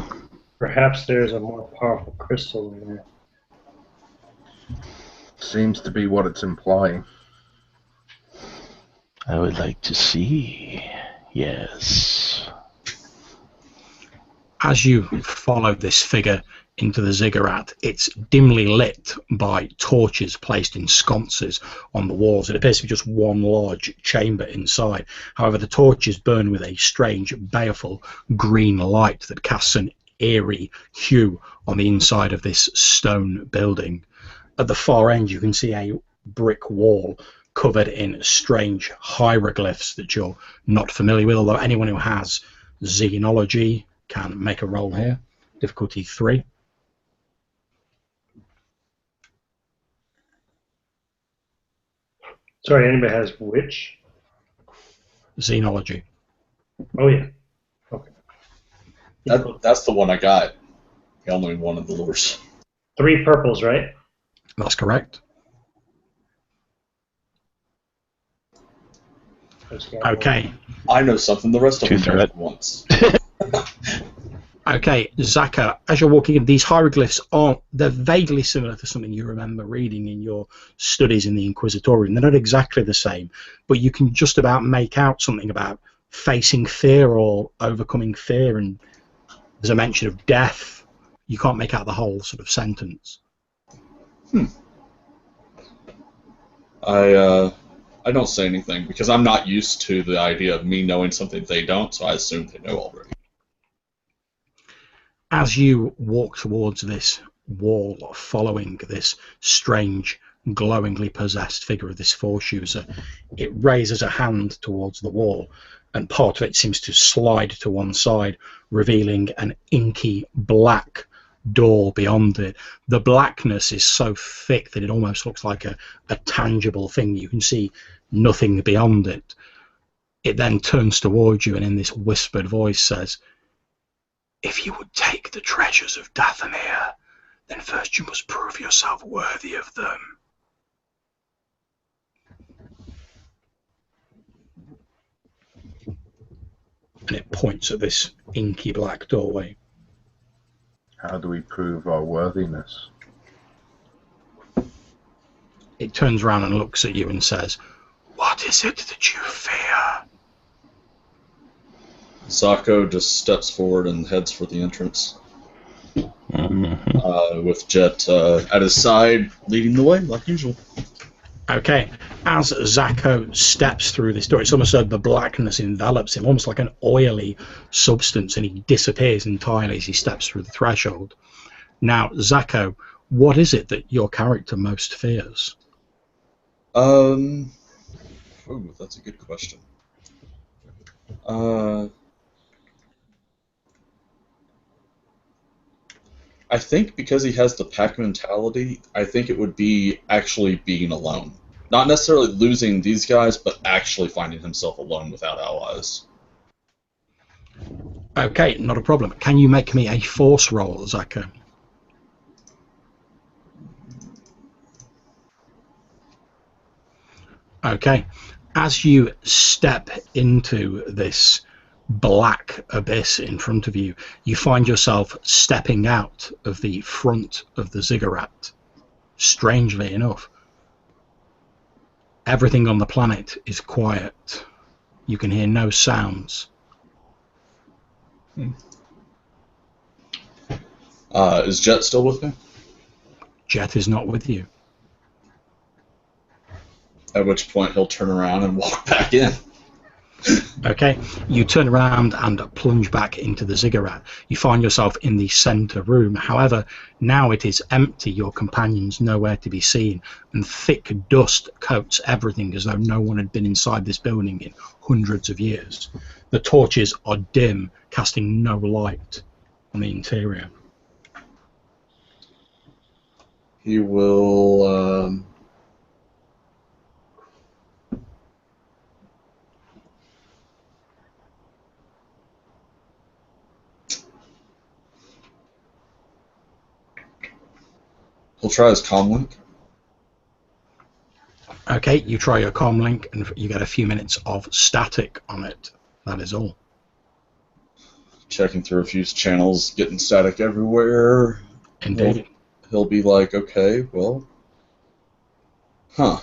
Perhaps there's a more powerful crystal in there. Seems to be what it's implying. I would like to see. Yes. As you follow this figure into the ziggurat, it's dimly lit by torches placed in sconces on the walls. It appears to be just one large chamber inside. However, the torches burn with a strange, baleful green light that casts an eerie hue on the inside of this stone building. At the far end, you can see a brick wall covered in strange hieroglyphs that you're not familiar with, although anyone who has xenology can make a roll here. Difficulty 3. Sorry, anybody has which? Xenology. Oh, yeah. Okay. That's the one I got. The only one of the lures. 3 purples, right? That's correct. Okay. I know something the rest of them Two-threat. don't once. Okay, Zaka, as you're walking in, these hieroglyphs they're vaguely similar to something you remember reading in your studies in the Inquisitorium. They're not exactly the same, but you can just about make out something about facing fear or overcoming fear, and there's a mention of death. You can't make out the whole sort of sentence. I don't say anything because I'm not used to the idea of me knowing something they don't, so I assume they know already. As you walk towards this wall, following this strange, glowingly possessed figure of this Force user, it raises a hand towards the wall, and part of it seems to slide to one side, revealing an inky black door beyond it. The blackness is so thick that it almost looks like a tangible thing. You can see nothing beyond it. It then turns towards you and in this whispered voice says, "If you would take the treasures of Dathomir, then first you must prove yourself worthy of them." And it points at this inky black doorway. How do we prove our worthiness? It turns around and looks at you and says, "What is it that you fear?" Sako just steps forward and heads for the entrance. With Jet at his side, leading the way, like usual. Okay, as Zako steps through this door, it's almost like the blackness envelops him, almost like an oily substance, and he disappears entirely as he steps through the threshold. Now, Zako, what is it that your character most fears? Ooh, that's a good question. I think because he has the pack mentality, I think it would be actually being alone. Not necessarily losing these guys, but actually finding himself alone without allies. Okay, not a problem. Can you make me a force roll, Zaka? Okay. As you step into this black abyss in front of you, you find yourself stepping out of the front of the ziggurat. Strangely enough, everything on the planet is quiet. You can hear no sounds. Is Jet still with me? Jet is not with you. At which point he'll turn around and walk back in. Okay, you turn around and plunge back into the ziggurat. You find yourself in the centre room. However, now it is empty, your companions nowhere to be seen, and thick dust coats everything as though no one had been inside this building in hundreds of years. The torches are dim, casting no light on the interior. He will... He'll try his comlink. Okay, you try your comlink and you get a few minutes of static on it. That is all. Checking through a few channels, getting static everywhere. Indeed. He'll be like, okay, well... Huh.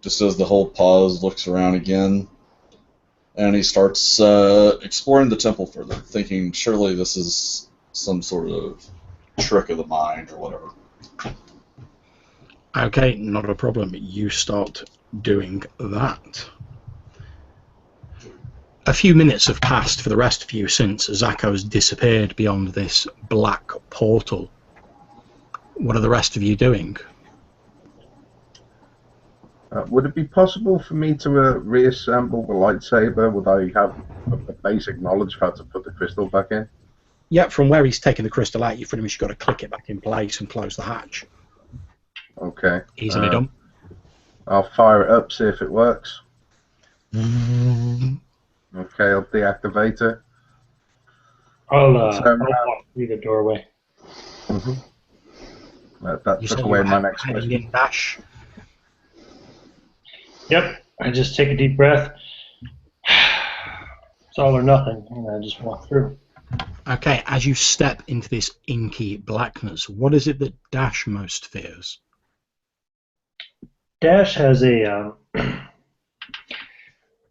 Just as the whole pause, looks around again. And he starts exploring the temple further, thinking surely this is some sort of trick of the mind or whatever. Okay, not a problem. You start doing that. A few minutes have passed for the rest of you since Zako's disappeared beyond this black portal. What are the rest of you doing? Would it be possible for me to reassemble the lightsaber? Would I have a basic knowledge of how to put the crystal back in? Yeah, from where he's taken the crystal out, you've pretty much got to click it back in place and close the hatch. Okay. Easily done. I'll fire it up, see if it works. Okay, I'll deactivate it. I'll walk through the doorway. That took away my next question. Dash. Yep, I just take a deep breath. It's all or nothing, and I just walk through. Okay, as you step into this inky blackness, what is it that Dash most fears? Dash has a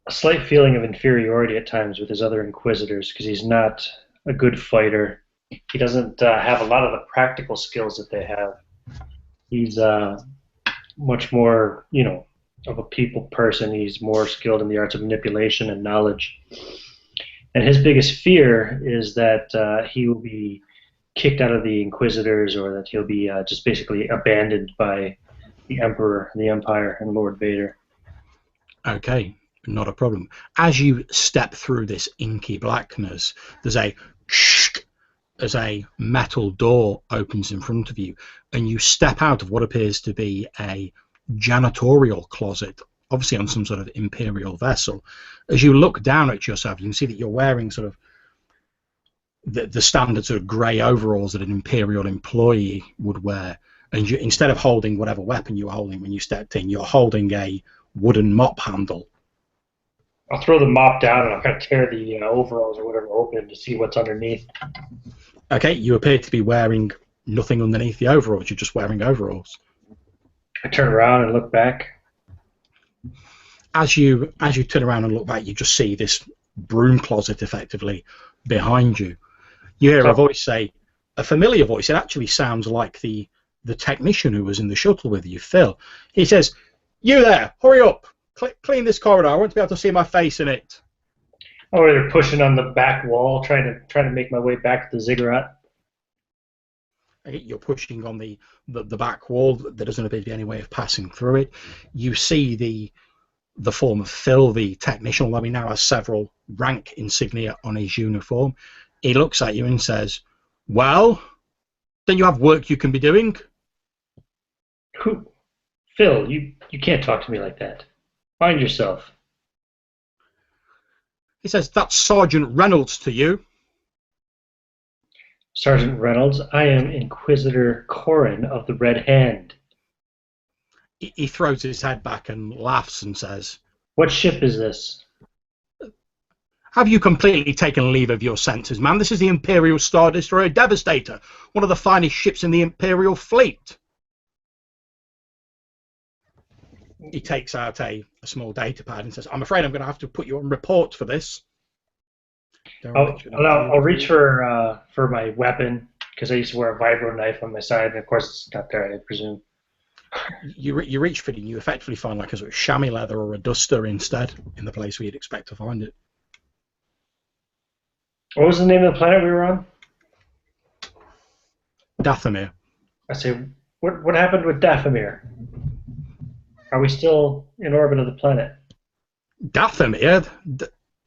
slight feeling of inferiority at times with his other Inquisitors because he's not a good fighter. He doesn't have a lot of the practical skills that they have. He's much more, of a people person. He's more skilled in the arts of manipulation and knowledge. And his biggest fear is that he will be kicked out of the Inquisitors, or that he'll be just basically abandoned by the Emperor, the Empire, and Lord Vader. Okay, not a problem. As you step through this inky blackness, there's a metal door opens in front of you, and you step out of what appears to be a janitorial closet, obviously on some sort of Imperial vessel. As you look down at yourself, you can see that you're wearing sort of the standard sort of grey overalls that an Imperial employee would wear. And you, instead of holding whatever weapon you were holding when you stepped in, you're holding a wooden mop handle. I'll throw the mop down and I'll kind of tear the overalls or whatever open to see what's underneath. Okay, you appear to be wearing nothing underneath the overalls. You're just wearing overalls. I turn around and look back. As you turn around and look back, you just see this broom closet effectively behind you. You hear a voice say, a familiar voice. It actually sounds like the technician who was in the shuttle with you, Phil. He says, "You there, hurry up, clean this corridor. I want to be able to see my face in it." Oh, they're pushing on the back wall, trying to make my way back to the ziggurat. You're pushing on the back wall. There doesn't appear to be any way of passing through it. You see the form of Phil, the technician, although he now has several rank insignia on his uniform. He looks at you and says, "Well, don't you have work you can be doing?" Who? Phil, you can't talk to me like that. Mind yourself. He says, "That's Sergeant Reynolds to you." Sergeant Reynolds, I am Inquisitor Corrin of the Red Hand. He throws his head back and laughs and says, "What ship is this?" "Have you completely taken leave of your senses, man? This is the Imperial Star Destroyer Devastator, one of the finest ships in the Imperial fleet." He takes out a small data pad and says, "I'm afraid I'm going to have to put you on report for this." I'll reach for my weapon, because I used to wear a vibro knife on my side, and of course it's not there, I presume. You reach for it and you effectively find like a sort of chamois leather or a duster instead in the place where you'd expect to find it. What was the name of the planet we were on? Dathomir. I say, what happened with Dathomir? Are we still in orbit of the planet? Dathomir?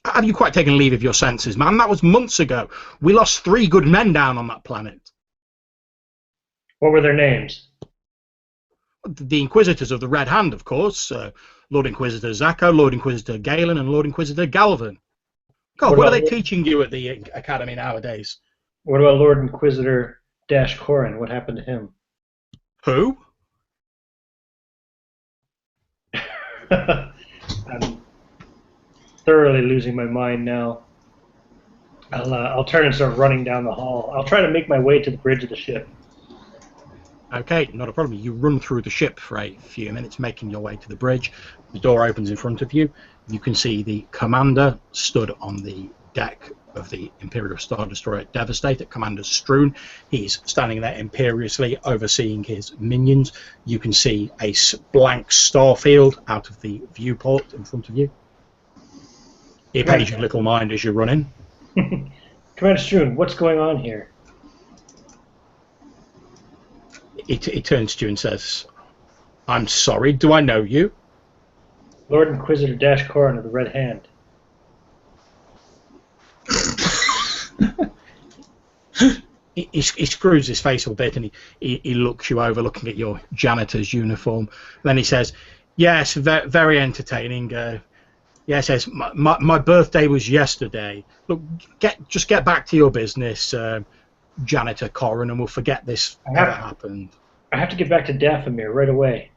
Have you quite taken leave of your senses, man? That was months ago. We lost 3 good men down on that planet. What were their names? The Inquisitors of the Red Hand, of course. Lord Inquisitor Zako, Lord Inquisitor Galen, and Lord Inquisitor Galvin. God, what are they teaching you at the Academy nowadays? What about Lord Inquisitor Corrin? What happened to him? Who? I'm thoroughly losing my mind now. I'll turn and start running down the hall. I'll try to make my way to the bridge of the ship. Okay, not a problem. You run through the ship for a few minutes, making your way to the bridge. The door opens in front of you. You can see the commander stood on the deck of the Imperial Star Destroyer Devastator, Commander Strewun. He's standing there imperiously overseeing his minions. You can see a blank star field out of the viewport in front of you. He pays you little mind as you run in. Commander Strewun, what's going on here? He turns to you and says, "I'm sorry, do I know you?" Lord Inquisitor Korin of the Red Hand. He screws his face a bit and he looks you over, looking at your janitor's uniform. Then he says, "Yes, very entertaining. Yeah," he says, my birthday was yesterday. Look, just get back to your business, Janitor Korin, and we'll forget this ever happened." I have to get back to Dathomir right away.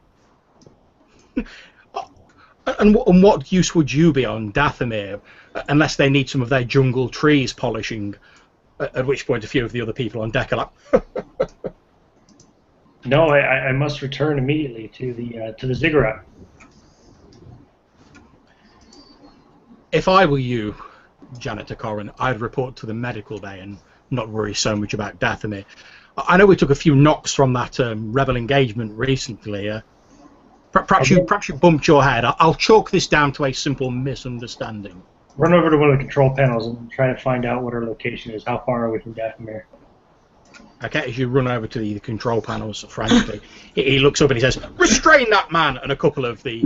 And what use would you be on Dathomir unless they need some of their jungle trees polishing? At which point a few of the other people on deck are like, No, I must return immediately to the ziggurat. "If I were you, Janitor Korin, I'd report to the medical bay and not worry so much about Dathomir. I know we took a few knocks from that rebel engagement recently. Perhaps you bumped your head. I'll chalk this down to a simple misunderstanding." Run over to one of the control panels and try to find out what our location is. How far are we from Dathomir? Okay, as you run over to the control panels frantically, he looks up and he says, "Restrain that man!" And a couple of the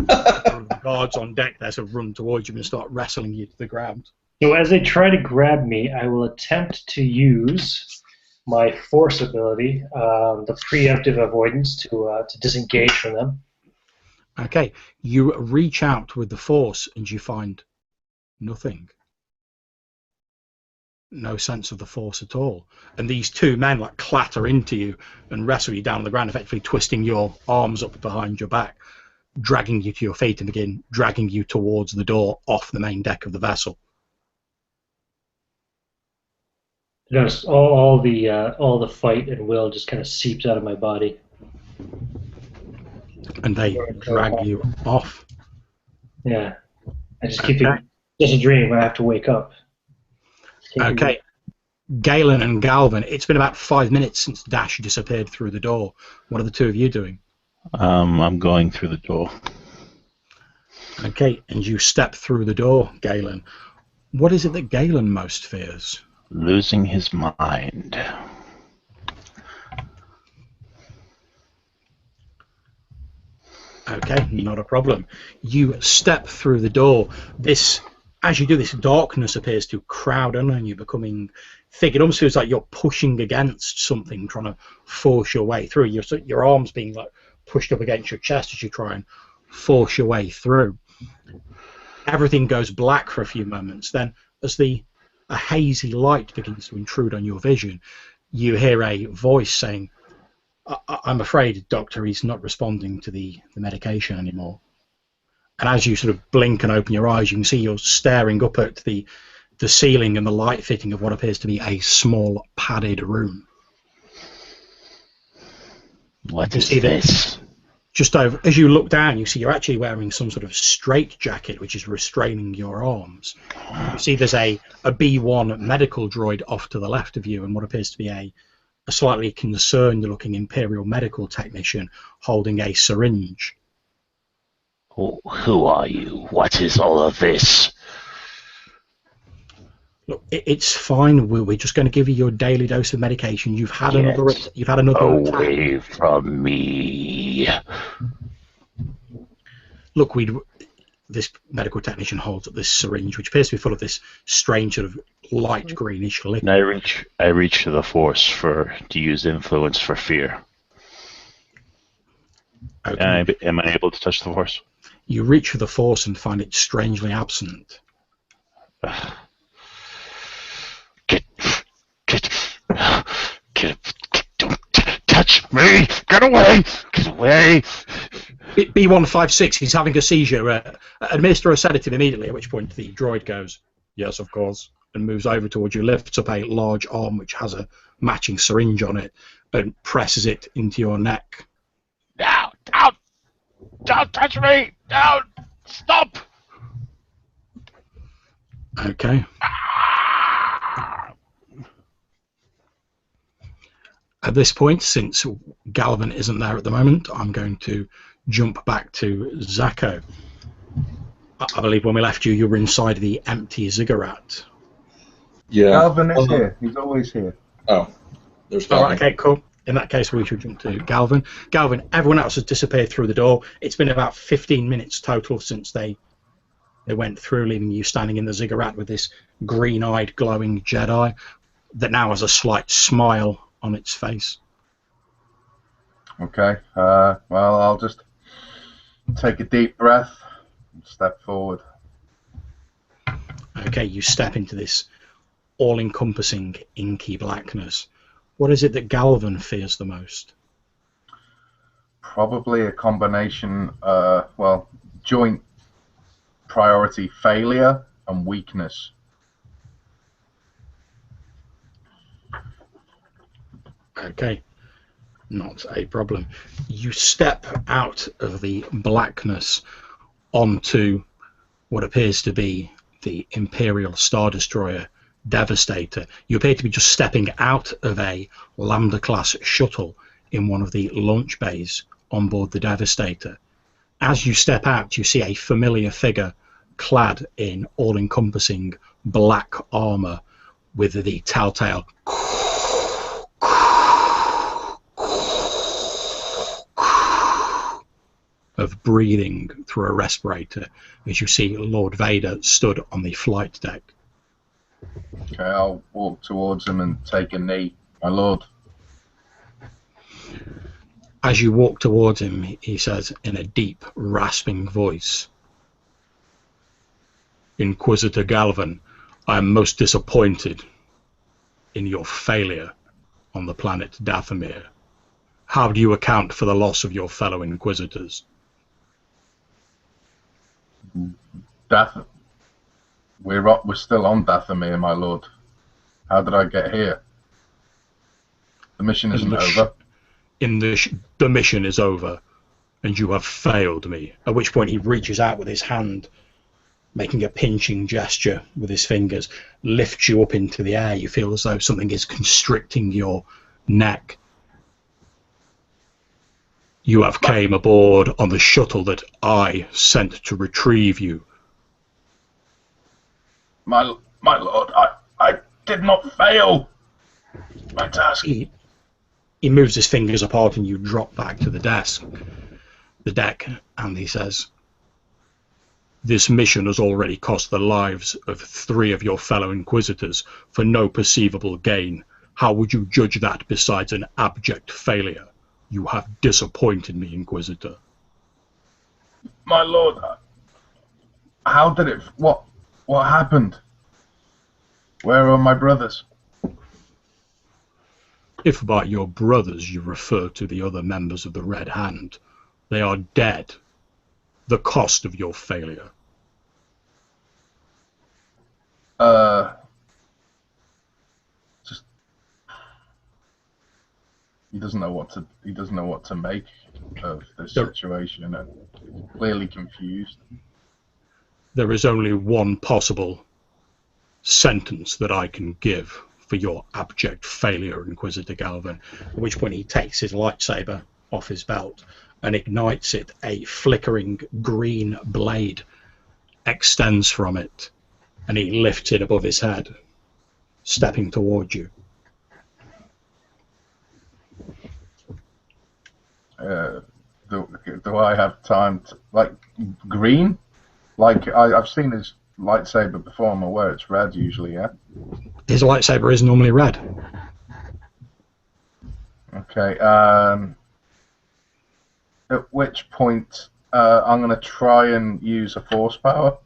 guards on deck there sort of run towards you and start wrestling you to the ground. So as they try to grab me, I will attempt to use my force ability, the preemptive avoidance, to disengage from them. Okay, you reach out with the force and you find nothing. No sense of the force at all. And these two men like clatter into you and wrestle you down on the ground, effectively twisting your arms up behind your back, dragging you to your feet and begin dragging you towards the door off the main deck of the vessel. Notice all the fight and will just kind of seeps out of my body. And they drag you off. Yeah. I just keep it just a dream. I have to wake up. Okay. Galen and Galvin, it's been about 5 minutes since Dash disappeared through the door. What are the two of you doing? I'm going through the door. Okay, and you step through the door, Galen. What is it that Galen most fears? Losing his mind. Okay, not a problem. You step through the door. As you do, this darkness appears to crowd in on you, becoming thick. It almost feels like you're pushing against something, trying to force your way through. Your arms being like pushed up against your chest as you try and force your way through. Everything goes black for a few moments. Then, as a hazy light begins to intrude on your vision, you hear a voice saying, "I'm afraid, Doctor, he's not responding to the medication anymore." And as you sort of blink and open your eyes, you can see you're staring up at the ceiling and the light fitting of what appears to be a small padded room. What is this? Just over, as you look down, you see you're actually wearing some sort of straitjacket which is restraining your arms. You see there's a B1 medical droid off to the left of you and what appears to be a slightly concerned looking Imperial medical technician holding a syringe. Who are you? What is all of this? Look, it's fine. We're just going to give you your daily dose of medication. You've had another. Away from me. Look, this medical technician holds up this syringe, which appears to be full of this strange sort of light greenish liquid. And I reach to the force to use influence for fear. Okay. Am I able to touch the force? You reach for the force and find it strangely absent. Don't touch me! Get away! Get away! B156, he's having a seizure. Administer a sedative immediately, at which point the droid goes, "Yes, of course," and moves over towards you, lifts up a large arm which has a matching syringe on it, and presses it into your neck. Now, don't touch me! Don't! Stop! Okay. At this point, since Galvin isn't there at the moment, I'm going to jump back to Zacho. I believe when we left you, you were inside the empty ziggurat. Yeah. Galvin is here. He's always here. Oh, there's All Galvin. right, okay, cool. In that case, we should jump to Galvin. Galvin, everyone else has disappeared through the door. It's been about 15 minutes total since they went through, leaving you standing in the ziggurat with this green-eyed, glowing Jedi that now has a slight smile on its face. Okay. Well, I'll just take a deep breath and step forward. Okay, you step into this all-encompassing, inky blackness. What is it that Galvin fears the most? Probably a combination, well, joint priority failure and weakness. Okay, not a problem. You step out of the blackness onto what appears to be the Imperial Star Destroyer Devastator. You appear to be just stepping out of a Lambda-class shuttle in one of the launch bays on board the Devastator. As you step out, you see a familiar figure clad in all-encompassing black armor with the telltale of breathing through a respirator as you see Lord Vader stood on the flight deck. Okay, I'll walk towards him and take a knee. My lord. As you walk towards him, he says in a deep, rasping voice, "Inquisitor Galvin, I am most disappointed in your failure on the planet Dathomir. How do you account for the loss of your fellow Inquisitors?" We're still on Dathomir, my lord. How did I get here? The mission isn't over. The mission is over, and you have failed me. At which point he reaches out with his hand, making a pinching gesture with his fingers, lifts you up into the air. You feel as though something is constricting your neck. You have came aboard on the shuttle that I sent to retrieve you. My lord, I did not fail my task. He moves his fingers apart and you drop back to the deck, and he says, "This mission has already cost the lives of 3 of your fellow Inquisitors for no perceivable gain. How would you judge that besides an abject failure? You have disappointed me, Inquisitor." My lord, how did it... What happened? Where are my brothers? If by your brothers you refer to the other members of the Red Hand, they are dead. The cost of your failure. Just... He doesn't know what to make of this situation, and clearly confused. There is only one possible sentence that I can give for your abject failure, Inquisitor Galvin. At which point he takes his lightsaber off his belt and ignites it. A flickering green blade extends from it, and he lifts it above his head, stepping towards you. Do I have time to... Like, green? Like, I've seen his lightsaber before. I'm aware it's red usually, yeah? His lightsaber is normally red. Okay, at which point I'm going to try and use a force power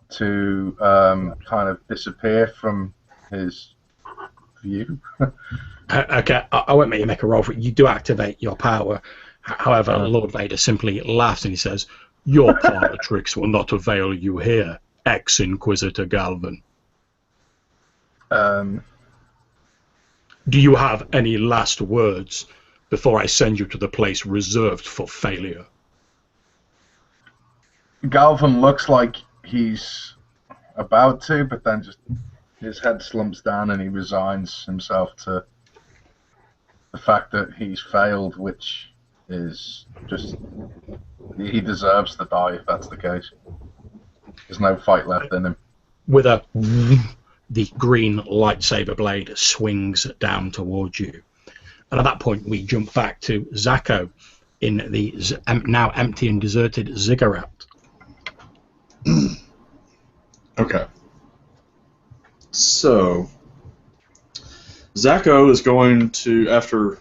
to kind of disappear from his view. Okay, I won't make you make a roll for it. You do activate your power. However, Lord Vader simply laughs and he says, "Your parlor tricks will not avail you here, ex-Inquisitor Galvin." Do you have any last words before I send you to the place reserved for failure? Galvin looks like he's about to, but then just his head slumps down and he resigns himself to the fact that he's failed, which is just... He deserves to die if that's the case. There's no fight left in him. With a... the green lightsaber blade swings down towards you. And at that point, we jump back to Zako in the now empty and deserted ziggurat. Okay. So, Zako is going to, after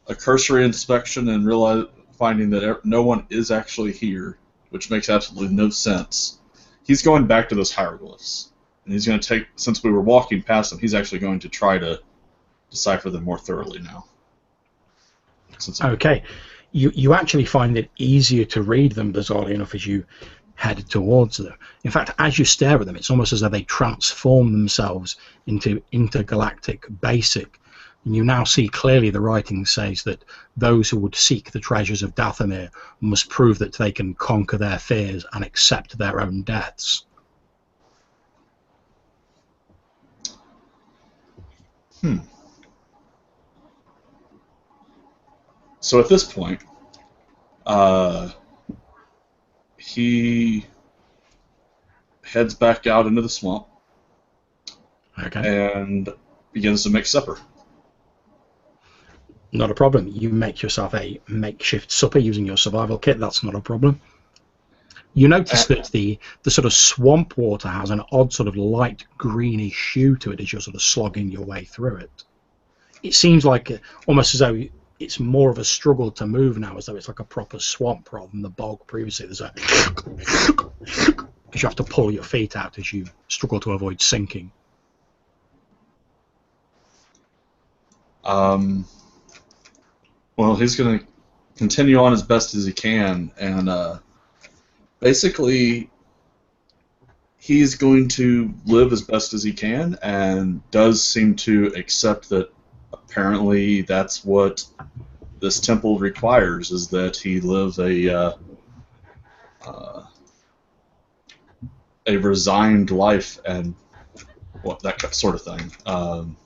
a cursory inspection and finding that no one is actually here, which makes absolutely no sense, he's going back to those hieroglyphs. And he's going to take, since we were walking past them, he's actually going to try to decipher them more thoroughly now. Okay. You actually find it easier to read them, bizarrely enough, as you head towards them. In fact, as you stare at them, it's almost as though they transform themselves into intergalactic basic. And you now see clearly the writing says that those who would seek the treasures of Dathomir must prove that they can conquer their fears and accept their own deaths. So at this point, he heads back out into the swamp. Okay. And begins to make supper. Not a problem. You make yourself a makeshift supper using your survival kit. That's not a problem. You notice that the sort of swamp water has an odd sort of light greenish hue to it as you're sort of slogging your way through it. It seems like almost as though it's more of a struggle to move now, as though it's like a proper swamp rather than the bog previously. There's a as you have to pull your feet out as you struggle to avoid sinking. Well, he's going to continue on as best as he can, and basically he's going to live as best as he can, and does seem to accept that apparently that's what this temple requires, is that he live a resigned life and that sort of thing.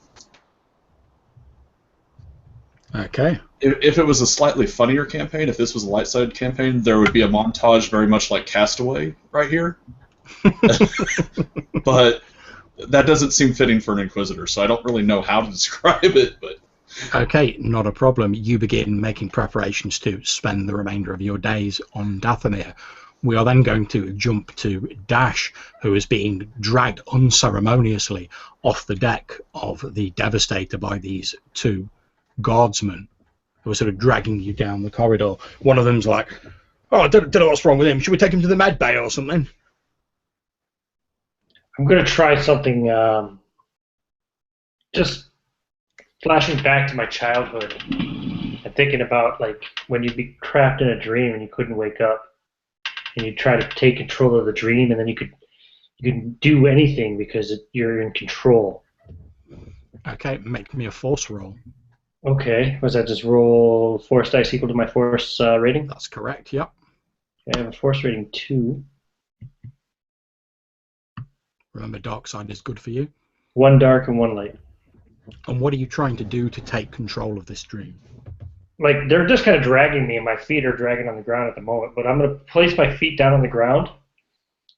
Okay. If it was a slightly funnier campaign, if this was a light-sided campaign, there would be a montage very much like Castaway right here. But that doesn't seem fitting for an Inquisitor, so I don't really know how to describe it. But okay, not a problem. You begin making preparations to spend the remainder of your days on Dathomir. We are then going to jump to Dash, who is being dragged unceremoniously off the deck of the Devastator by these two guardsmen who are sort of dragging you down the corridor. One of them's like, "Oh, I don't know what's wrong with him. Should we take him to the med bay or something?" I'm going to try something, just flashing back to my childhood and thinking about like when you'd be trapped in a dream and you couldn't wake up, and you try to take control of the dream, and then you could do anything because you're in control. Okay, make me a force roll. Okay, was that just roll force dice equal to my force rating? That's correct, yep. Okay, I have a force rating 2. Remember, dark side is good for you. 1 dark and 1 light. And what are you trying to do to take control of this dream? Like, they're just kind of dragging me, and my feet are dragging on the ground at the moment, but I'm going to place my feet down on the ground.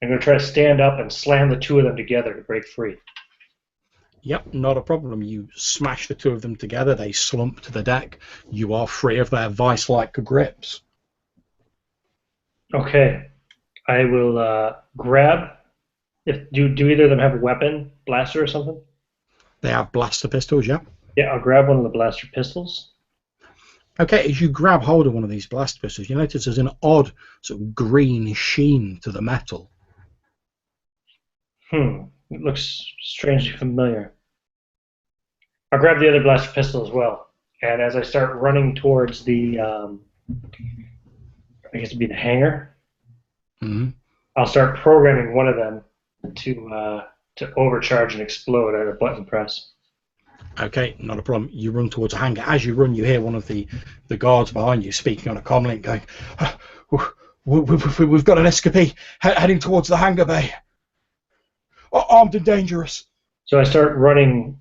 I'm going to try to stand up and slam the two of them together to break free. Yep, not a problem. You smash the two of them together, they slump to the deck. You are free of their vice-like grips. Okay. I will grab... Do either of them have a weapon, blaster or something? They have blaster pistols, yeah? Yeah, I'll grab one of the blaster pistols. Okay, as you grab hold of one of these blaster pistols, you notice there's an odd sort of green sheen to the metal. It looks strangely familiar. I'll grab the other blaster pistol as well. And as I start running towards the, I guess it'd be the hangar, I'll start programming one of them to overcharge and explode at a button press. Okay, not a problem. You run towards a hangar. As you run, you hear one of the guards behind you speaking on a comm link going, we've got an escapee heading towards the hangar bay. Armed and dangerous. So I start running,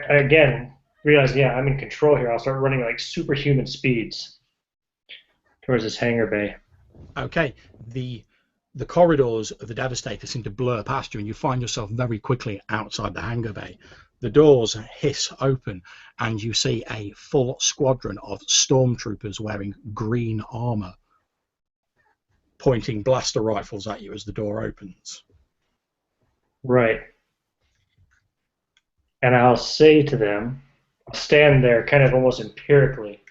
again, realizing, yeah, I'm in control here. I'll start running like superhuman speeds towards this hangar bay. Okay, the corridors of the Devastator seem to blur past you, and you find yourself very quickly outside the hangar bay. The doors hiss open, and you see a full squadron of stormtroopers wearing green armor, pointing blaster rifles at you as the door opens. Right. And I'll say to them, I'll stand there kind of almost empirically.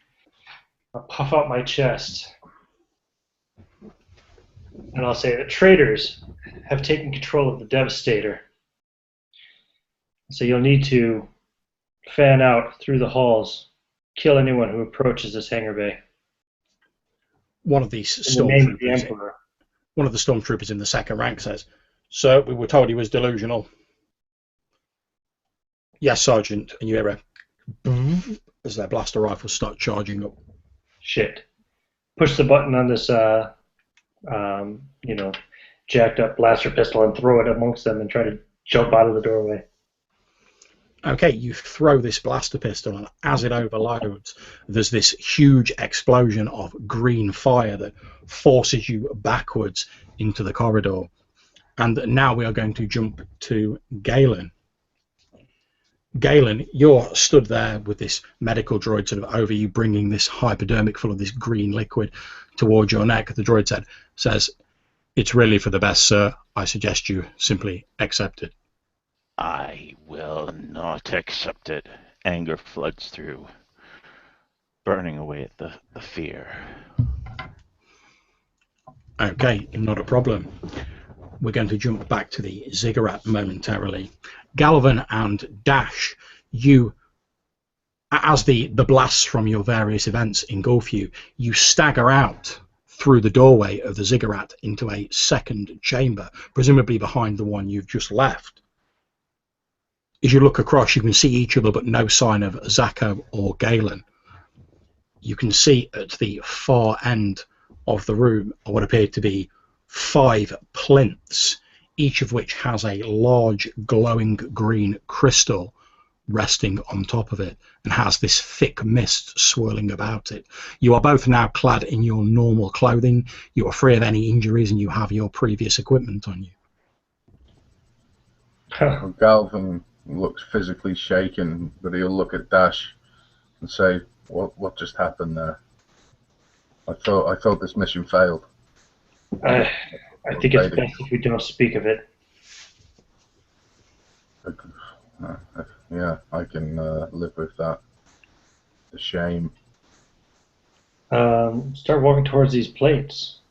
I'll puff out my chest. And I'll say, the traitors have taken control of the Devastator. So you'll need to fan out through the halls, kill anyone who approaches this hangar bay. One of these In the name of the stormtroopers, Emperor. one of the stormtroopers in the second rank says, "Sir, we were told he was delusional." "Yes, Sergeant." And you hear a as their blaster rifles start charging up. Shit. Push the button on this, jacked up blaster pistol and throw it amongst them and try to jump out of the doorway. Okay, you throw this blaster pistol, and as it overloads, there's this huge explosion of green fire that forces you backwards into the corridor. And now we are going to jump to Galen. Galen, you're stood there with this medical droid sort of over you, bringing this hypodermic full of this green liquid towards your neck. The droid says, "It's really for the best, sir. I suggest you simply accept it." I will not accept it. Anger floods through, burning away at the fear. Okay, not a problem. We're going to jump back to the ziggurat momentarily. Galvan and Dash, you, as the blasts from your various events engulf you, you stagger out through the doorway of the ziggurat into a second chamber, presumably behind the one you've just left. As you look across, you can see each other, but no sign of Zako or Galen. You can see at the far end of the room what appear to be 5 plinths, each of which has a large glowing green crystal resting on top of it and has this thick mist swirling about it. You are both now clad in your normal clothing. You are free of any injuries and you have your previous equipment on you. Galvin looks physically shaken, but he'll look at Dash and say, "What just happened there? I thought this mission failed." I think it's best if we don't speak of it. Yeah, I can live with that. It's a shame. Start walking towards these plates.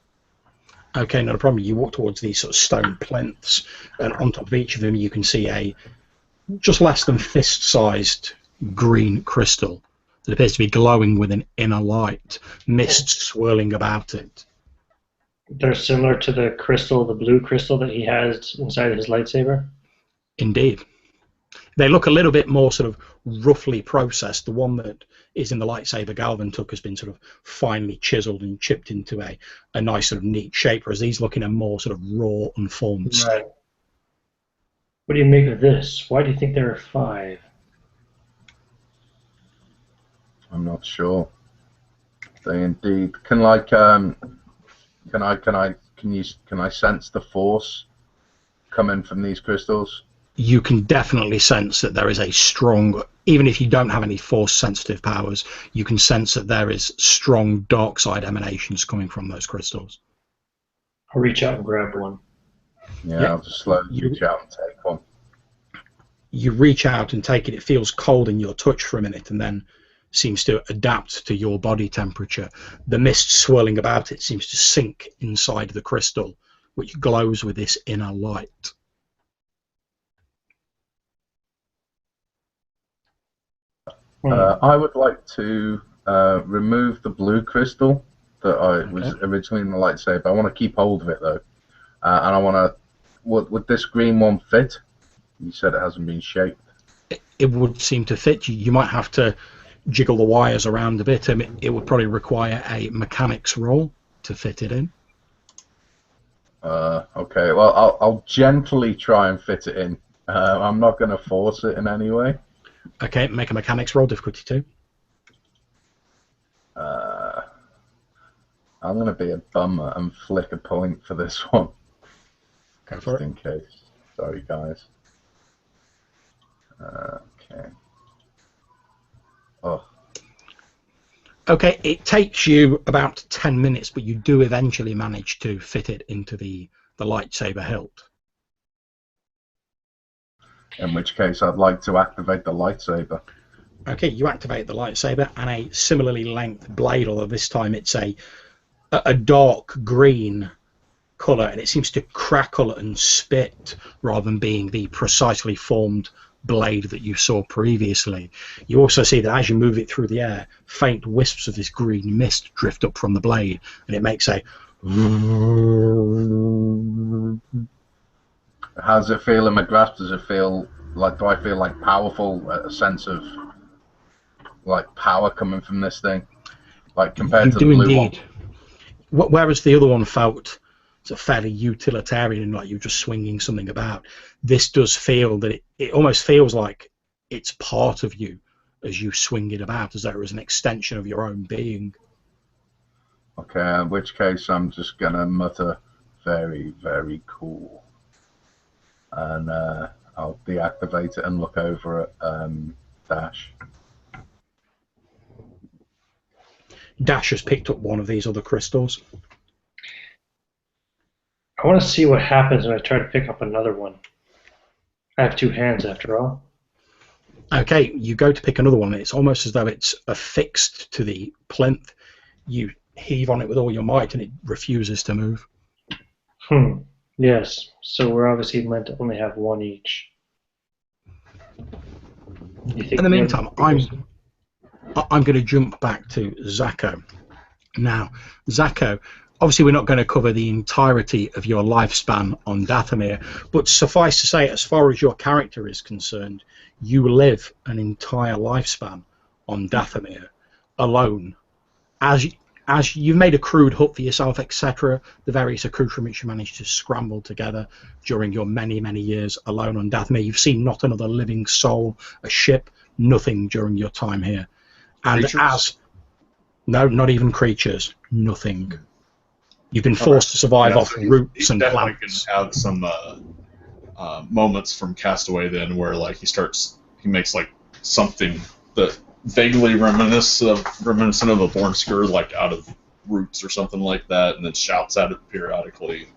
Okay, not a problem. You walk towards these sort of stone plinths, and on top of each of them you can see a just less than fist-sized green crystal that appears to be glowing with an inner light, mist swirling about it. They're similar to the crystal, the blue crystal that he has inside his lightsaber? Indeed. They look a little bit more sort of roughly processed. The one that is in the lightsaber Galvan took has been sort of finely chiseled and chipped into a nice sort of neat shape, whereas these look in a more sort of raw, unformed state. Right. What do you make of this? Why do you think there are 5? I'm not sure. They indeed can can I sense the force coming from these crystals? You can definitely sense that there is a strong, even if you don't have any force sensitive powers, you can sense that there is strong dark side emanations coming from those crystals. I'll reach out and grab one. Yeah, I'll just slowly reach out and take one. You reach out and take it. It feels cold in your touch for a minute and then seems to adapt to your body temperature. The mist swirling about it seems to sink inside the crystal, which glows with this inner light. I would like to remove the blue crystal that was originally in the lightsaber. I want to keep hold of it though, and I want to. Would this green one fit? You said it hasn't been shaped. It would seem to fit you. You might have to jiggle the wires around a bit. It would probably require a mechanics roll to fit it in. Okay, well, I'll gently try and fit it in. I'm not going to force it in any way. Okay, make a mechanics roll, difficulty 2. I'm going to be a bummer and flick a point for this one. Go for it. Just in case. Sorry, guys. Okay. Oh. Okay, it takes you about 10 minutes, but you do eventually manage to fit it into the lightsaber hilt. In which case, I'd like to activate the lightsaber. Okay, you activate the lightsaber, and a similarly length blade, although this time it's a dark green colour, and it seems to crackle and spit rather than being the precisely formed blade that you saw previously. You also see that as you move it through the air, faint wisps of this green mist drift up from the blade, and it makes a... How does it feel in my grasp? Does it feel like, do I feel like powerful, a sense of like power coming from this thing, like compared to the blue one? Whereas the other one felt sort of fairly utilitarian, like you're just swinging something about, this does feel that it almost feels like it's part of you as you swing it about, as though it was an extension of your own being. Okay, in which case I'm just gonna mutter, very, very cool. And I'll deactivate it and look over at Dash. Dash has picked up one of these other crystals. I want to see what happens when I try to pick up another one. I have two hands after all. Okay, you go to pick another one, and it's almost as though it's affixed to the plinth. You heave on it with all your might, and it refuses to move. Yes, so we're obviously meant to only have one each. In the meantime, I'm going to jump back to Zacho. Now, Zacho, obviously we're not going to cover the entirety of your lifespan on Dathomir, but suffice to say, as far as your character is concerned, you live an entire lifespan on Dathomir alone. As you've made a crude hut for yourself, etc., the various accoutrements you managed to scramble together during your many, many years alone on Dathomir, you've seen not another living soul, a ship, nothing during your time here. And Creatures? No, not even creatures, nothing. You've been forced to survive off roots and plants. Can add some moments from Castaway then, where like he makes like something that vaguely reminiscent of a born scourge, like out of roots or something like that, and then shouts at it periodically.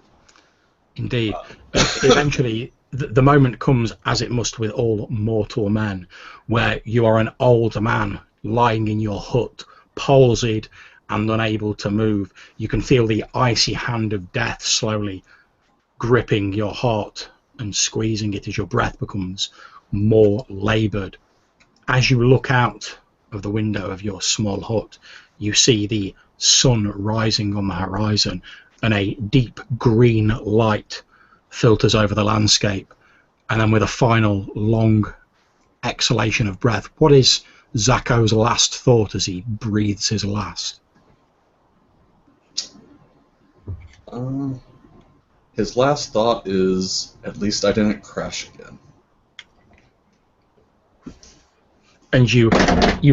Indeed. Eventually, the moment comes, as it must with all mortal men, where you are an old man lying in your hut, palsied and unable to move. You can feel the icy hand of death slowly gripping your heart and squeezing it as your breath becomes more laboured. As you look out of the window of your small hut, you see the sun rising on the horizon, and a deep green light filters over the landscape. And then with a final long exhalation of breath, what is Zacho's last thought as he breathes his last? His last thought is, at least I didn't crash again. And you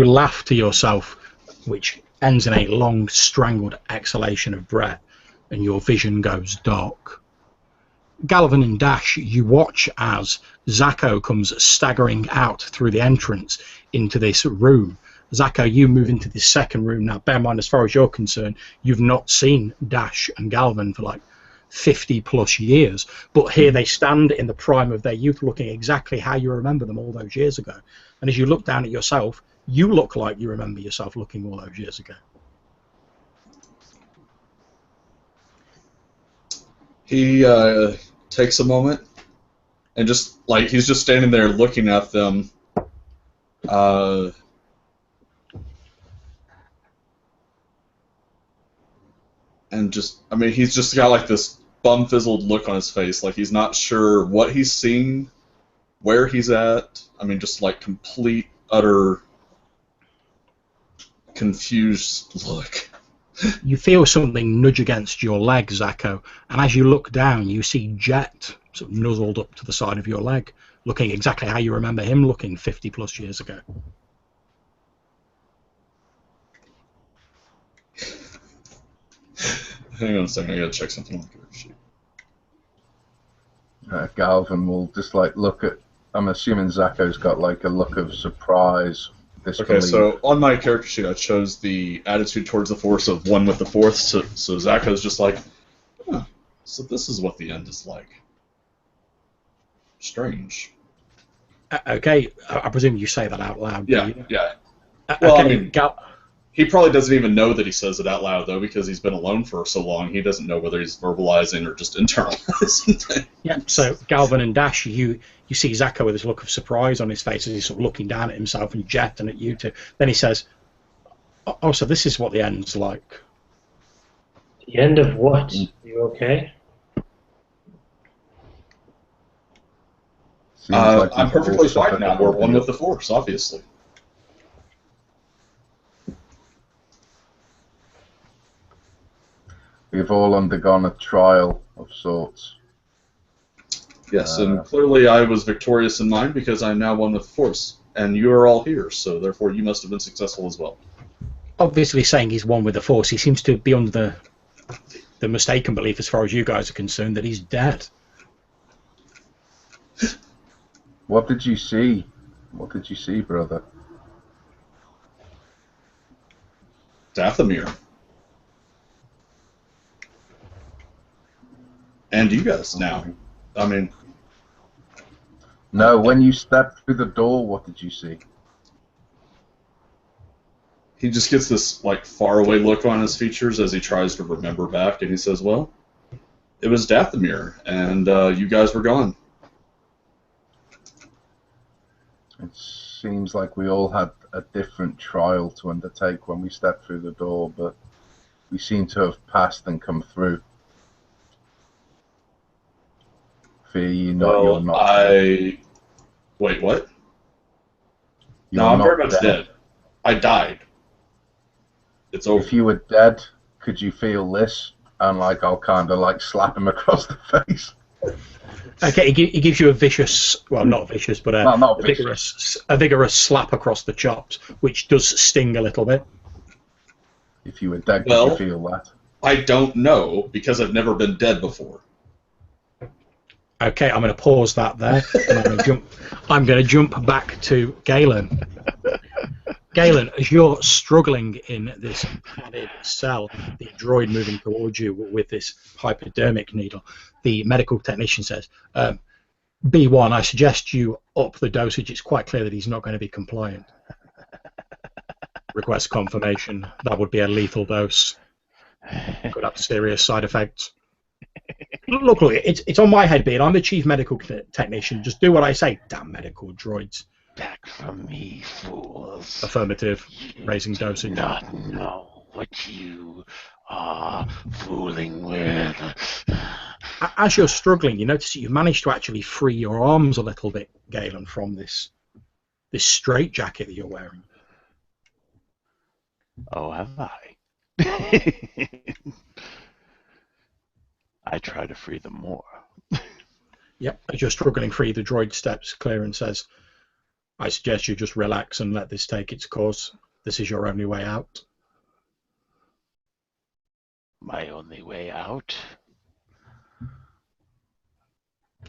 laugh to yourself, which ends in a long, strangled exhalation of breath, and your vision goes dark. Galvin and Dash, you watch as Zacho comes staggering out through the entrance into this room. Zacho, you move into this second room. Now, bear in mind, as far as you're concerned, you've not seen Dash and Galvin for like 50 plus years, but here they stand in the prime of their youth, looking exactly how you remember them all those years ago. And as you look down at yourself, you look like you remember yourself looking all those years ago. He takes a moment and just like he's just standing there looking at them. And just, I mean, he's just got like this bum-fizzled look on his face, like he's not sure what he's seeing, where he's at. I mean, just like complete, utter, confused look. You feel something nudge against your leg, Zacho, and as you look down, you see Jet sort of nuzzled up to the side of your leg, looking exactly how you remember him looking 50 plus years ago. Hang on a second, I gotta check something on the character sheet. Galvin will just like look at I'm assuming Zako's got like a look of surprise, disbelief. Okay, so on my character sheet, I chose the attitude towards the Force of one with the Fourth. So Zako's just like, huh, so this is what the end is like. Strange. Okay, I presume you say that out loud. Yeah, do you? yeah. Well, okay, I mean, he probably doesn't even know that he says it out loud, though, because he's been alone for so long. He doesn't know whether he's verbalizing or just internalizing. Yeah. So Galvin and Dash, you see Zako with this look of surprise on his face as he's sort of looking down at himself, and Jet and at you two. Then he says, "Oh, so this is what the end's like." The end of what? You okay? Like I'm perfectly fine now. We're one with the Force, obviously. We've all undergone a trial of sorts. Yes, and clearly I was victorious in mine because I'm now one with the Force, and you are all here, so therefore you must have been successful as well. Obviously, saying he's one with the Force, he seems to be under the mistaken belief, as far as you guys are concerned, that he's dead. What did you see? What did you see, brother? Dathomir. And you guys now. I mean... No, when you stepped through the door, what did you see? He just gets this, like, faraway look on his features as he tries to remember back, and he says, well, it was Dathomir, and you guys were gone. It seems like we all had a different trial to undertake when we stepped through the door, but we seem to have passed and come through. Fear you not, you're not dead. Wait, what? You're No, I'm not very much dead. I died. It's over. If you were dead, could you feel this? And like, I'll kind of like slap him across the face. Okay, he gives you a vicious, well, not vicious, but a vigorous slap across the chops, which does sting a little bit. If you were dead, could you feel that? I don't know, because I've never been dead before. Okay, I'm going to pause that there. And I'm going to jump back to Galen. Galen, as you're struggling in this padded cell, the droid moving towards you with this hypodermic needle, the medical technician says, B1, I suggest you up the dosage. It's quite clear that he's not going to be compliant. Request confirmation. That would be a lethal dose. Could have serious side effects. Look, it's on my head, being I'm the chief medical technician. Just do what I say, damn medical droids. Back from me, fools. Affirmative. Raising dosage. Not know what you are fooling with. As you're struggling, you notice that you've managed to actually free your arms a little bit, Galen, from this straitjacket that you're wearing. Oh, have I? I try to free them more. Yep, as you're struggling free, the droid steps clear and says, I suggest you just relax and let this take its course. This is your only way out. My only way out?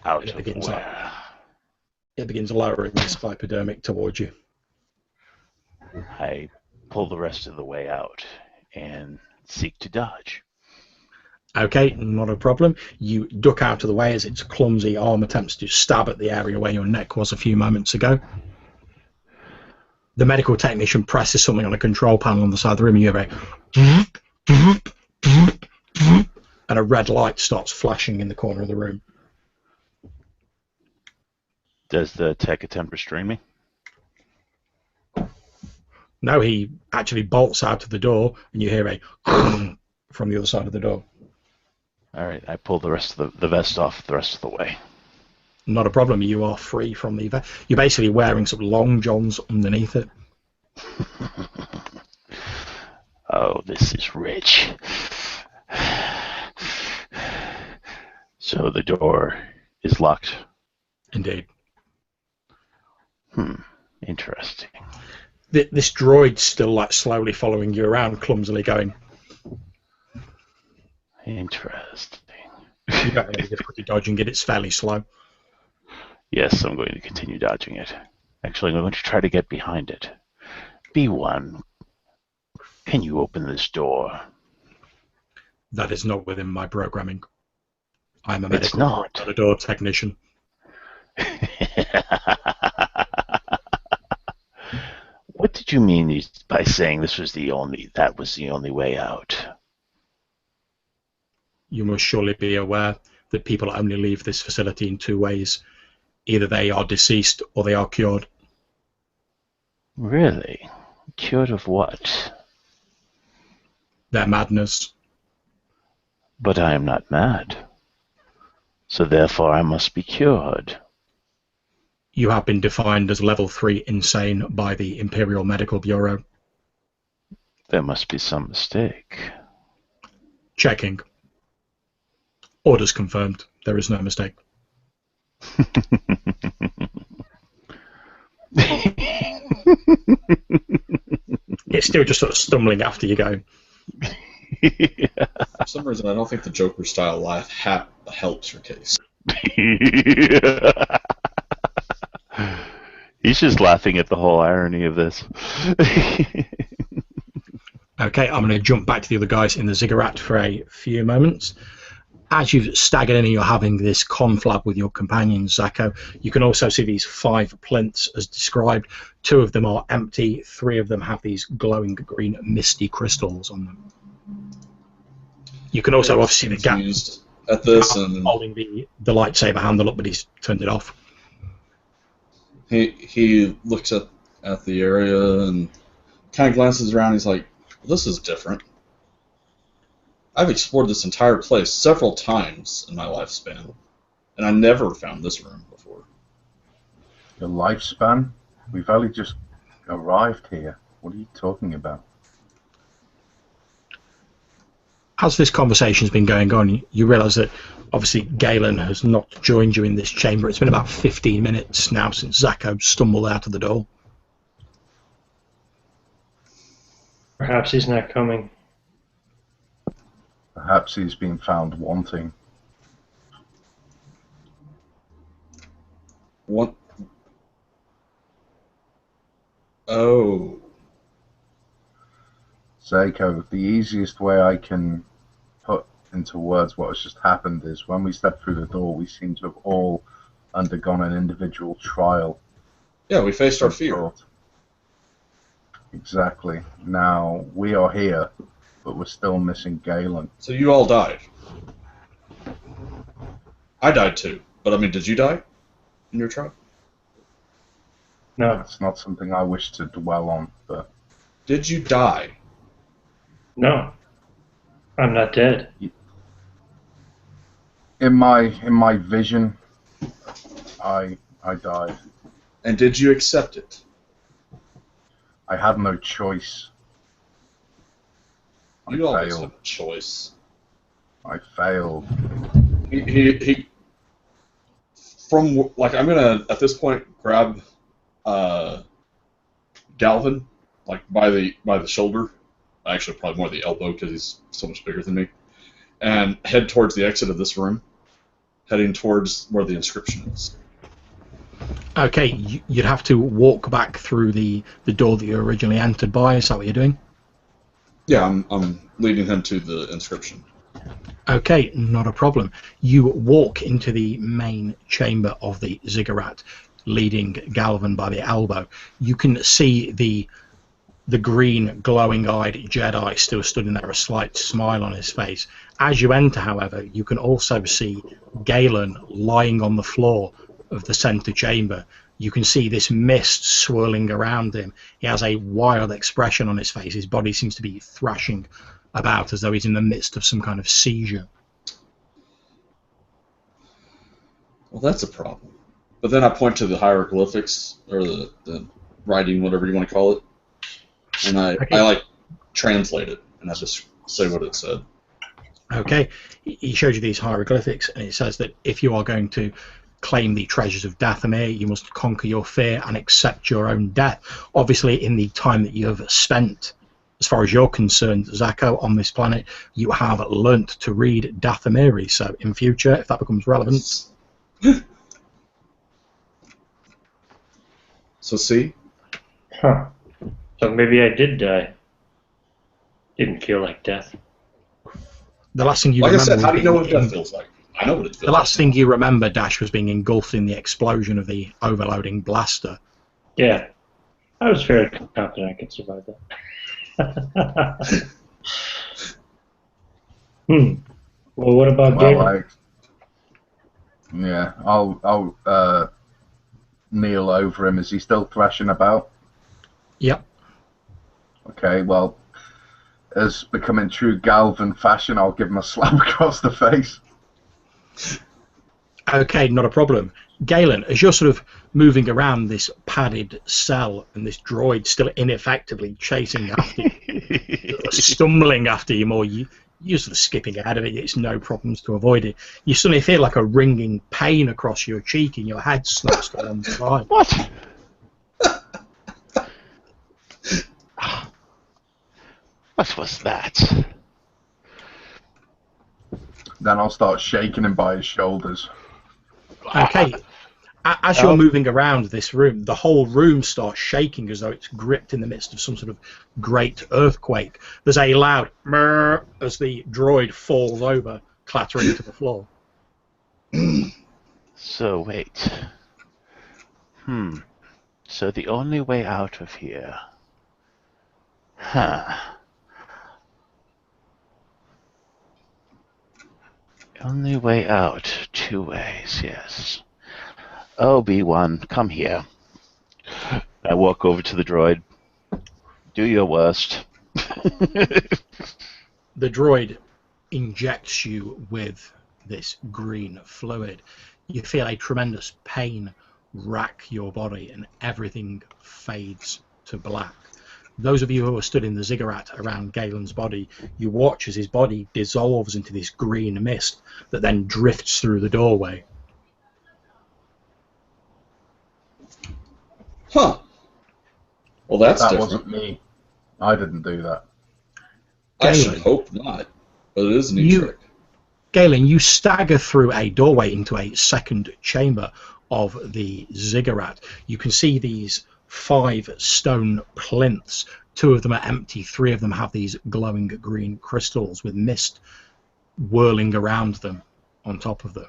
Out of where? It begins lowering this hypodermic towards you. I pull the rest of the way out and seek to dodge. Okay, not a problem. You duck out of the way as its clumsy arm attempts to stab at the area where your neck was a few moments ago. The medical technician presses something on a control panel on the side of the room, and you hear and a red light starts flashing in the corner of the room. Does the tech attempt restrain me? No, he actually bolts out of the door, and you hear a from the other side of the door. All right, I pull the rest of the vest off the rest of the way. Not a problem. You are free from the vest. You're basically wearing some long johns underneath it. Oh, this is rich. So the door is locked. Indeed. Interesting. This droid's still like slowly following you around, clumsily going. Interesting. You don't have any difficulty dodging it. It's fairly slow. Yes, I'm going to continue dodging it. Actually, I'm going to try to get behind it. B1, can you open this door? That is not within my programming. I'm a It's medical not. not a door technician. What did you mean by saying that was the only way out? You must surely be aware that people only leave this facility in two ways. Either they are deceased or they are cured. Really? Cured of what? Their madness. But I am not mad. So therefore I must be cured. You have been defined as level 3 insane by the Imperial Medical Bureau. There must be some mistake. Checking. Orders confirmed. There is no mistake. It's still just sort of stumbling after you go. Yeah. For some reason, I don't think the Joker style laugh helps your case. He's just laughing at the whole irony of this. Okay, I'm going to jump back to the other guys in the ziggurat for a few moments. As you've staggered in and you're having this conflab with your companion, Zako, you can also see these 5 plinths as described. 2 of them are empty, 3 of them have these glowing green misty crystals on them. You can also obviously see the gap at this and holding the lightsaber handle up, but he's turned it off. He looks at the area and kind of glances around. He's like, "This is different. I've explored this entire place several times in my lifespan, and I never found this room before." Your lifespan? We've only just arrived here. What are you talking about? As this conversation's been going on, you realise that obviously Galen has not joined you in this chamber. It's been about 15 minutes now since Zako stumbled out of the door. Perhaps he's not coming. Perhaps he's been found wanting. What? Oh. Zako, the easiest way I can put into words what has just happened is when we stepped through the door, we seem to have all undergone an individual trial. Yeah, we faced our fear. Thought. Exactly. Now, we are here, but we're still missing Galen. So you all died. I died too. But I mean, did you die in your trial? No. It's not something I wish to dwell on, but... Did you die? No. I'm not dead. In my vision, I died. And did you accept it? I had no choice. You always have a choice. I failed. He from, like, I'm gonna at this point grab Galvin, like by the shoulder, actually probably more the elbow because he's so much bigger than me, and head towards the exit of this room, heading towards where the inscription is. Okay, you'd have to walk back through the door that you originally entered by. Is that what you're doing? Yeah, I'm leading him to the inscription. Okay, not a problem. You walk into the main chamber of the ziggurat, leading Galvin by the elbow. You can see the green, glowing-eyed Jedi still stood in there, a slight smile on his face. As you enter, however, you can also see Galen lying on the floor of the center chamber. You can see this mist swirling around him. He has a wild expression on his face. His body seems to be thrashing about as though he's in the midst of some kind of seizure. Well, that's a problem. But then I point to the hieroglyphics, or the writing, whatever you want to call it, and I like translate it, and I just say what it said. Okay. He showed you these hieroglyphics, and it says that if you are going to claim the treasures of Dathomir, you must conquer your fear and accept your own death. Obviously, in the time that you have spent, as far as you're concerned, Zako, on this planet, you have learnt to read Dathomiri. So in future, if that becomes relevant... So see? Huh. So maybe I did die. Didn't feel like death. The last thing you Like I remember said, how do you know was what being death feels like? I know what it feels the last like. thing you remember, Dash, was being engulfed in the explosion of the overloading blaster. Yeah. I was fairly confident I could survive that. Well, what about Galen? Yeah, I'll kneel over him. Is he still thrashing about? Yep. Okay, well, as becoming true Galvan fashion, I'll give him a slap across the face. Okay, not a problem. Galen, as you're sort of moving around this padded cell and this droid still ineffectively chasing after you, stumbling after you more, you're sort of skipping ahead of it. It's no problems to avoid it. You suddenly feel like a ringing pain across your cheek and your head snaps to one side. What? What was that? Then I'll start shaking him by his shoulders. Okay. As you're moving around this room, the whole room starts shaking as though it's gripped in the midst of some sort of great earthquake. There's a loud "murr" as the droid falls over, clattering to the floor. So, wait. So the only way out of here... Huh. Only way out, 2 ways, yes. Obi-Wan, come here. I walk over to the droid. Do your worst. The droid injects you with this green fluid. You feel a tremendous pain rack your body and everything fades to black. Those of you who are stood in the ziggurat around Galen's body, you watch as his body dissolves into this green mist that then drifts through the doorway. Huh. Well, that's That different. wasn't me. I didn't do that. I should Galen, hope not, but it is a new trick. Galen, you stagger through a doorway into a second chamber of the ziggurat. You can see these 5 stone plinths. 2 of them are empty. 3 of them have these glowing green crystals with mist whirling around them on top of them.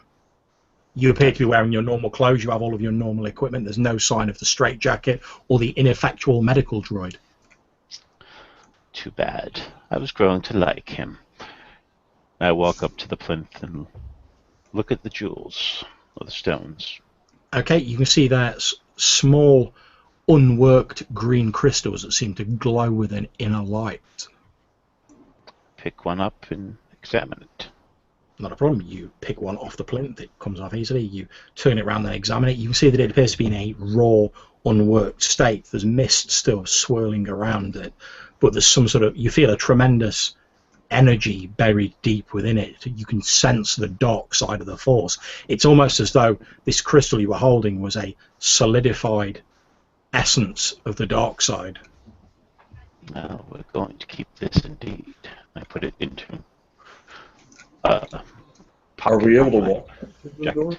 You appear to be wearing your normal clothes. You have all of your normal equipment. There's no sign of the straitjacket or the ineffectual medical droid. Too bad. I was growing to like him. I walk up to the plinth and look at the jewels, or the stones. Okay, you can see there small, unworked green crystals that seem to glow with an inner light. Pick one up and examine it. Not a problem. You pick one off the plinth. It comes off easily. You turn it around and examine it. You can see that it appears to be in a raw, unworked state. There's mist still swirling around it, but there's some sort of... You feel a tremendous energy buried deep within it. You can sense the dark side of the Force. It's almost as though this crystal you were holding was a solidified essence of the dark side. Now we're going to keep this indeed. I put it into... Are we able to walk through the Jack. door?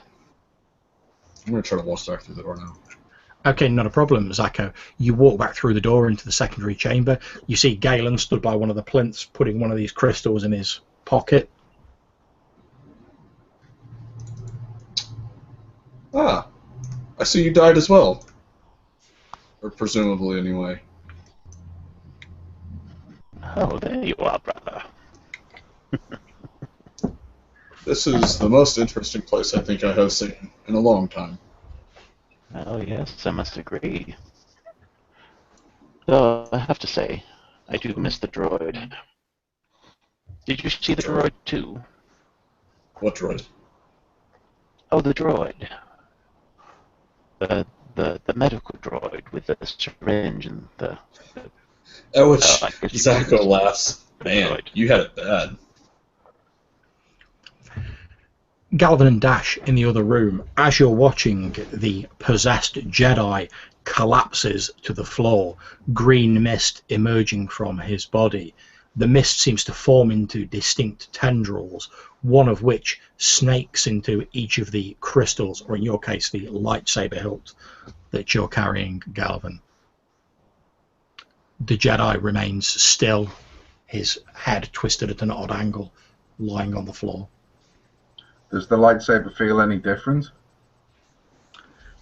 I'm going to try to walk back through the door now. Okay, not a problem, Zacco. You walk back through the door into the secondary chamber. You see Galen stood by one of the plinths, putting one of these crystals in his pocket. Ah, I see you died as well. Or presumably, anyway. Oh, there you are, brother. This is the most interesting place I think I have seen in a long time. Oh, yes, I must agree. Though, I have to say, I do miss the droid. Did you see the droid, too? What droid? Oh, the droid. The medical droid with the syringe and the... At which I guess you Zacco call it laughs. the Man, droid. you had it bad. Galvin and Dash in the other room, as you're watching the possessed Jedi collapses to the floor, green mist emerging from his body. the mist seems to form into distinct tendrils, one of which snakes into each of the crystals, or in your case, the lightsaber hilt that you're carrying, Galvin. The Jedi remains still, his head twisted at an odd angle, lying on the floor. Does the lightsaber feel any different?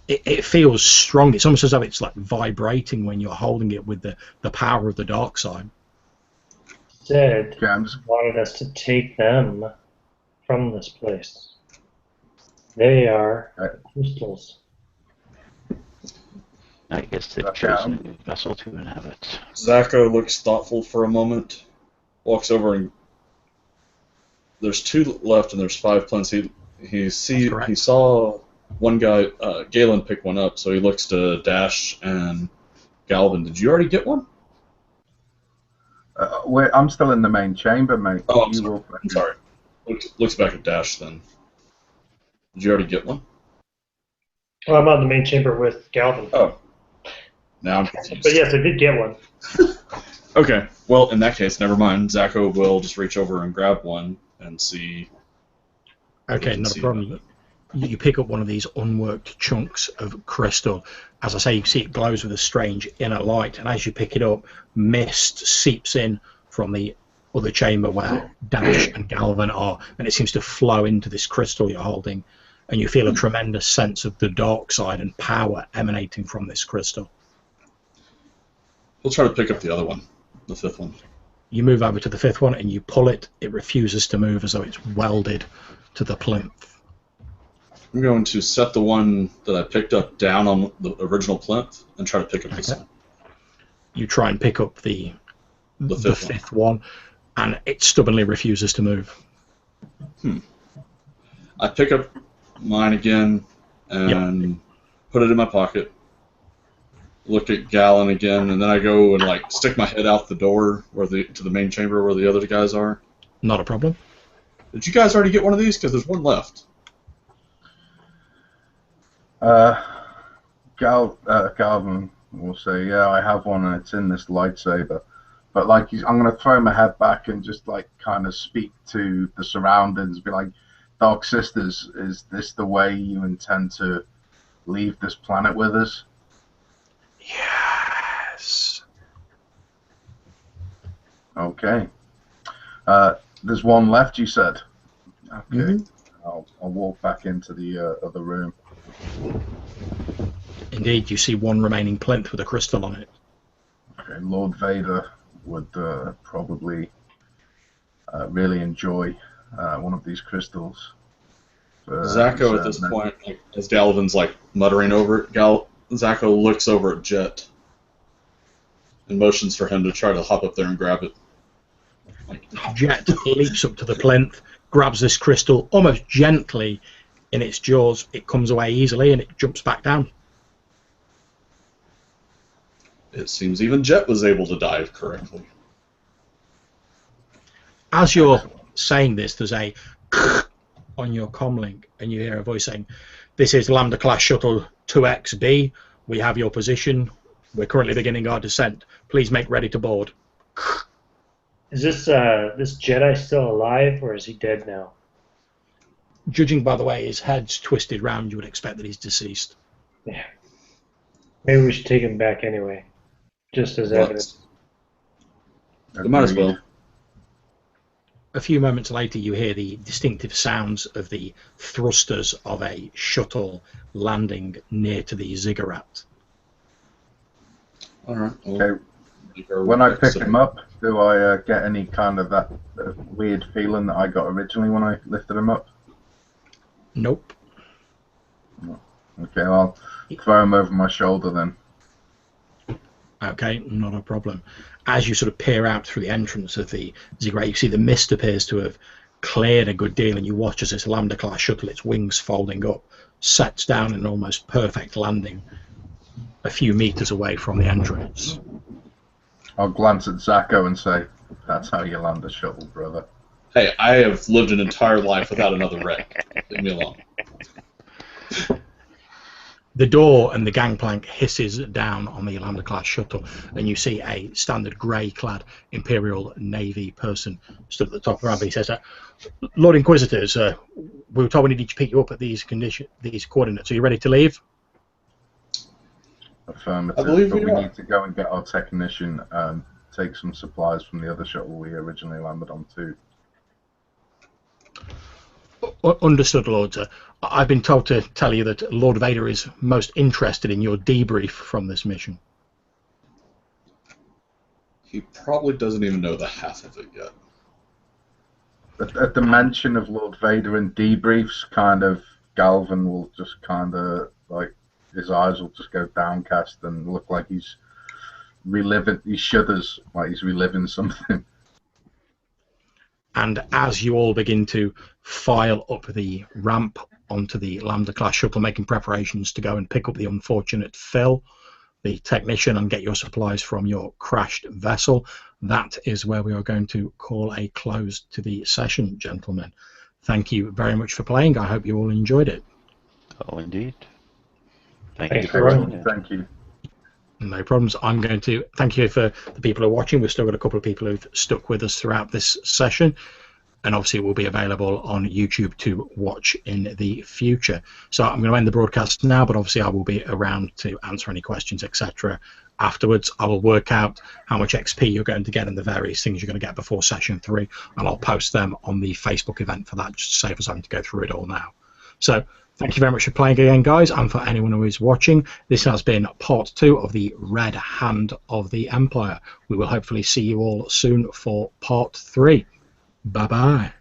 It feels strong. It's almost as though it's like vibrating when you're holding it with the power of the dark side. Said James? wanted us to take them from this place. They are crystals. I guess they've chosen a new vessel to inhabit. Zacho looks thoughtful for a moment, walks over, and there's 2 left, and there's 5 plants. He saw one guy, Galen, pick one up, so he looks to Dash and Galvin. Did you already get one? I'm still in the main chamber, mate. Oh, I'm sorry. Looks back at Dash then. Did you already get one? Well, I'm on the main chamber with Galvin. Oh. Now I'm confused. But yes, I did get one. Okay. Well, in that case, never mind. Zacho will just reach over and grab one and see. Okay, not a problem. You pick up one of these unworked chunks of crystal. As I say, you see it glows with a strange inner light, and as you pick it up, mist seeps in from the other chamber where Dash and Galvin are, and it seems to flow into this crystal you're holding, and you feel a tremendous sense of the dark side and power emanating from this crystal. We'll try to pick up the other one, the 5th one. You move over to the 5th one, and you pull it. It refuses to move as though it's welded to the plinth. I'm going to set the one that I picked up down on the original plinth and try to pick up this one. You try and pick up the 5th one, and it stubbornly refuses to move. I pick up mine again and put it in my pocket. Look at Galen again, and then I go and like stick my head out the door to the main chamber where the other guys are. Not a problem. Did you guys already get one of these? Because there's one left. Galvin will say, yeah, I have one, and it's in this lightsaber. But like, I'm going to throw my head back and just like kind of speak to the surroundings, be like, Dark Sisters, is this the way you intend to leave this planet with us? Yes. Okay. There's one left, you said? Okay. Mm-hmm. I'll walk back into the other room. Indeed, you see one remaining plinth with a crystal on it. Okay, Lord Vader would probably really enjoy one of these crystals. Zacho at this point, like, as Galvin's like muttering over it, Zacho looks over at Jet and motions for him to try to hop up there and grab it. Jet leaps up to the plinth, grabs this crystal almost gently in its jaws. It comes away easily and it jumps back down. It seems even Jet was able to dive correctly. As you're saying this, there's a on your comlink, and you hear a voice saying, "This is Lambda Class Shuttle 2XB. We have your position. We're currently beginning our descent. Please make ready to board." Is this Jedi still alive, or is he dead now? Judging by the way his head's twisted round, you would expect that he's deceased. Yeah. Maybe we should take him back anyway, just as evidence. We might as well. A few moments later, you hear the distinctive sounds of the thrusters of a shuttle landing near to the ziggurat. All right. Okay. When I pick him up, do I get any kind of that weird feeling that I got originally when I lifted him up? Nope. Okay, I'll throw him over my shoulder then. Okay, not a problem. As you sort of peer out through the entrance of the ziggurat, you see the mist appears to have cleared a good deal, and you watch as this Lambda Class shuttle, its wings folding up, sets down in an almost perfect landing a few meters away from the entrance. I'll glance at Zacho and say, "That's how you land a shuttle, brother." Hey, I have lived an entire life without another wreck. Leave me alone. The door and the gangplank hisses down on the Lambda-class shuttle, and you see a standard grey-clad Imperial Navy person stood at the top of the ramp. He says, Lord Inquisitors, we were told we needed to pick you up at these coordinates. Are you ready to leave? Affirmative, I believe but we are. need to go and get our technician, take some supplies from the other shuttle we originally landed on too. Understood, Lord. I've been told to tell you that Lord Vader is most interested in your debrief from this mission. He probably doesn't even know the half of it yet. At the mention of Lord Vader and debriefs, kind of, Galvin will just kind of, like, his eyes will just go downcast and look like he's reliving, he shudders, like he's reliving something. And as you all begin to file up the ramp onto the Lambda-class shuttle, making preparations to go and pick up the unfortunate Phil, the technician, and get your supplies from your crashed vessel, that is where we are going to call a close to the session, gentlemen. Thank you very much for playing. I hope you all enjoyed it. Oh, indeed. Thank Thanks you for for running. running it. Thank you. No problems. I'm going to thank you for the people who are watching. We've still got a couple of people who've stuck with us throughout this session, and obviously it will be available on YouTube to watch in the future. So I'm going to end the broadcast now, but obviously I will be around to answer any questions, etc. Afterwards, I will work out how much XP you're going to get and the various things you're going to get before session 3, and I'll post them on the Facebook event for that, just to save us having to go through it all now. So thank you very much for playing again, guys, and for anyone who is watching. This has been part 2 of the Red Hand of the Empire. We will hopefully see you all soon for part 3. Bye-bye.